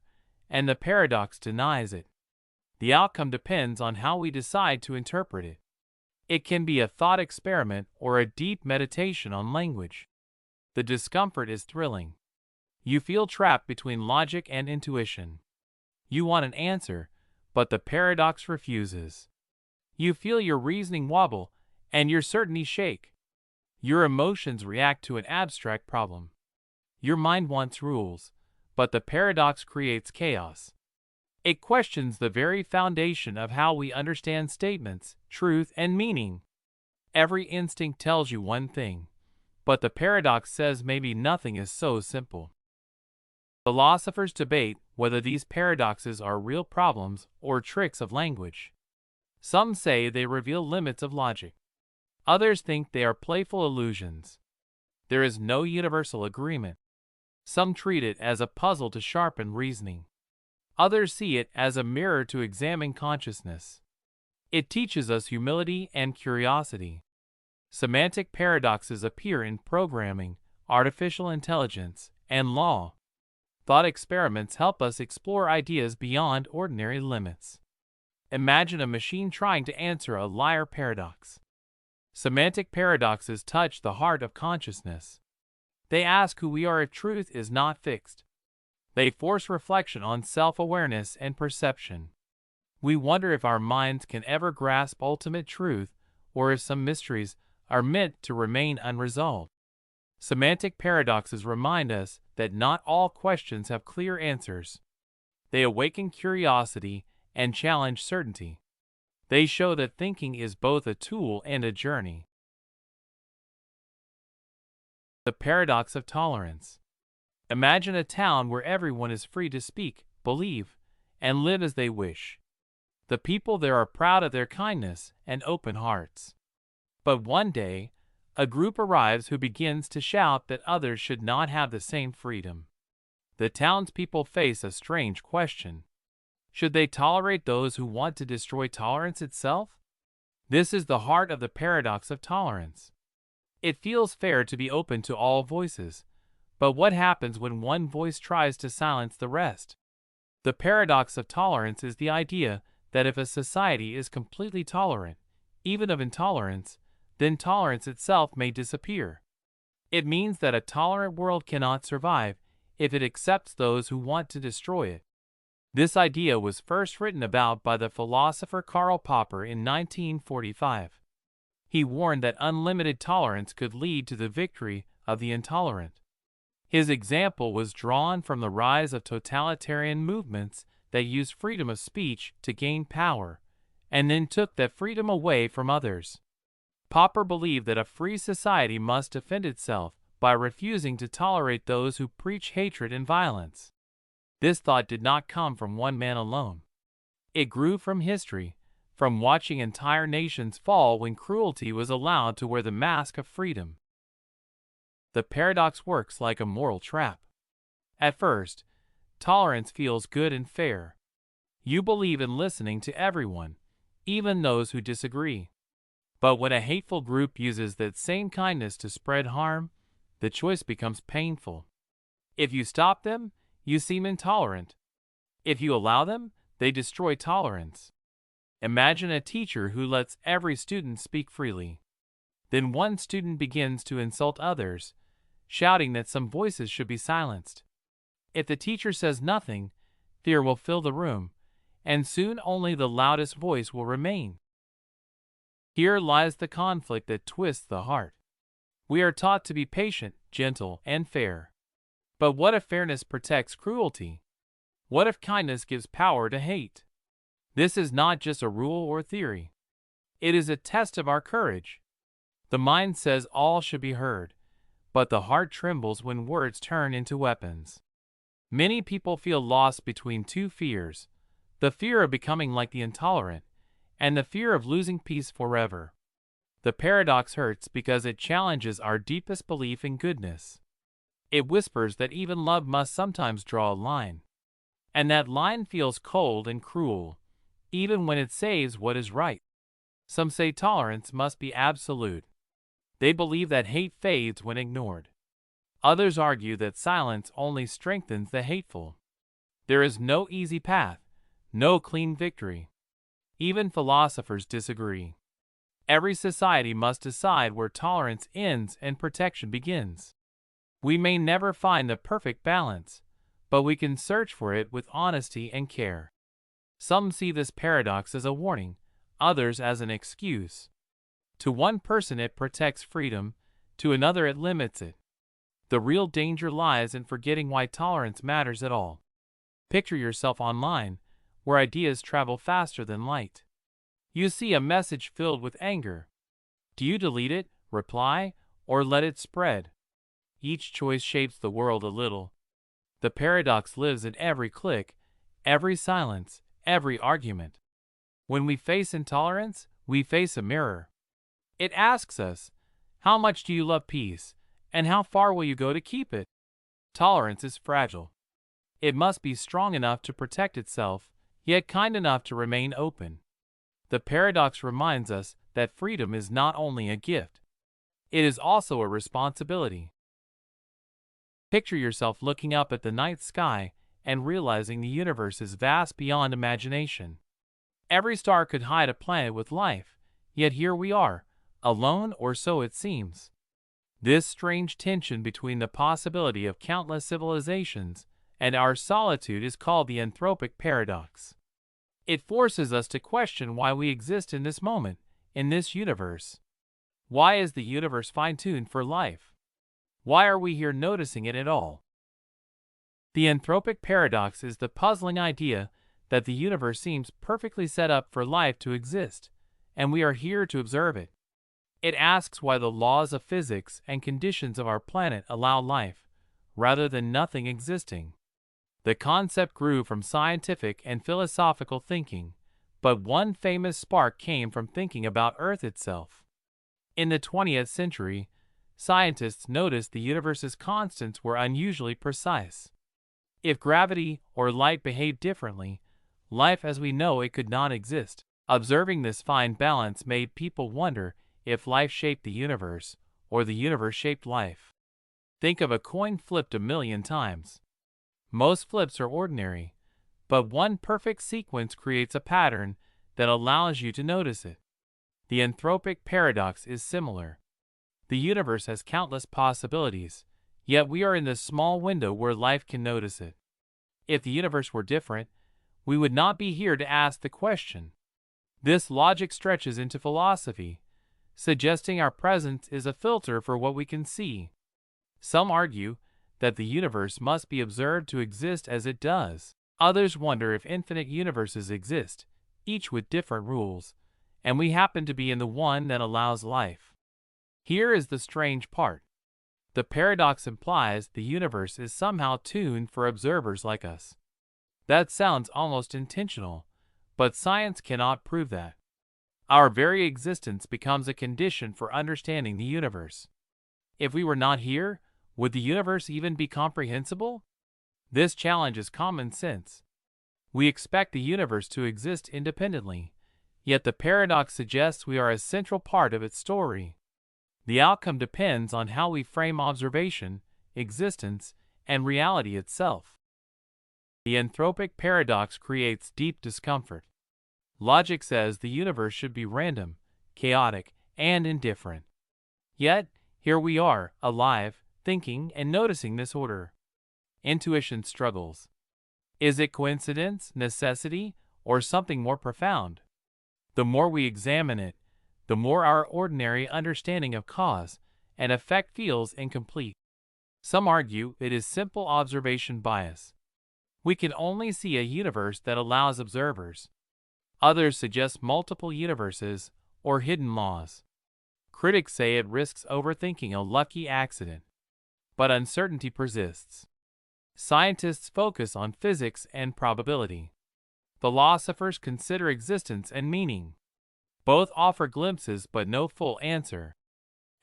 and the paradox denies it. The outcome depends on how we decide to interpret it. It can be a thought experiment or a deep meditation on language. The discomfort is thrilling. You feel trapped between logic and intuition. You want an answer, but the paradox refuses. You feel your reasoning wobble and your certainty shake. Your emotions react to an abstract problem. Your mind wants rules, but the paradox creates chaos. It questions the very foundation of how we understand statements, truth, and meaning. Every instinct tells you one thing, but the paradox says maybe nothing is so simple. Philosophers debate whether these paradoxes are real problems or tricks of language. Some say they reveal limits of logic. Others think they are playful illusions. There is no universal agreement. Some treat it as a puzzle to sharpen reasoning. Others see it as a mirror to examine consciousness. It teaches us humility and curiosity. Semantic paradoxes appear in programming, artificial intelligence, and law. Thought experiments help us explore ideas beyond ordinary limits. Imagine a machine trying to answer a liar paradox. Semantic paradoxes touch the heart of consciousness. They ask who we are if truth is not fixed. They force reflection on self-awareness and perception. We wonder if our minds can ever grasp ultimate truth, or if some mysteries are meant to remain unresolved. Semantic paradoxes remind us that not all questions have clear answers. They awaken curiosity and challenge certainty. They show that thinking is both a tool and a journey. The paradox of tolerance. Imagine a town where everyone is free to speak, believe, and live as they wish. The people there are proud of their kindness and open hearts. But one day, a group arrives who begins to shout that others should not have the same freedom. The townspeople face a strange question. Should they tolerate those who want to destroy tolerance itself? This is the heart of the paradox of tolerance. It feels fair to be open to all voices, but what happens when one voice tries to silence the rest? The paradox of tolerance is the idea that if a society is completely tolerant, even of intolerance, then tolerance itself may disappear. It means that a tolerant world cannot survive if it accepts those who want to destroy it. This idea was first written about by the philosopher Karl Popper in 1945. He warned that unlimited tolerance could lead to the victory of the intolerant. His example was drawn from the rise of totalitarian movements that used freedom of speech to gain power, and then took that freedom away from others. Popper believed that a free society must defend itself by refusing to tolerate those who preach hatred and violence. This thought did not come from one man alone. It grew from history, from watching entire nations fall when cruelty was allowed to wear the mask of freedom. The paradox works like a moral trap. At first, tolerance feels good and fair. You believe in listening to everyone, even those who disagree. But when a hateful group uses that same kindness to spread harm, the choice becomes painful. If you stop them, you seem intolerant. If you allow them, they destroy tolerance. Imagine a teacher who lets every student speak freely. Then one student begins to insult others, shouting that some voices should be silenced. If the teacher says nothing, fear will fill the room, and soon only the loudest voice will remain. Here lies the conflict that twists the heart. We are taught to be patient, gentle, and fair. But what if fairness protects cruelty? What if kindness gives power to hate? This is not just a rule or theory. It is a test of our courage. The mind says all should be heard, but the heart trembles when words turn into weapons. Many people feel lost between two fears: the fear of becoming like the intolerant, and the fear of losing peace forever. The paradox hurts because it challenges our deepest belief in goodness. It whispers that even love must sometimes draw a line. And that line feels cold and cruel, even when it saves what is right. Some say tolerance must be absolute. They believe that hate fades when ignored. Others argue that silence only strengthens the hateful. There is no easy path, no clean victory. Even philosophers disagree. Every society must decide where tolerance ends and protection begins. We may never find the perfect balance, but we can search for it with honesty and care. Some see this paradox as a warning, others as an excuse. To one person it protects freedom, to another it limits it. The real danger lies in forgetting why tolerance matters at all. Picture yourself online, where ideas travel faster than light. You see a message filled with anger. Do you delete it, reply, or let it spread? Each choice shapes the world a little. The paradox lives in every click, every silence, every argument. When we face intolerance, we face a mirror. It asks us, how much do you love peace, and how far will you go to keep it? Tolerance is fragile. It must be strong enough to protect itself, yet kind enough to remain open. The paradox reminds us that freedom is not only a gift, it is also a responsibility. Picture yourself looking up at the night sky and realizing the universe is vast beyond imagination. Every star could hide a planet with life, yet here we are, alone, or so it seems. This strange tension between the possibility of countless civilizations and our solitude is called the anthropic paradox. It forces us to question why we exist in this moment, in this universe. Why is the universe fine-tuned for life? Why are we here noticing it at all? The anthropic paradox is the puzzling idea that the universe seems perfectly set up for life to exist, and we are here to observe it. It asks why the laws of physics and conditions of our planet allow life, rather than nothing existing. The concept grew from scientific and philosophical thinking, but one famous spark came from thinking about Earth itself. In the 20th century, scientists noticed the universe's constants were unusually precise. If gravity or light behaved differently, life as we know it could not exist. Observing this fine balance made people wonder if life shaped the universe, or the universe shaped life. Think of a coin flipped a million times. Most flips are ordinary, but one perfect sequence creates a pattern that allows you to notice it. The anthropic paradox is similar. The universe has countless possibilities, yet we are in this small window where life can notice it. If the universe were different, we would not be here to ask the question. This logic stretches into philosophy, suggesting our presence is a filter for what we can see. Some argue that the universe must be observed to exist as it does. Others wonder if infinite universes exist, each with different rules, and we happen to be in the one that allows life. Here is the strange part. The paradox implies the universe is somehow tuned for observers like us. That sounds almost intentional, but science cannot prove that. Our very existence becomes a condition for understanding the universe. If we were not here, would the universe even be comprehensible? This challenges common sense. We expect the universe to exist independently, yet the paradox suggests we are a central part of its story. The outcome depends on how we frame observation, existence, and reality itself. The anthropic paradox creates deep discomfort. Logic says the universe should be random, chaotic, and indifferent. Yet, here we are, alive, thinking, and noticing this order. Intuition struggles. Is it coincidence, necessity, or something more profound? The more we examine it, the more our ordinary understanding of cause and effect feels incomplete. Some argue it is simple observation bias. We can only see a universe that allows observers. Others suggest multiple universes or hidden laws. Critics say it risks overthinking a lucky accident. But uncertainty persists. Scientists focus on physics and probability. Philosophers consider existence and meaning. Both offer glimpses but no full answer.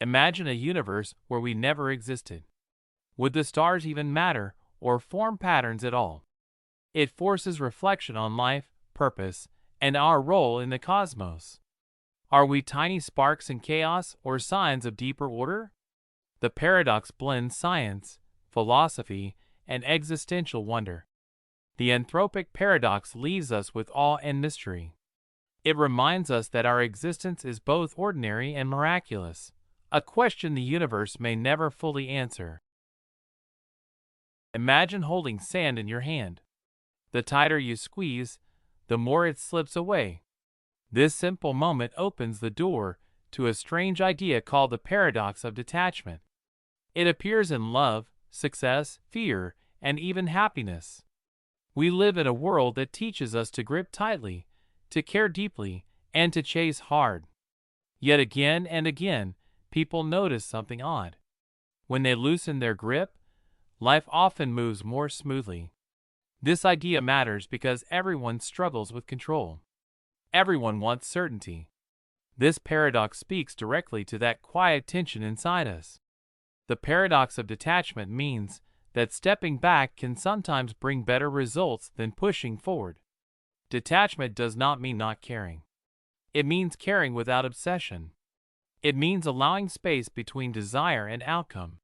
Imagine a universe where we never existed. Would the stars even matter or form patterns at all? It forces reflection on life, purpose, and our role in the cosmos. Are we tiny sparks in chaos or signs of deeper order? The paradox blends science, philosophy, and existential wonder. The anthropic paradox leaves us with awe and mystery. It reminds us that our existence is both ordinary and miraculous, a question the universe may never fully answer. Imagine holding sand in your hand. The tighter you squeeze, the more it slips away. This simple moment opens the door to a strange idea called the paradox of detachment. It appears in love, success, fear, and even happiness. We live in a world that teaches us to grip tightly, to care deeply, and to chase hard. Yet again and again, people notice something odd. When they loosen their grip, life often moves more smoothly. This idea matters because everyone struggles with control. Everyone wants certainty. This paradox speaks directly to that quiet tension inside us. The paradox of detachment means that stepping back can sometimes bring better results than pushing forward. Detachment does not mean not caring. It means caring without obsession. It means allowing space between desire and outcome.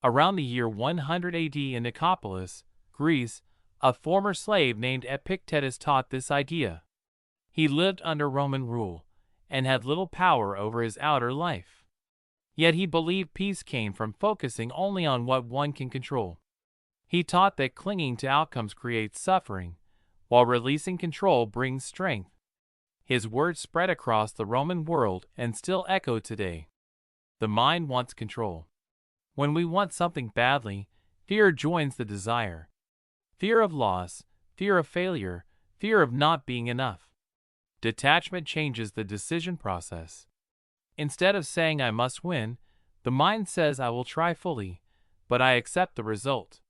Around the year 100 AD in Nicopolis, Greece, a former slave named Epictetus taught this idea. He lived under Roman rule and had little power over his outer life. Yet he believed peace came from focusing only on what one can control. He taught that clinging to outcomes creates suffering, while releasing control brings strength. His words spread across the Roman world and still echo today. The mind wants control. When we want something badly, fear joins the desire. Fear of loss, fear of failure, fear of not being enough. Detachment changes the decision process. Instead of saying I must win, the mind says I will try fully, but I accept the result.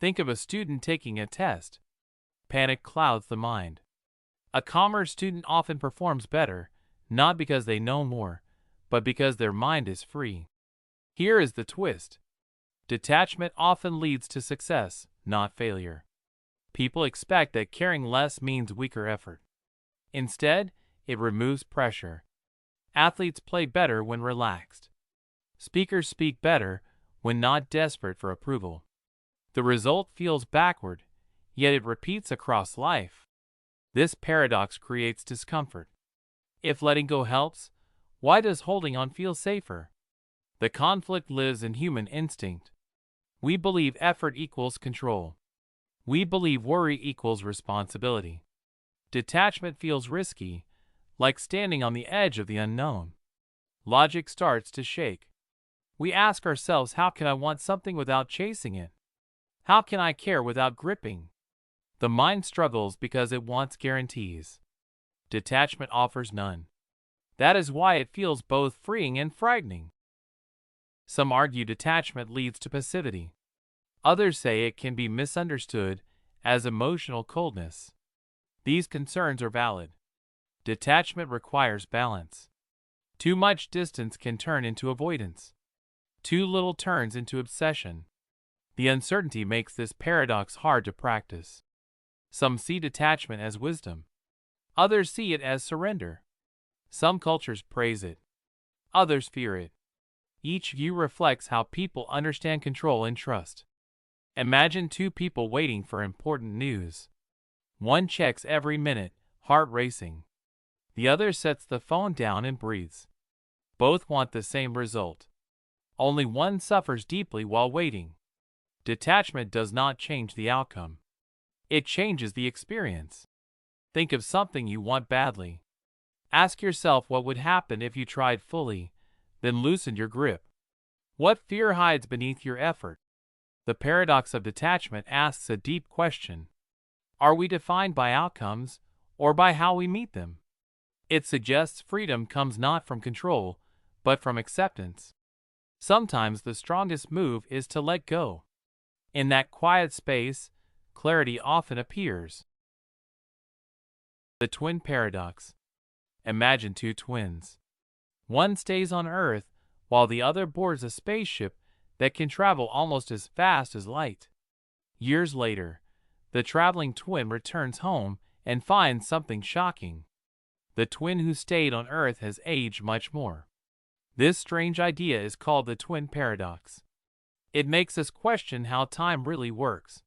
Think of a student taking a test. Panic clouds the mind. A calmer student often performs better, not because they know more, but because their mind is free. Here is the twist. Detachment often leads to success, not failure. People expect that caring less means weaker effort. Instead, it removes pressure. Athletes play better when relaxed. Speakers speak better when not desperate for approval. The result feels backward, yet it repeats across life. This paradox creates discomfort. If letting go helps, why does holding on feel safer? The conflict lives in human instinct. We believe effort equals control. We believe worry equals responsibility. Detachment feels risky, like standing on the edge of the unknown. Logic starts to shake. We ask ourselves, how can I want something without chasing it? How can I care without gripping? The mind struggles because it wants guarantees. Detachment offers none. That is why it feels both freeing and frightening. Some argue detachment leads to passivity. Others say it can be misunderstood as emotional coldness. These concerns are valid. Detachment requires balance. Too much distance can turn into avoidance. Too little turns into obsession. The uncertainty makes this paradox hard to practice. Some see detachment as wisdom. Others see it as surrender. Some cultures praise it. Others fear it. Each view reflects how people understand control and trust. Imagine two people waiting for important news. One checks every minute, heart racing. The other sets the phone down and breathes. Both want the same result. Only one suffers deeply while waiting. Detachment does not change the outcome. It changes the experience. Think of something you want badly. Ask yourself what would happen if you tried fully, then loosened your grip. What fear hides beneath your effort? The paradox of detachment asks a deep question. Are we defined by outcomes, or by how we meet them? It suggests freedom comes not from control, but from acceptance. Sometimes the strongest move is to let go. In that quiet space, clarity often appears. The twin paradox. Imagine two twins. One stays on Earth, while the other boards a spaceship that can travel almost as fast as light. Years later, the traveling twin returns home and finds something shocking. The twin who stayed on Earth has aged much more. This strange idea is called the twin paradox. It makes us question how time really works.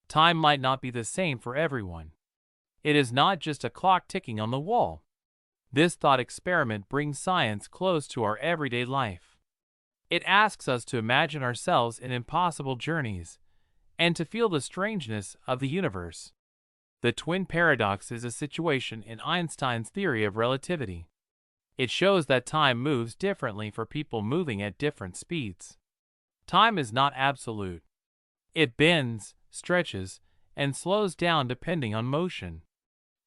Time might not be the same for everyone. It is not just a clock ticking on the wall. This thought experiment brings science close to our everyday life. It asks us to imagine ourselves in impossible journeys and to feel the strangeness of the universe. The twin paradox is a situation in Einstein's theory of relativity. It shows that time moves differently for people moving at different speeds. Time is not absolute. It bends, stretches, and slows down depending on motion.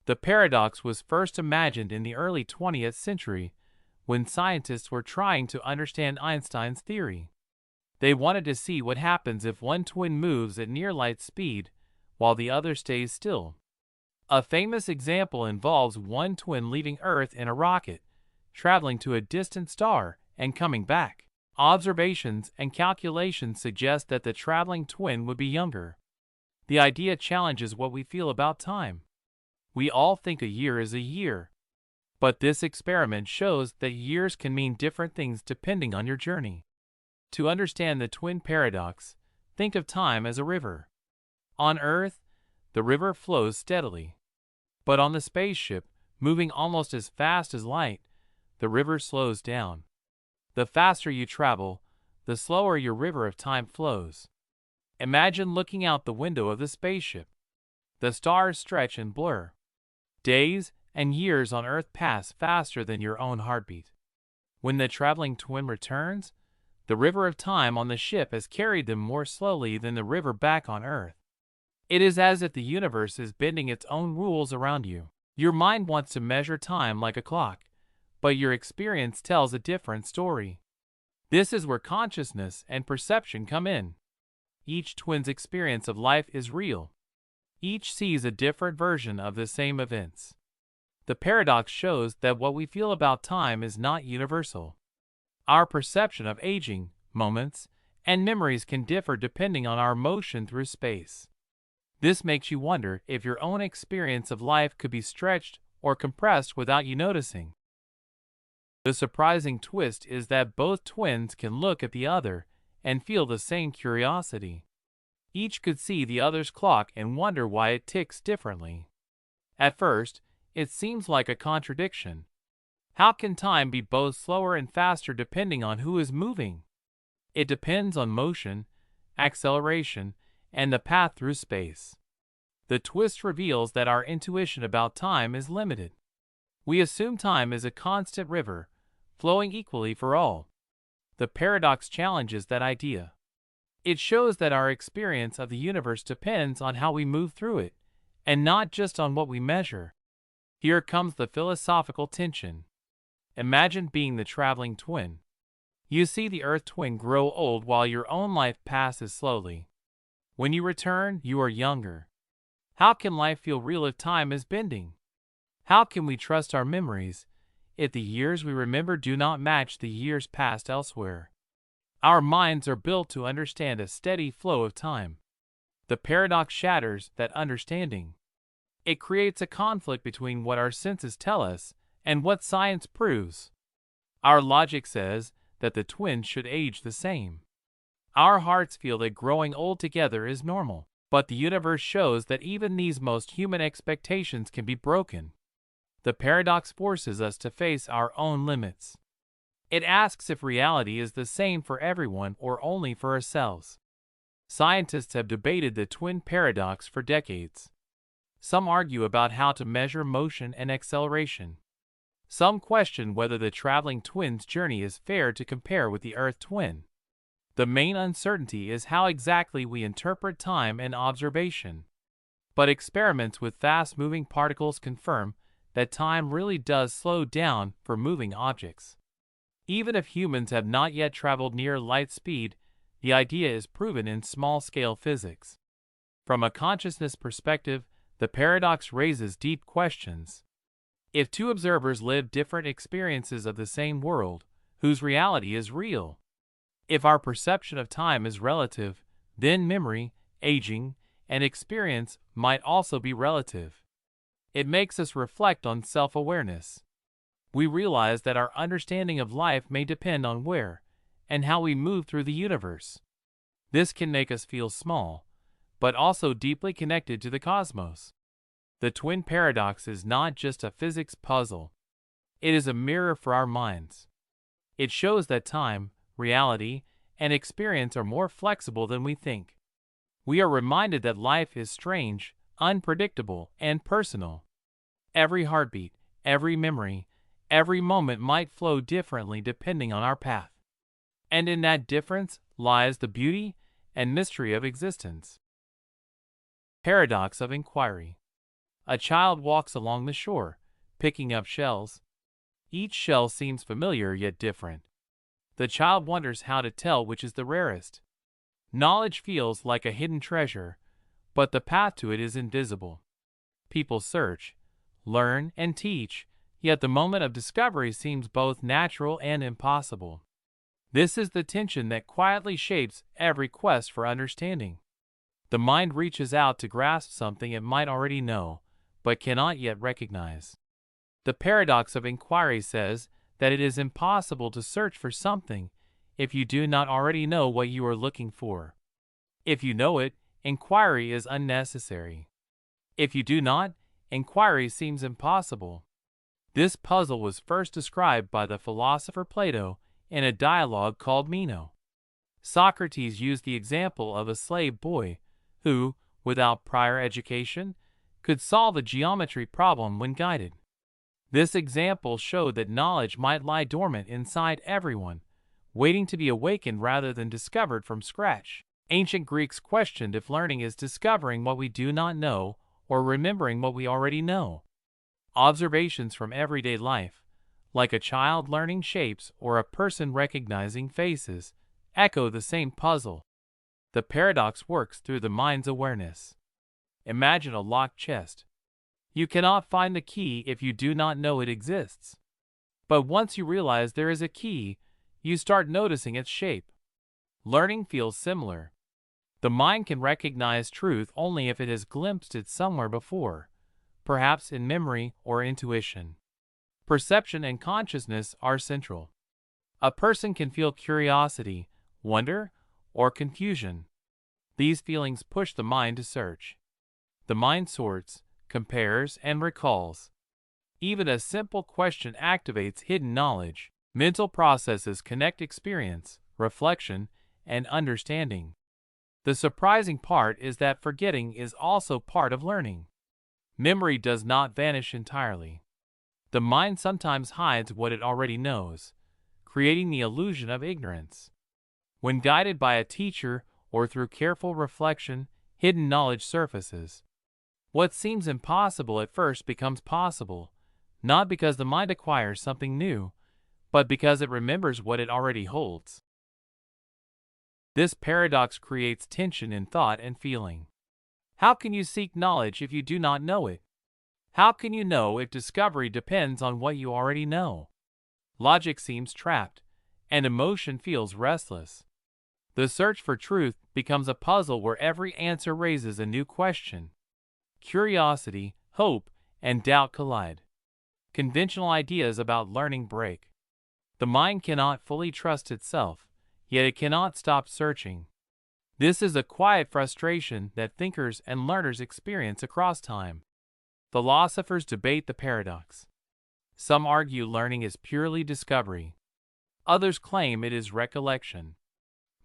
The paradox was first imagined in the early 20th century when scientists were trying to understand Einstein's theory. They wanted to see what happens if one twin moves at near light speed while the other stays still. A famous example involves one twin leaving Earth in a rocket, traveling to a distant star, and coming back. Observations and calculations suggest that the traveling twin would be younger. The idea challenges what we feel about time. We all think a year is a year. But this experiment shows that years can mean different things depending on your journey. To understand the twin paradox, think of time as a river. On Earth, the river flows steadily. But on the spaceship, moving almost as fast as light, the river slows down. The faster you travel, the slower your river of time flows. Imagine looking out the window of the spaceship. The stars stretch and blur. Days and years on Earth pass faster than your own heartbeat. When the traveling twin returns, the river of time on the ship has carried them more slowly than the river back on Earth. It is as if the universe is bending its own rules around you. Your mind wants to measure time like a clock, but your experience tells a different story. This is where consciousness and perception come in. Each twin's experience of life is real. Each sees a different version of the same events. The paradox shows that what we feel about time is not universal. Our perception of aging, moments, and memories can differ depending on our motion through space. This makes you wonder if your own experience of life could be stretched or compressed without you noticing. The surprising twist is that both twins can look at the other and feel the same curiosity. Each could see the other's clock and wonder why it ticks differently. At first, it seems like a contradiction. How can time be both slower and faster depending on who is moving? It depends on motion, acceleration, and the path through space. The twist reveals that our intuition about time is limited. We assume time is a constant river, flowing equally for all. The paradox challenges that idea. It shows that our experience of the universe depends on how we move through it, and not just on what we measure. Here comes the philosophical tension. Imagine being the traveling twin. You see the Earth twin grow old while your own life passes slowly. When you return, you are younger. How can life feel real if time is bending? How can we trust our memories if the years we remember do not match the years passed elsewhere? Our minds are built to understand a steady flow of time. The paradox shatters that understanding. It creates a conflict between what our senses tell us and what science proves. Our logic says that the twins should age the same. Our hearts feel that growing old together is normal, but the universe shows that even these most human expectations can be broken. The paradox forces us to face our own limits. It asks if reality is the same for everyone or only for ourselves. Scientists have debated the twin paradox for decades. Some argue about how to measure motion and acceleration. Some question whether the traveling twin's journey is fair to compare with the Earth twin. The main uncertainty is how exactly we interpret time and observation. But experiments with fast-moving particles confirm that time really does slow down for moving objects. Even if humans have not yet traveled near light speed, the idea is proven in small-scale physics. From a consciousness perspective, the paradox raises deep questions. If two observers live different experiences of the same world, whose reality is real? If our perception of time is relative, then memory, aging, and experience might also be relative. It makes us reflect on self-awareness. We realize that our understanding of life may depend on where and how we move through the universe. This can make us feel small, but also deeply connected to the cosmos. The twin paradox is not just a physics puzzle. It is a mirror for our minds. It shows that time, reality, and experience are more flexible than we think. We are reminded that life is strange, unpredictable, and personal. Every heartbeat, every memory, every moment might flow differently depending on our path. And in that difference lies the beauty and mystery of existence. Paradox of inquiry. A child walks along the shore, picking up shells. Each shell seems familiar yet different. The child wonders how to tell which is the rarest. Knowledge feels like a hidden treasure, but the path to it is invisible. People search, learn, and teach, yet the moment of discovery seems both natural and impossible. This is the tension that quietly shapes every quest for understanding. The mind reaches out to grasp something it might already know, but cannot yet recognize. The paradox of inquiry says that it is impossible to search for something if you do not already know what you are looking for. If you know it, inquiry is unnecessary. If you do not, inquiry seems impossible. This puzzle was first described by the philosopher Plato in a dialogue called Meno. Socrates used the example of a slave boy who, without prior education, could solve a geometry problem when guided. This example showed that knowledge might lie dormant inside everyone, waiting to be awakened rather than discovered from scratch. Ancient Greeks questioned if learning is discovering what we do not know or remembering what we already know. Observations from everyday life, like a child learning shapes or a person recognizing faces, echo the same puzzle. The paradox works through the mind's awareness. Imagine a locked chest. You cannot find the key if you do not know it exists. But once you realize there is a key, you start noticing its shape. Learning feels similar. The mind can recognize truth only if it has glimpsed it somewhere before, perhaps in memory or intuition. Perception and consciousness are central. A person can feel curiosity, wonder, or confusion. These feelings push the mind to search. The mind sorts, compares, and recalls. Even a simple question activates hidden knowledge. Mental processes connect experience, reflection, and understanding. The surprising part is that forgetting is also part of learning. Memory does not vanish entirely. The mind sometimes hides what it already knows, creating the illusion of ignorance. When guided by a teacher or through careful reflection, hidden knowledge surfaces. What seems impossible at first becomes possible, not because the mind acquires something new, but because it remembers what it already holds. This paradox creates tension in thought and feeling. How can you seek knowledge if you do not know it? How can you know if discovery depends on what you already know? Logic seems trapped, and emotion feels restless. The search for truth becomes a puzzle where every answer raises a new question. Curiosity, hope, and doubt collide. Conventional ideas about learning break. The mind cannot fully trust itself, yet it cannot stop searching. This is a quiet frustration that thinkers and learners experience across time. Philosophers debate the paradox. Some argue learning is purely discovery. Others claim it is recollection.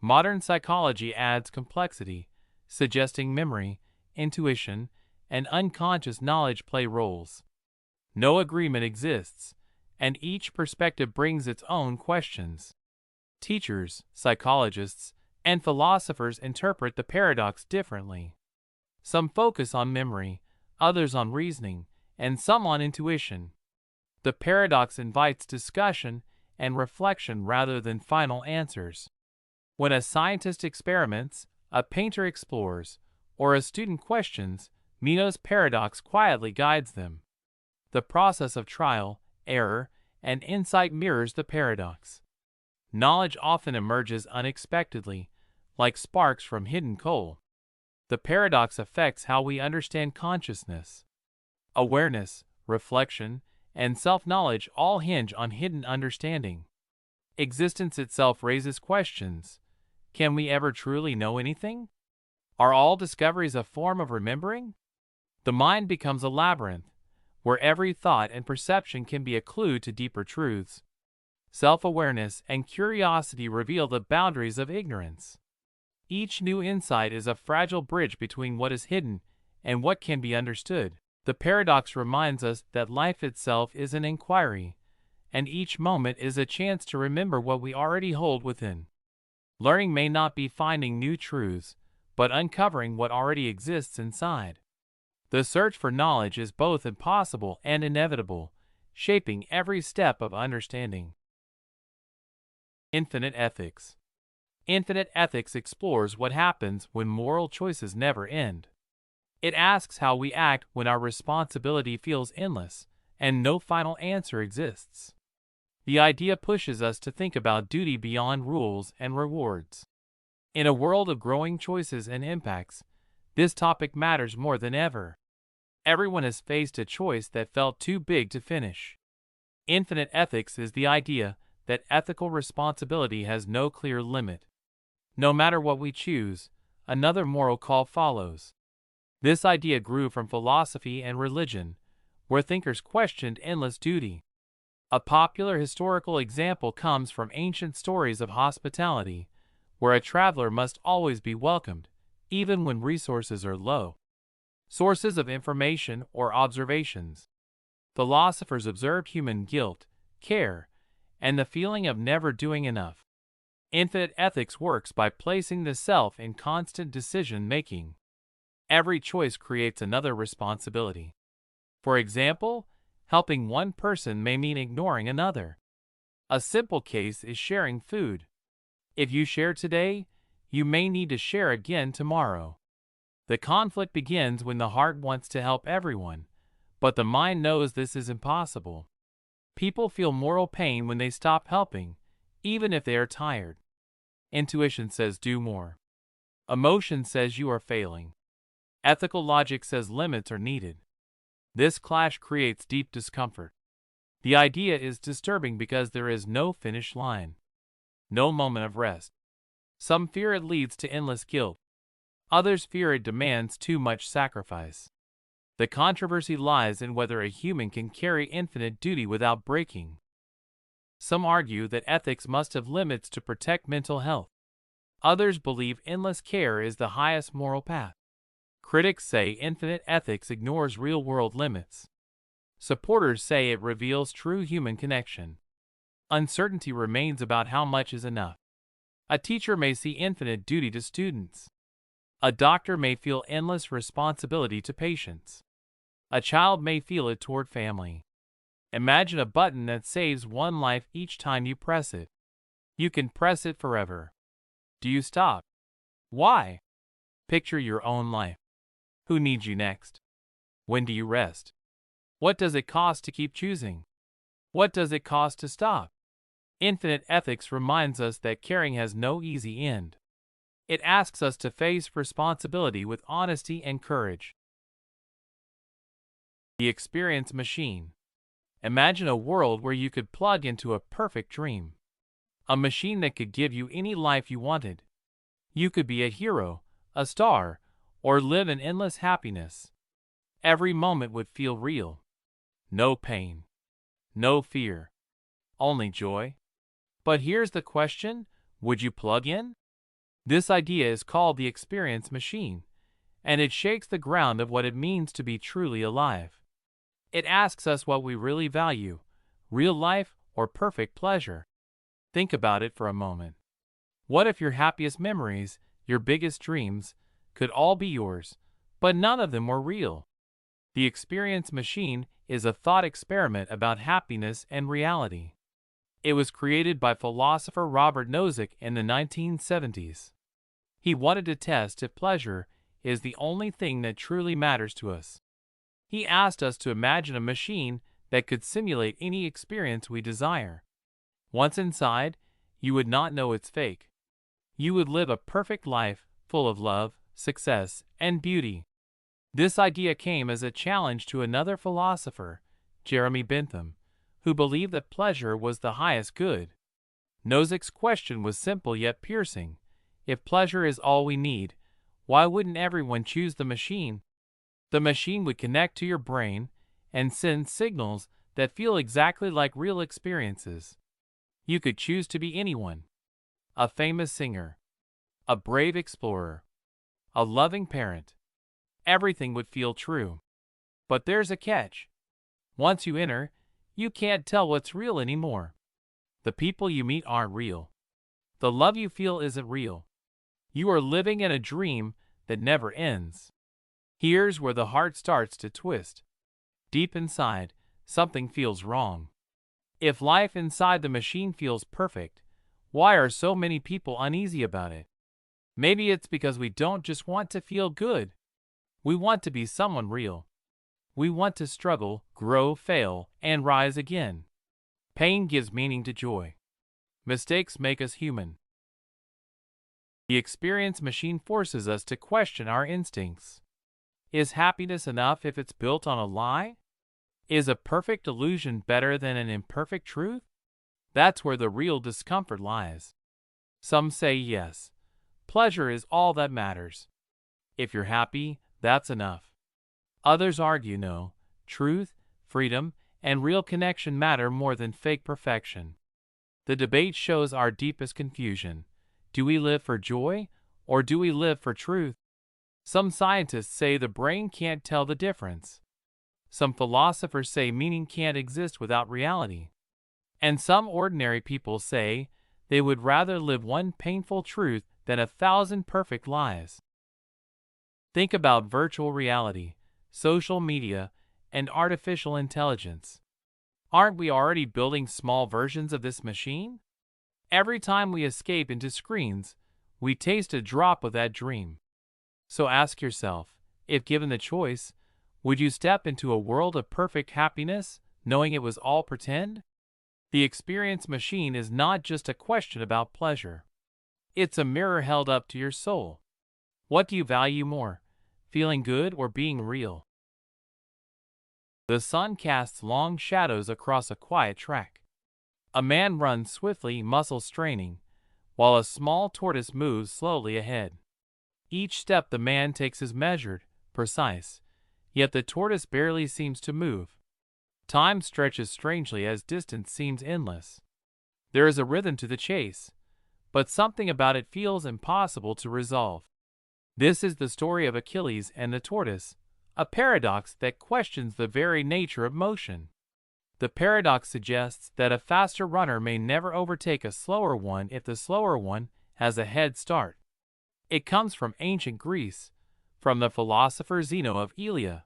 Modern psychology adds complexity, suggesting memory, intuition, and unconscious knowledge play roles. No agreement exists, and each perspective brings its own questions. Teachers, psychologists, and philosophers interpret the paradox differently. Some focus on memory, others on reasoning, and some on intuition. The paradox invites discussion and reflection rather than final answers. When a scientist experiments, a painter explores, or a student questions, Meno's paradox quietly guides them. The process of trial, error, and insight mirrors the paradox. Knowledge often emerges unexpectedly, like sparks from hidden coal. The paradox affects how we understand consciousness. Awareness, reflection, and self-knowledge all hinge on hidden understanding. Existence itself raises questions. Can we ever truly know anything? Are all discoveries a form of remembering? The mind becomes a labyrinth, where every thought and perception can be a clue to deeper truths. Self-awareness and curiosity reveal the boundaries of ignorance. Each new insight is a fragile bridge between what is hidden and what can be understood. The paradox reminds us that life itself is an inquiry, and each moment is a chance to remember what we already hold within. Learning may not be finding new truths, but uncovering what already exists inside. The search for knowledge is both impossible and inevitable, shaping every step of understanding. Infinite ethics. Infinite ethics explores what happens when moral choices never end. It asks how we act when our responsibility feels endless and no final answer exists. The idea pushes us to think about duty beyond rules and rewards. In a world of growing choices and impacts, this topic matters more than ever. Everyone has faced a choice that felt too big to finish. Infinite ethics is the idea that ethical responsibility has no clear limit. No matter what we choose, another moral call follows. This idea grew from philosophy and religion, where thinkers questioned endless duty. A popular historical example comes from ancient stories of hospitality, where a traveler must always be welcomed, even when resources are low. Sources of information or observations. Philosophers observed human guilt, care, and the feeling of never doing enough. Infinite ethics works by placing the self in constant decision-making. Every choice creates another responsibility. For example, helping one person may mean ignoring another. A simple case is sharing food. If you share today, you may need to share again tomorrow. The conflict begins when the heart wants to help everyone, but the mind knows this is impossible. People feel moral pain when they stop helping, even if they are tired. Intuition says do more. Emotion says you are failing. Ethical logic says limits are needed. This clash creates deep discomfort. The idea is disturbing because there is no finish line, no moment of rest. Some fear it leads to endless guilt. Others fear it demands too much sacrifice. The controversy lies in whether a human can carry infinite duty without breaking. Some argue that ethics must have limits to protect mental health. Others believe endless care is the highest moral path. Critics say infinite ethics ignores real-world limits. Supporters say it reveals true human connection. Uncertainty remains about how much is enough. A teacher may see infinite duty to students. A doctor may feel endless responsibility to patients. A child may feel it toward family. Imagine a button that saves one life each time you press it. You can press it forever. Do you stop? Why? Picture your own life. Who needs you next? When do you rest? What does it cost to keep choosing? What does it cost to stop? Infinite ethics reminds us that caring has no easy end. It asks us to face responsibility with honesty and courage. The experience machine. Imagine a world where you could plug into a perfect dream. A machine that could give you any life you wanted. You could be a hero, a star, or live in endless happiness. Every moment would feel real. No pain. No fear. Only joy. But here's the question, would you plug in? This idea is called the experience machine, and it shakes the ground of what it means to be truly alive. It asks us what we really value, real life or perfect pleasure. Think about it for a moment. What if your happiest memories, your biggest dreams, could all be yours, but none of them were real? The experience machine is a thought experiment about happiness and reality. It was created by philosopher Robert Nozick in the 1970s. He wanted to test if pleasure is the only thing that truly matters to us. He asked us to imagine a machine that could simulate any experience we desire. Once inside, you would not know it's fake. You would live a perfect life full of love, success, and beauty. This idea came as a challenge to another philosopher, Jeremy Bentham, who believed that pleasure was the highest good. Nozick's question was simple yet piercing. If pleasure is all we need, why wouldn't everyone choose the machine? The machine would connect to your brain and send signals that feel exactly like real experiences. You could choose to be anyone. A famous singer, a brave explorer, a loving parent. Everything would feel true. But there's a catch. Once you enter, you can't tell what's real anymore. The people you meet aren't real. The love you feel isn't real. You are living in a dream that never ends. Here's where the heart starts to twist. Deep inside, something feels wrong. If life inside the machine feels perfect, why are so many people uneasy about it? Maybe it's because we don't just want to feel good. We want to be someone real. We want to struggle, grow, fail, and rise again. Pain gives meaning to joy. Mistakes make us human. The experience machine forces us to question our instincts. Is happiness enough if it's built on a lie? Is a perfect illusion better than an imperfect truth? That's where the real discomfort lies. Some say yes, pleasure is all that matters. If you're happy, that's enough. Others argue no, truth, freedom, and real connection matter more than fake perfection. The debate shows our deepest confusion. Do we live for joy, or do we live for truth? Some scientists say the brain can't tell the difference. Some philosophers say meaning can't exist without reality. And some ordinary people say they would rather live one painful truth than 1,000 perfect lies. Think about virtual reality, social media, and artificial intelligence. Aren't we already building small versions of this machine? Every time we escape into screens, we taste a drop of that dream. So ask yourself, if given the choice, would you step into a world of perfect happiness, knowing it was all pretend? The experience machine is not just a question about pleasure. It's a mirror held up to your soul. What do you value more, feeling good or being real? The sun casts long shadows across a quiet track. A man runs swiftly, muscles straining, while a small tortoise moves slowly ahead. Each step the man takes is measured, precise, yet the tortoise barely seems to move. Time stretches strangely as distance seems endless. There is a rhythm to the chase, but something about it feels impossible to resolve. This is the story of Achilles and the tortoise, a paradox that questions the very nature of motion. The paradox suggests that a faster runner may never overtake a slower one if the slower one has a head start. It comes from ancient Greece, from the philosopher Zeno of Elea.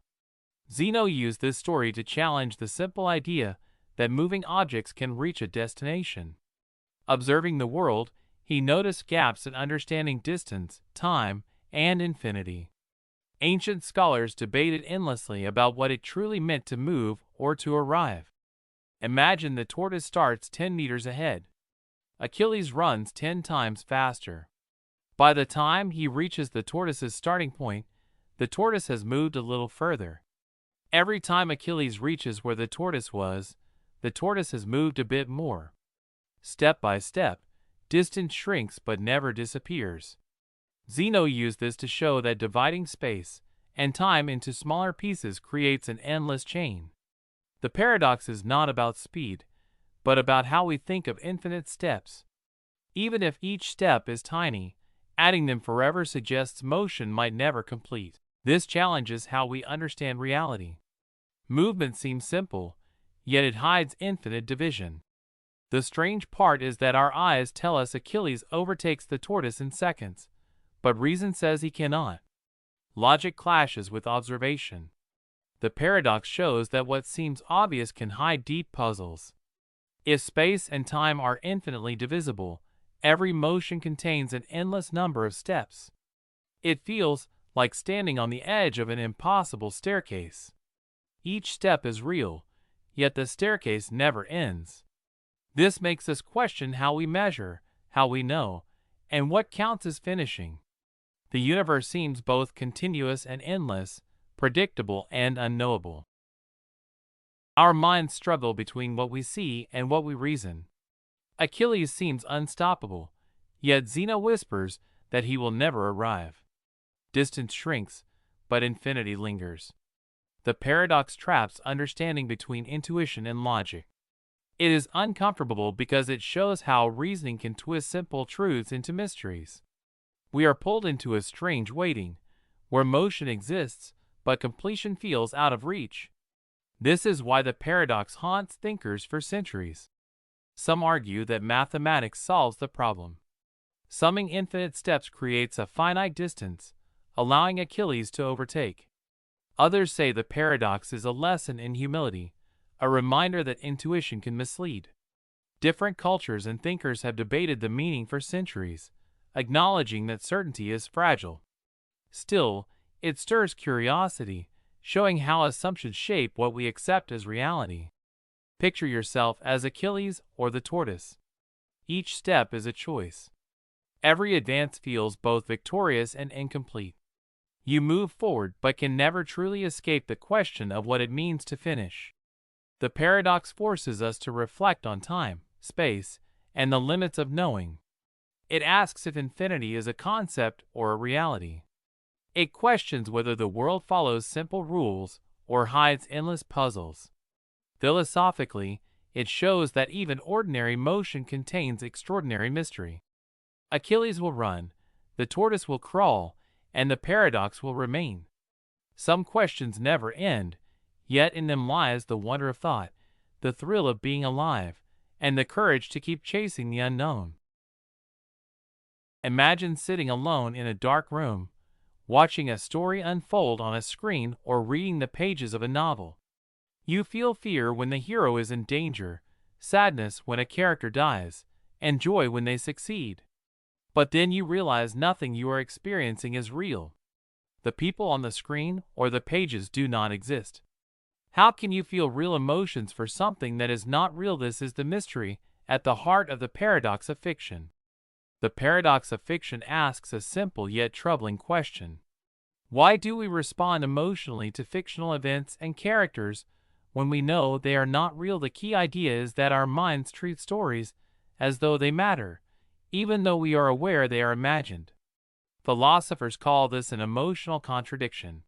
Zeno used this story to challenge the simple idea that moving objects can reach a destination. Observing the world, he noticed gaps in understanding distance, time, and infinity. Ancient scholars debated endlessly about what it truly meant to move or to arrive. Imagine the tortoise starts 10 meters ahead. Achilles runs 10 times faster. By the time he reaches the tortoise's starting point, the tortoise has moved a little further. Every time Achilles reaches where the tortoise was, the tortoise has moved a bit more. Step by step, distance shrinks but never disappears. Zeno used this to show that dividing space and time into smaller pieces creates an endless chain. The paradox is not about speed, but about how we think of infinite steps. Even if each step is tiny, adding them forever suggests motion might never complete. This challenges how we understand reality. Movement seems simple, yet it hides infinite division. The strange part is that our eyes tell us Achilles overtakes the tortoise in seconds, but reason says he cannot. Logic clashes with observation. The paradox shows that what seems obvious can hide deep puzzles. If space and time are infinitely divisible, every motion contains an endless number of steps. It feels like standing on the edge of an impossible staircase. Each step is real, yet the staircase never ends. This makes us question how we measure, how we know, and what counts as finishing. The universe seems both continuous and endless, predictable and unknowable. Our minds struggle between what we see and what we reason. Achilles seems unstoppable, yet Zeno whispers that he will never arrive. Distance shrinks, but infinity lingers. The paradox traps understanding between intuition and logic. It is uncomfortable because it shows how reasoning can twist simple truths into mysteries. We are pulled into a strange waiting, where motion exists, but completion feels out of reach. This is why the paradox haunts thinkers for centuries. Some argue that mathematics solves the problem. Summing infinite steps creates a finite distance, allowing Achilles to overtake. Others say the paradox is a lesson in humility, a reminder that intuition can mislead. Different cultures and thinkers have debated the meaning for centuries, acknowledging that certainty is fragile. Still, it stirs curiosity, showing how assumptions shape what we accept as reality. Picture yourself as Achilles or the tortoise. Each step is a choice. Every advance feels both victorious and incomplete. You move forward but can never truly escape the question of what it means to finish. The paradox forces us to reflect on time, space, and the limits of knowing. It asks if infinity is a concept or a reality. It questions whether the world follows simple rules or hides endless puzzles. Philosophically, it shows that even ordinary motion contains extraordinary mystery. Achilles will run, the tortoise will crawl, and the paradox will remain. Some questions never end, yet in them lies the wonder of thought, the thrill of being alive, and the courage to keep chasing the unknown. Imagine sitting alone in a dark room, watching a story unfold on a screen or reading the pages of a novel. You feel fear when the hero is in danger, sadness when a character dies, and joy when they succeed. But then you realize nothing you are experiencing is real. The people on the screen or the pages do not exist. How can you feel real emotions for something that is not real? This is the mystery at the heart of the paradox of fiction. The paradox of fiction asks a simple yet troubling question. Why do we respond emotionally to fictional events and characters when we know they are not real? The key idea is that our minds treat stories as though they matter, even though we are aware they are imagined. Philosophers call this an emotional contradiction.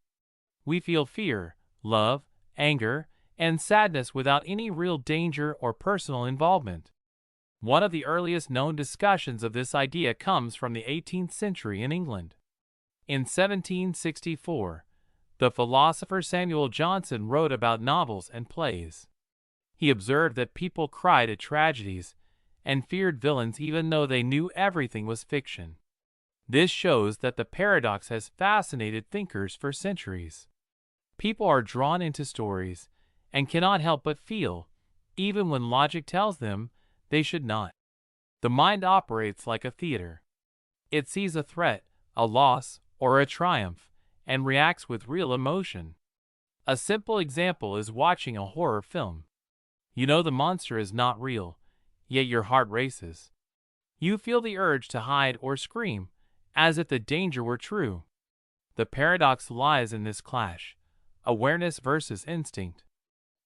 We feel fear, love, anger, and sadness without any real danger or personal involvement. One of the earliest known discussions of this idea comes from the 18th century in England. In 1764, the philosopher Samuel Johnson wrote about novels and plays. He observed that people cried at tragedies and feared villains even though they knew everything was fiction. This shows that the paradox has fascinated thinkers for centuries. People are drawn into stories and cannot help but feel, even when logic tells them they should not. The mind operates like a theater. It sees a threat, a loss, or a triumph, and reacts with real emotion. A simple example is watching a horror film. You know the monster is not real, yet your heart races. You feel the urge to hide or scream, as if the danger were true. The paradox lies in this clash, awareness versus instinct.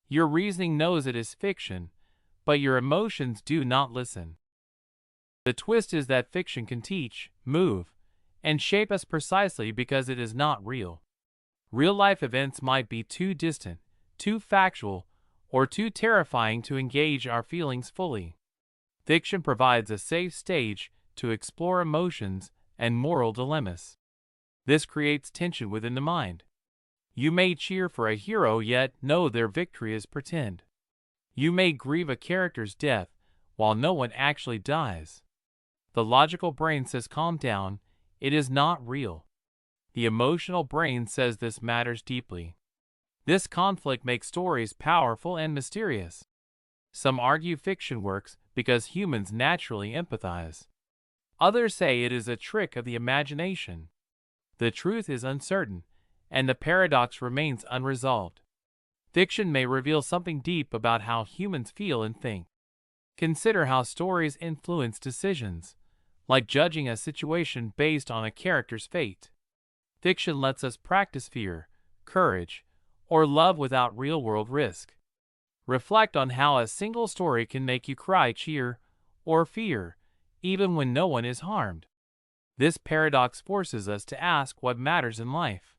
Your reasoning knows it is fiction, but your emotions do not listen. The twist is that fiction can teach, move, and shape us precisely because it is not real. Real-life events might be too distant, too factual, or too terrifying to engage our feelings fully. Fiction provides a safe stage to explore emotions and moral dilemmas. This creates tension within the mind. You may cheer for a hero yet know their victory is pretend. You may grieve a character's death while no one actually dies. The logical brain says calm down, it is not real. The emotional brain says this matters deeply. This conflict makes stories powerful and mysterious. Some argue fiction works because humans naturally empathize. Others say it is a trick of the imagination. The truth is uncertain, and the paradox remains unresolved. Fiction may reveal something deep about how humans feel and think. Consider how stories influence decisions, like judging a situation based on a character's fate. Fiction lets us practice fear, courage, or love without real-world risk. Reflect on how a single story can make you cry, cheer, or fear, even when no one is harmed. This paradox forces us to ask what matters in life.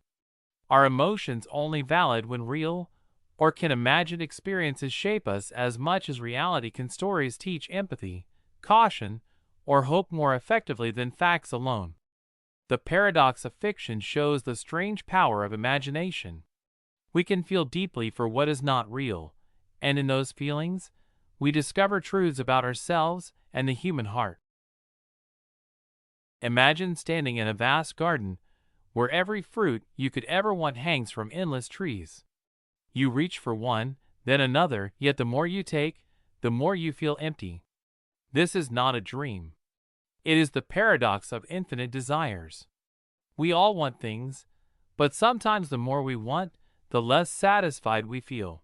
Are emotions only valid when real, or can imagined experiences shape us as much as reality? Can stories teach empathy, caution, or hope more effectively than facts alone? The paradox of fiction shows the strange power of imagination. We can feel deeply for what is not real, and in those feelings, we discover truths about ourselves and the human heart. Imagine standing in a vast garden where every fruit you could ever want hangs from endless trees. You reach for one, then another, yet the more you take, the more you feel empty. This is not a dream. It is the paradox of infinite desires. We all want things, but sometimes the more we want, the less satisfied we feel.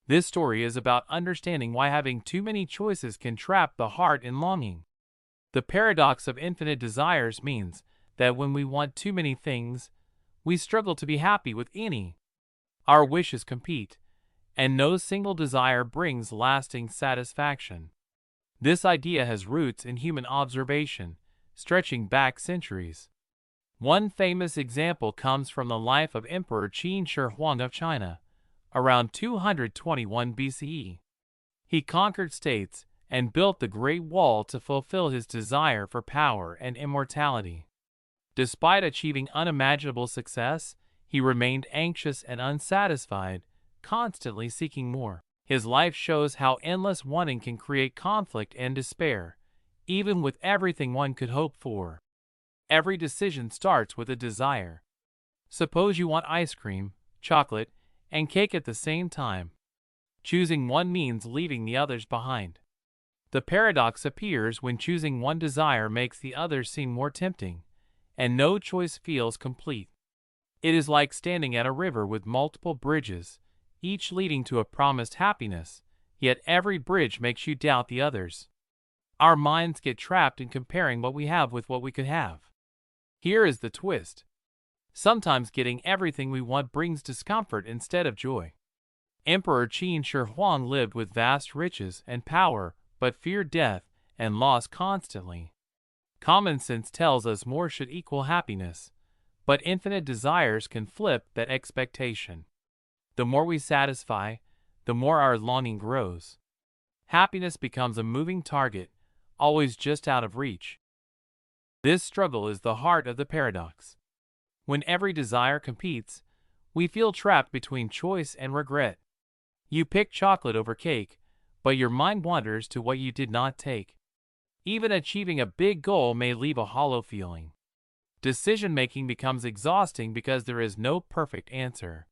This story is about understanding why having too many choices can trap the heart in longing. The paradox of infinite desires means that when we want too many things, we struggle to be happy with any. Our wishes compete, and no single desire brings lasting satisfaction. This idea has roots in human observation, stretching back centuries. One famous example comes from the life of Emperor Qin Shi Huang of China, around 221 BCE. He conquered states and built the Great Wall to fulfill his desire for power and immortality. Despite achieving unimaginable success, he remained anxious and unsatisfied, constantly seeking more. His life shows how endless wanting can create conflict and despair, even with everything one could hope for. Every decision starts with a desire. Suppose you want ice cream, chocolate, and cake at the same time. Choosing one means leaving the others behind. The paradox appears when choosing one desire makes the others seem more tempting, and no choice feels complete. It is like standing at a river with multiple bridges, each leading to a promised happiness, yet every bridge makes you doubt the others. Our minds get trapped in comparing what we have with what we could have. Here is the twist. Sometimes getting everything we want brings discomfort instead of joy. Emperor Qin Shi Huang lived with vast riches and power, but feared death and loss constantly. Common sense tells us more should equal happiness, but infinite desires can flip that expectation. The more we satisfy, the more our longing grows. Happiness becomes a moving target, always just out of reach. This struggle is the heart of the paradox. When every desire competes, we feel trapped between choice and regret. You pick chocolate over cake, but your mind wanders to what you did not take. Even achieving a big goal may leave a hollow feeling. Decision-making becomes exhausting because there is no perfect answer.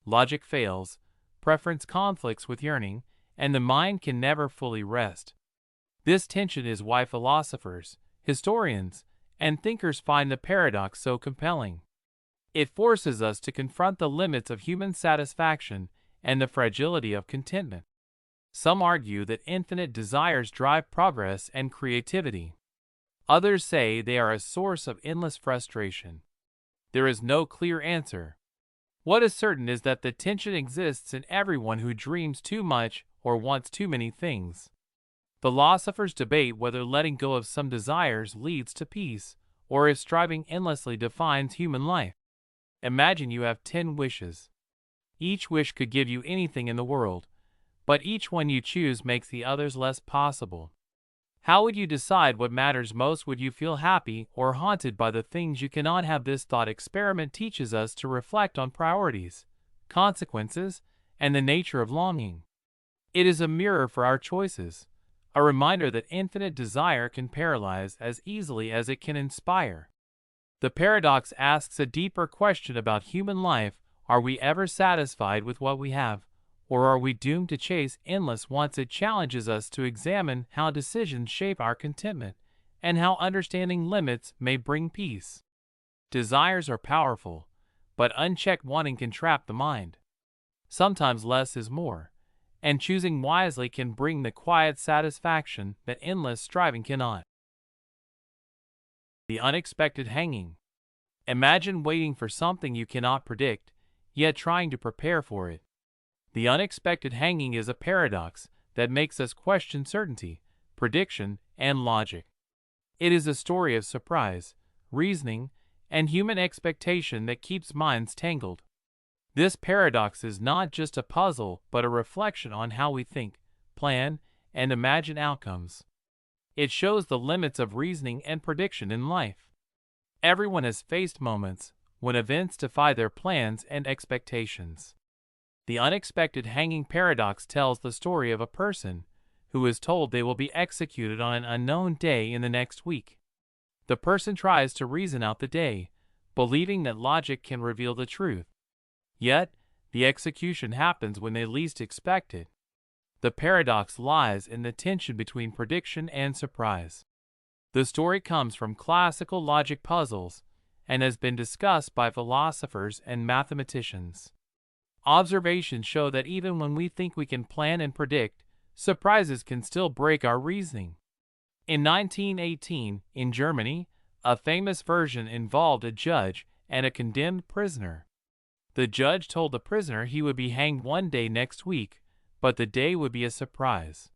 Logic fails, preference conflicts with yearning, and the mind can never fully rest. This tension is why philosophers, historians, and thinkers find the paradox so compelling. It forces us to confront the limits of human satisfaction and the fragility of contentment. Some argue that infinite desires drive progress and creativity. Others say they are a source of endless frustration. There is no clear answer. What is certain is that the tension exists in everyone who dreams too much or wants too many things. Philosophers debate whether letting go of some desires leads to peace, or if striving endlessly defines human life. Imagine you have 10 wishes. Each wish could give you anything in the world, but each one you choose makes the others less possible. How would you decide what matters most? Would you feel happy or haunted by the things you cannot have? This thought experiment teaches us to reflect on priorities, consequences, and the nature of longing. It is a mirror for our choices, a reminder that infinite desire can paralyze as easily as it can inspire. The paradox asks a deeper question about human life. Are we ever satisfied with what we have, or are we doomed to chase endless wants? It challenges us to examine how decisions shape our contentment, and how understanding limits may bring peace. Desires are powerful, but unchecked wanting can trap the mind. Sometimes less is more, and choosing wisely can bring the quiet satisfaction that endless striving cannot. The unexpected hanging. Imagine waiting for something you cannot predict, yet trying to prepare for it. The unexpected hanging is a paradox that makes us question certainty, prediction, and logic. It is a story of surprise, reasoning, and human expectation that keeps minds tangled. This paradox is not just a puzzle but a reflection on how we think, plan, and imagine outcomes. It shows the limits of reasoning and prediction in life. Everyone has faced moments when events defy their plans and expectations. The unexpected hanging paradox tells the story of a person who is told they will be executed on an unknown day in the next week. The person tries to reason out the day, believing that logic can reveal the truth. Yet, the execution happens when they least expect it. The paradox lies in the tension between prediction and surprise. The story comes from classical logic puzzles and has been discussed by philosophers and mathematicians. Observations show that even when we think we can plan and predict, surprises can still break our reasoning. In 1918, in Germany, a famous version involved a judge and a condemned prisoner. The judge told the prisoner he would be hanged one day next week, but the day would be a surprise.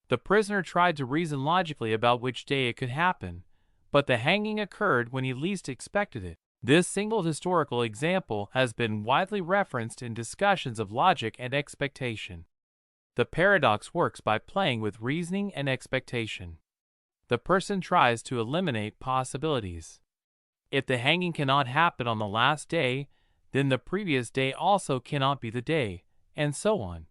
The prisoner tried to reason logically about which day it could happen, but the hanging occurred when he least expected it. This single historical example has been widely referenced in discussions of logic and expectation. The paradox works by playing with reasoning and expectation. The person tries to eliminate possibilities. If the hanging cannot happen on the last day, then the previous day also cannot be the day, and so on.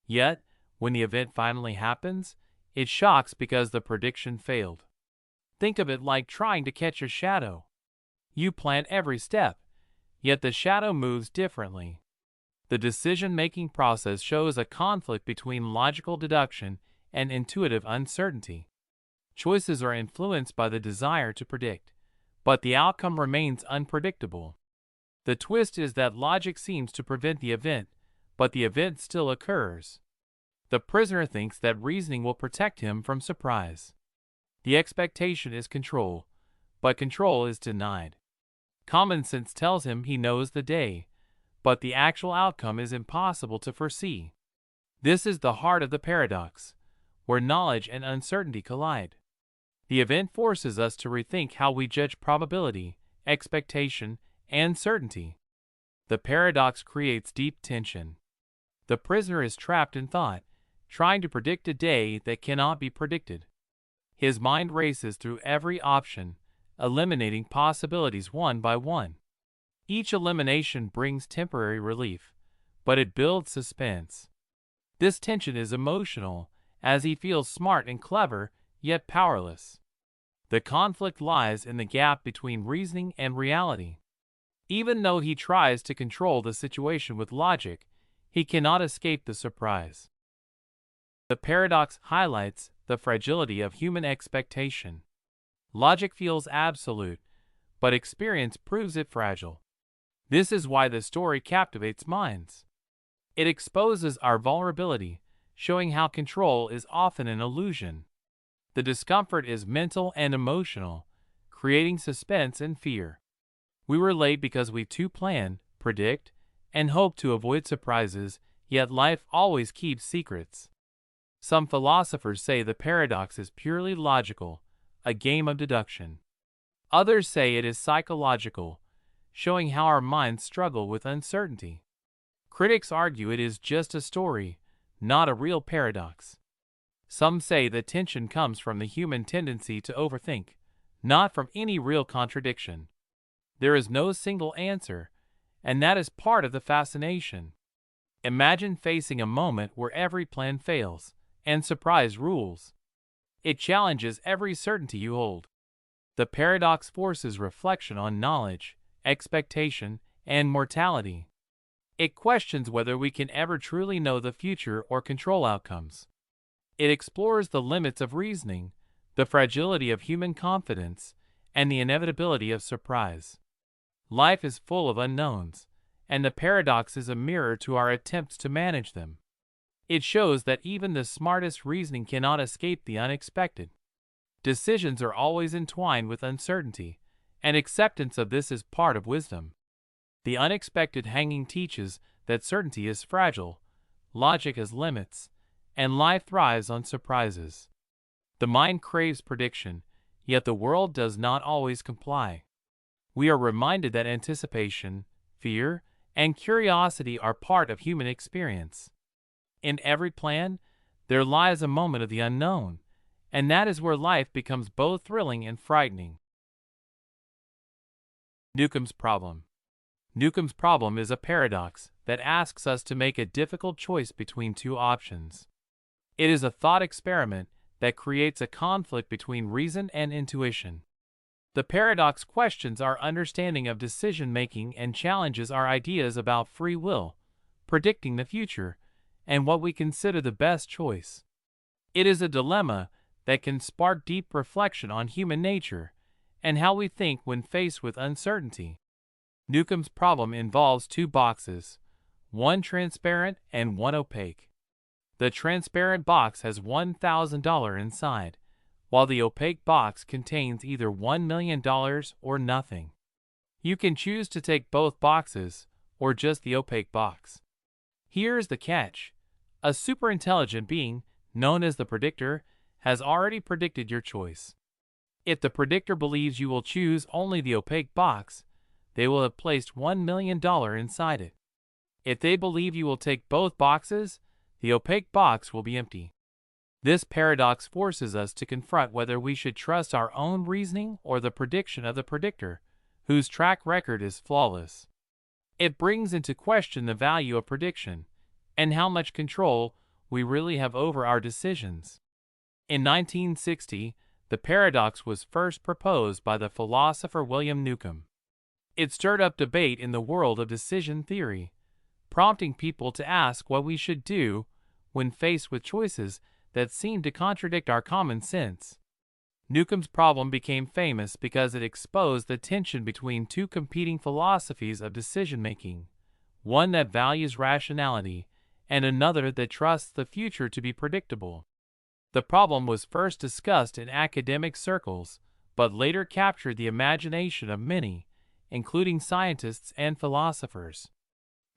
Yet, when the event finally happens, it shocks because the prediction failed. Think of it like trying to catch a shadow. You plan every step, yet the shadow moves differently. The decision-making process shows a conflict between logical deduction and intuitive uncertainty. Choices are influenced by the desire to predict, but the outcome remains unpredictable. The twist is that logic seems to prevent the event, but the event still occurs. The prisoner thinks that reasoning will protect him from surprise. The expectation is control, but control is denied. Common sense tells him he knows the day, but the actual outcome is impossible to foresee. This is the heart of the paradox, where knowledge and uncertainty collide. The event forces us to rethink how we judge probability, expectation, and certainty. The paradox creates deep tension. The prisoner is trapped in thought, trying to predict a day that cannot be predicted. His mind races through every option, eliminating possibilities one by one. Each elimination brings temporary relief, but it builds suspense. This tension is emotional, as he feels smart and clever, yet powerless. The conflict lies in the gap between reasoning and reality. Even though he tries to control the situation with logic, he cannot escape the surprise. The paradox highlights the fragility of human expectation. Logic feels absolute, but experience proves it fragile. This is why the story captivates minds. It exposes our vulnerability, showing how control is often an illusion. The discomfort is mental and emotional, creating suspense and fear. We relate because we too plan, predict, and hope to avoid surprises, yet life always keeps secrets. Some philosophers say the paradox is purely logical, a game of deduction. Others say it is psychological, showing how our minds struggle with uncertainty. Critics argue it is just a story, not a real paradox. Some say the tension comes from the human tendency to overthink, not from any real contradiction. There is no single answer, and that is part of the fascination. Imagine facing a moment where every plan fails, and surprise rules. It challenges every certainty you hold. The paradox forces reflection on knowledge, expectation, and mortality. It questions whether we can ever truly know the future or control outcomes. It explores the limits of reasoning, the fragility of human confidence, and the inevitability of surprise. Life is full of unknowns, and the paradox is a mirror to our attempts to manage them. It shows that even the smartest reasoning cannot escape the unexpected. Decisions are always entwined with uncertainty, and acceptance of this is part of wisdom. The unexpected hanging teaches that certainty is fragile, logic has limits, and life thrives on surprises. The mind craves prediction, yet the world does not always comply. We are reminded that anticipation, fear, and curiosity are part of human experience. In every plan, there lies a moment of the unknown, and that is where life becomes both thrilling and frightening. Newcomb's problem. Newcomb's problem is a paradox that asks us to make a difficult choice between two options. It is a thought experiment that creates a conflict between reason and intuition. The paradox questions our understanding of decision-making and challenges our ideas about free will, predicting the future, and what we consider the best choice. It is a dilemma that can spark deep reflection on human nature and how we think when faced with uncertainty. Newcomb's problem involves two boxes, one transparent and one opaque. The transparent box has $1,000 inside, while the opaque box contains either $1 million or nothing. You can choose to take both boxes, or just the opaque box. Here's the catch. A superintelligent being, known as the predictor, has already predicted your choice. If the predictor believes you will choose only the opaque box, they will have placed $1 million inside it. If they believe you will take both boxes, the opaque box will be empty. This paradox forces us to confront whether we should trust our own reasoning or the prediction of the predictor, whose track record is flawless. It brings into question the value of prediction, and how much control we really have over our decisions. In 1960, the paradox was first proposed by the philosopher William Newcomb. It stirred up debate in the world of decision theory, prompting people to ask what we should do when faced with choices that seem to contradict our common sense. Newcomb's problem became famous because it exposed the tension between two competing philosophies of decision-making, one that values rationality and another that trusts the future to be predictable. The problem was first discussed in academic circles, but later captured the imagination of many, including scientists and philosophers.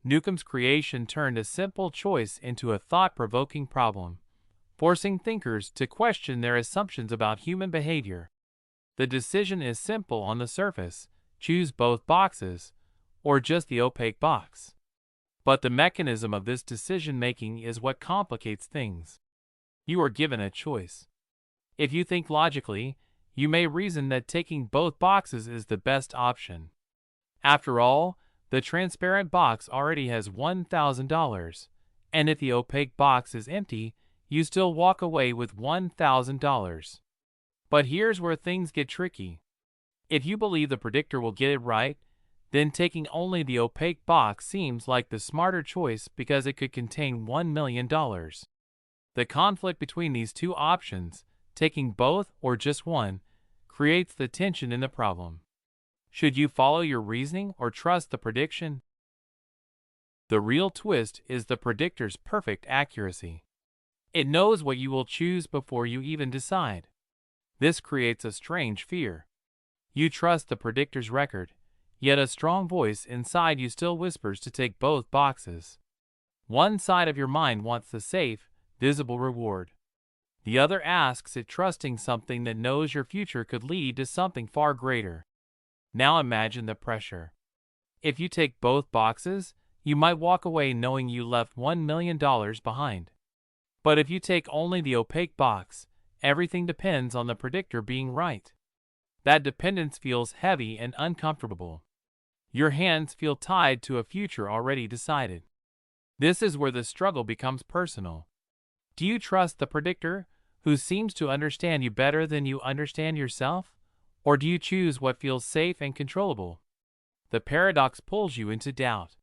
Newcomb's creation turned a simple choice into a thought-provoking problem, forcing thinkers to question their assumptions about human behavior. The decision is simple on the surface: choose both boxes, or just the opaque box. But the mechanism of this decision-making is what complicates things. You are given a choice. If you think logically, you may reason that taking both boxes is the best option. After all, the transparent box already has $1,000, and if the opaque box is empty, you still walk away with $1,000. But here's where things get tricky. If you believe the predictor will get it right, then taking only the opaque box seems like the smarter choice because it could contain $1 million. The conflict between these two options, taking both or just one, creates the tension in the problem. Should you follow your reasoning or trust the prediction? The real twist is the predictor's perfect accuracy. It knows what you will choose before you even decide. This creates a strange fear. You trust the predictor's record, yet a strong voice inside you still whispers to take both boxes. One side of your mind wants the safe, visible reward. The other asks it, trusting something that knows your future could lead to something far greater. Now imagine the pressure. If you take both boxes, you might walk away knowing you left $1 million behind. But if you take only the opaque box, everything depends on the predictor being right. That dependence feels heavy and uncomfortable. Your hands feel tied to a future already decided. This is where the struggle becomes personal. Do you trust the predictor, who seems to understand you better than you understand yourself? Or do you choose what feels safe and controllable? The paradox pulls you into doubt.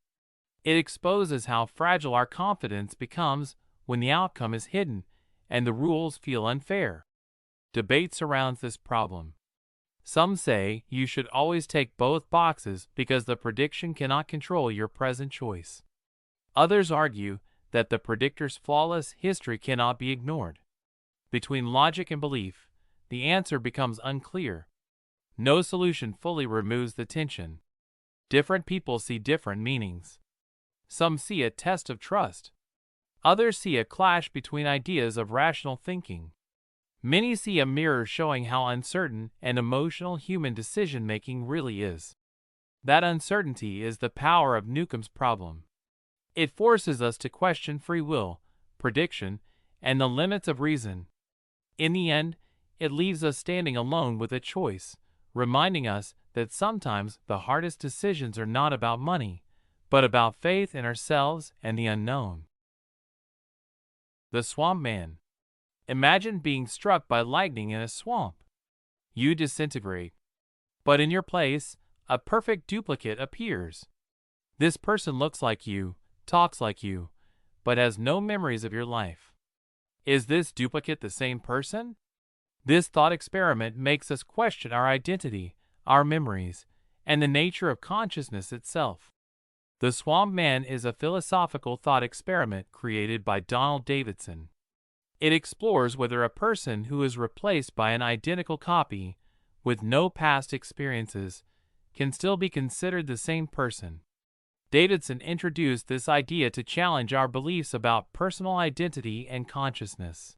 It exposes how fragile our confidence becomes when the outcome is hidden and the rules feel unfair. Debate surrounds this problem. Some say you should always take both boxes because the prediction cannot control your present choice. Others argue that the predictor's flawless history cannot be ignored. Between logic and belief, the answer becomes unclear. No solution fully removes the tension. Different people see different meanings. Some see a test of trust. Others see a clash between ideas of rational thinking. Many see a mirror showing how uncertain and emotional human decision-making really is. That uncertainty is the power of Newcomb's problem. It forces us to question free will, prediction, and the limits of reason. In the end, it leaves us standing alone with a choice, reminding us that sometimes the hardest decisions are not about money, but about faith in ourselves and the unknown. The Swamp Man. Imagine being struck by lightning in a swamp. You disintegrate. But in your place, a perfect duplicate appears. This person looks like you, talks like you, but has no memories of your life. Is this duplicate the same person? This thought experiment makes us question our identity, our memories, and the nature of consciousness itself. The Swamp Man is a philosophical thought experiment created by Donald Davidson. It explores whether a person who is replaced by an identical copy, with no past experiences, can still be considered the same person. Davidson introduced this idea to challenge our beliefs about personal identity and consciousness.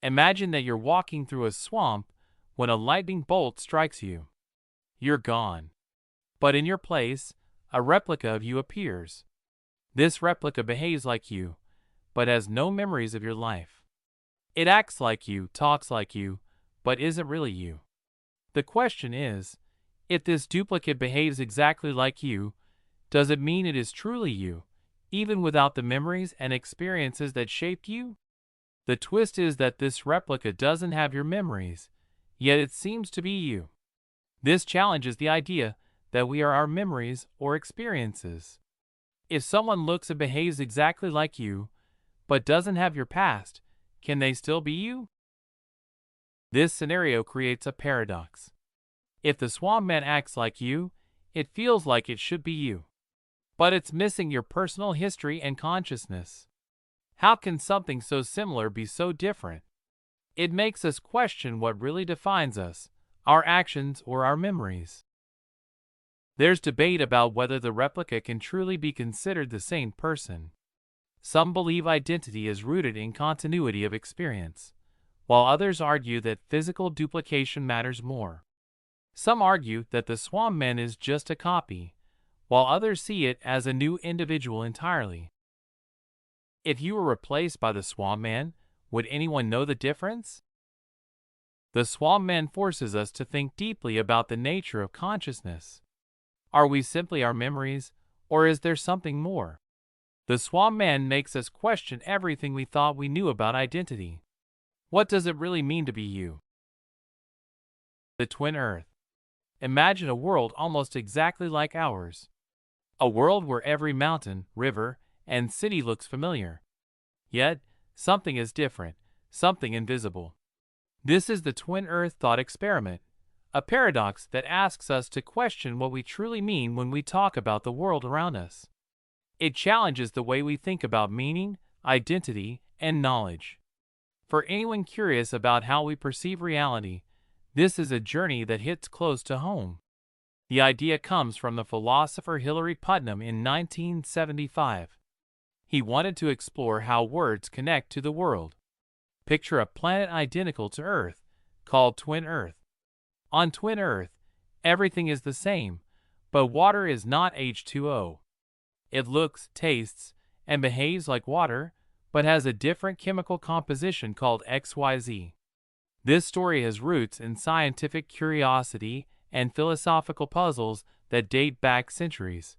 Imagine that you're walking through a swamp when a lightning bolt strikes you. You're gone. But in your place, a replica of you appears. This replica behaves like you, but has no memories of your life. It acts like you, talks like you, but isn't really you. The question is, if this duplicate behaves exactly like you, does it mean it is truly you, even without the memories and experiences that shaped you? The twist is that this replica doesn't have your memories, yet it seems to be you. This challenges the idea that we are our memories or experiences. If someone looks and behaves exactly like you, but doesn't have your past, can they still be you? This scenario creates a paradox. If the swamp man acts like you, it feels like it should be you. But it's missing your personal history and consciousness. How can something so similar be so different? It makes us question what really defines us, our actions or our memories. There's debate about whether the replica can truly be considered the same person. Some believe identity is rooted in continuity of experience, while others argue that physical duplication matters more. Some argue that the swamp man is just a copy, while others see it as a new individual entirely. If you were replaced by the swamp man, would anyone know the difference? The swamp man forces us to think deeply about the nature of consciousness. Are we simply our memories, or is there something more? The swamp man makes us question everything we thought we knew about identity. What does it really mean to be you? The twin Earth. Imagine a world almost exactly like ours. A world where every mountain, river, and city looks familiar. Yet, something is different, something invisible. This is the twin Earth thought experiment, a paradox that asks us to question what we truly mean when we talk about the world around us. It challenges the way we think about meaning, identity, and knowledge. For anyone curious about how we perceive reality, this is a journey that hits close to home. The idea comes from the philosopher Hilary Putnam in 1975. He wanted to explore how words connect to the world. Picture a planet identical to Earth, called Twin Earth. On Twin Earth, everything is the same, but water is not H2O. It looks, tastes, and behaves like water, but has a different chemical composition called XYZ. This story has roots in scientific curiosity and philosophical puzzles that date back centuries,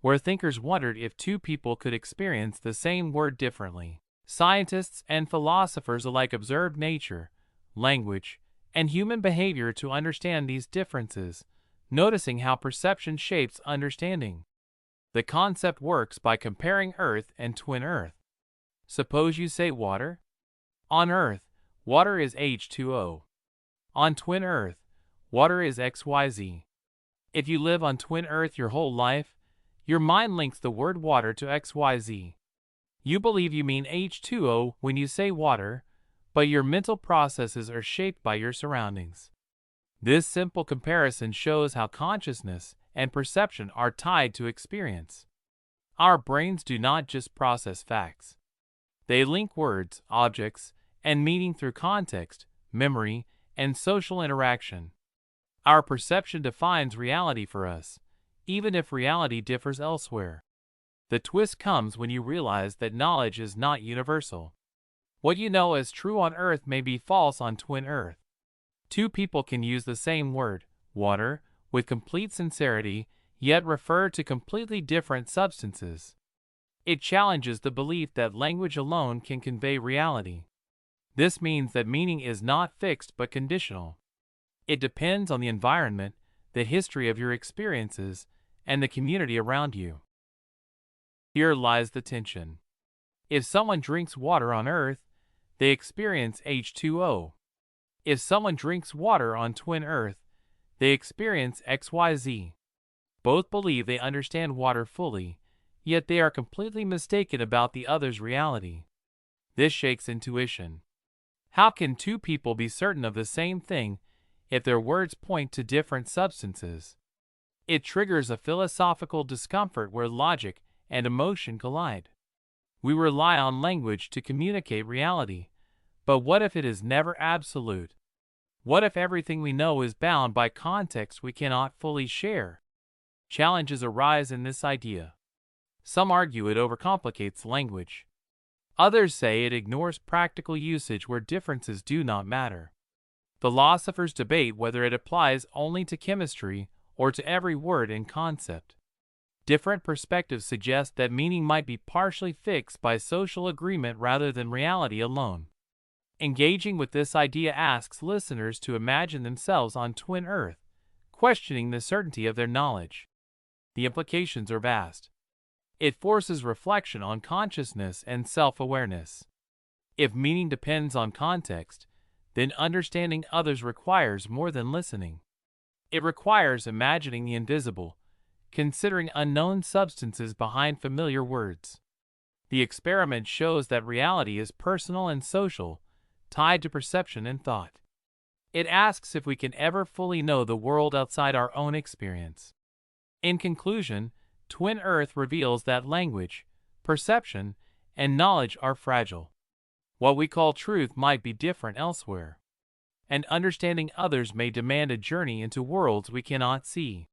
where thinkers wondered if two people could experience the same word differently. Scientists and philosophers alike observed nature, language, and human behavior to understand these differences, noticing how perception shapes understanding. The concept works by comparing Earth and twin Earth. Suppose you say water. On Earth, water is H2O. On twin Earth, water is XYZ. If you live on twin Earth your whole life, your mind links the word water to XYZ. You believe you mean H2O when you say water, but your mental processes are shaped by your surroundings. This simple comparison shows how consciousness and perception are tied to experience. Our brains do not just process facts. They link words, objects, and meaning through context, memory, and social interaction. Our perception defines reality for us, even if reality differs elsewhere. The twist comes when you realize that knowledge is not universal. What you know as true on Earth may be false on twin Earth. Two people can use the same word, water, with complete sincerity, yet refer to completely different substances. It challenges the belief that language alone can convey reality. This means that meaning is not fixed but conditional. It depends on the environment, the history of your experiences, and the community around you. Here lies the tension. If someone drinks water on Earth, they experience H2O. If someone drinks water on twin Earth, they experience XYZ. Both believe they understand water fully, yet they are completely mistaken about the other's reality. This shakes intuition. How can two people be certain of the same thing if their words point to different substances? It triggers a philosophical discomfort where logic and emotion collide. We rely on language to communicate reality, but what if it is never absolute? What if everything we know is bound by context we cannot fully share? Challenges arise in this idea. Some argue it overcomplicates language. Others say it ignores practical usage where differences do not matter. Philosophers debate whether it applies only to chemistry or to every word and concept. Different perspectives suggest that meaning might be partially fixed by social agreement rather than reality alone. Engaging with this idea asks listeners to imagine themselves on twin Earth, questioning the certainty of their knowledge. The implications are vast. It forces reflection on consciousness and self-awareness. If meaning depends on context, then understanding others requires more than listening. It requires imagining the invisible, considering unknown substances behind familiar words. The experiment shows that reality is personal and social, tied to perception and thought. It asks if we can ever fully know the world outside our own experience. In conclusion, Twin Earth reveals that language, perception, and knowledge are fragile. What we call truth might be different elsewhere, and understanding others may demand a journey into worlds we cannot see.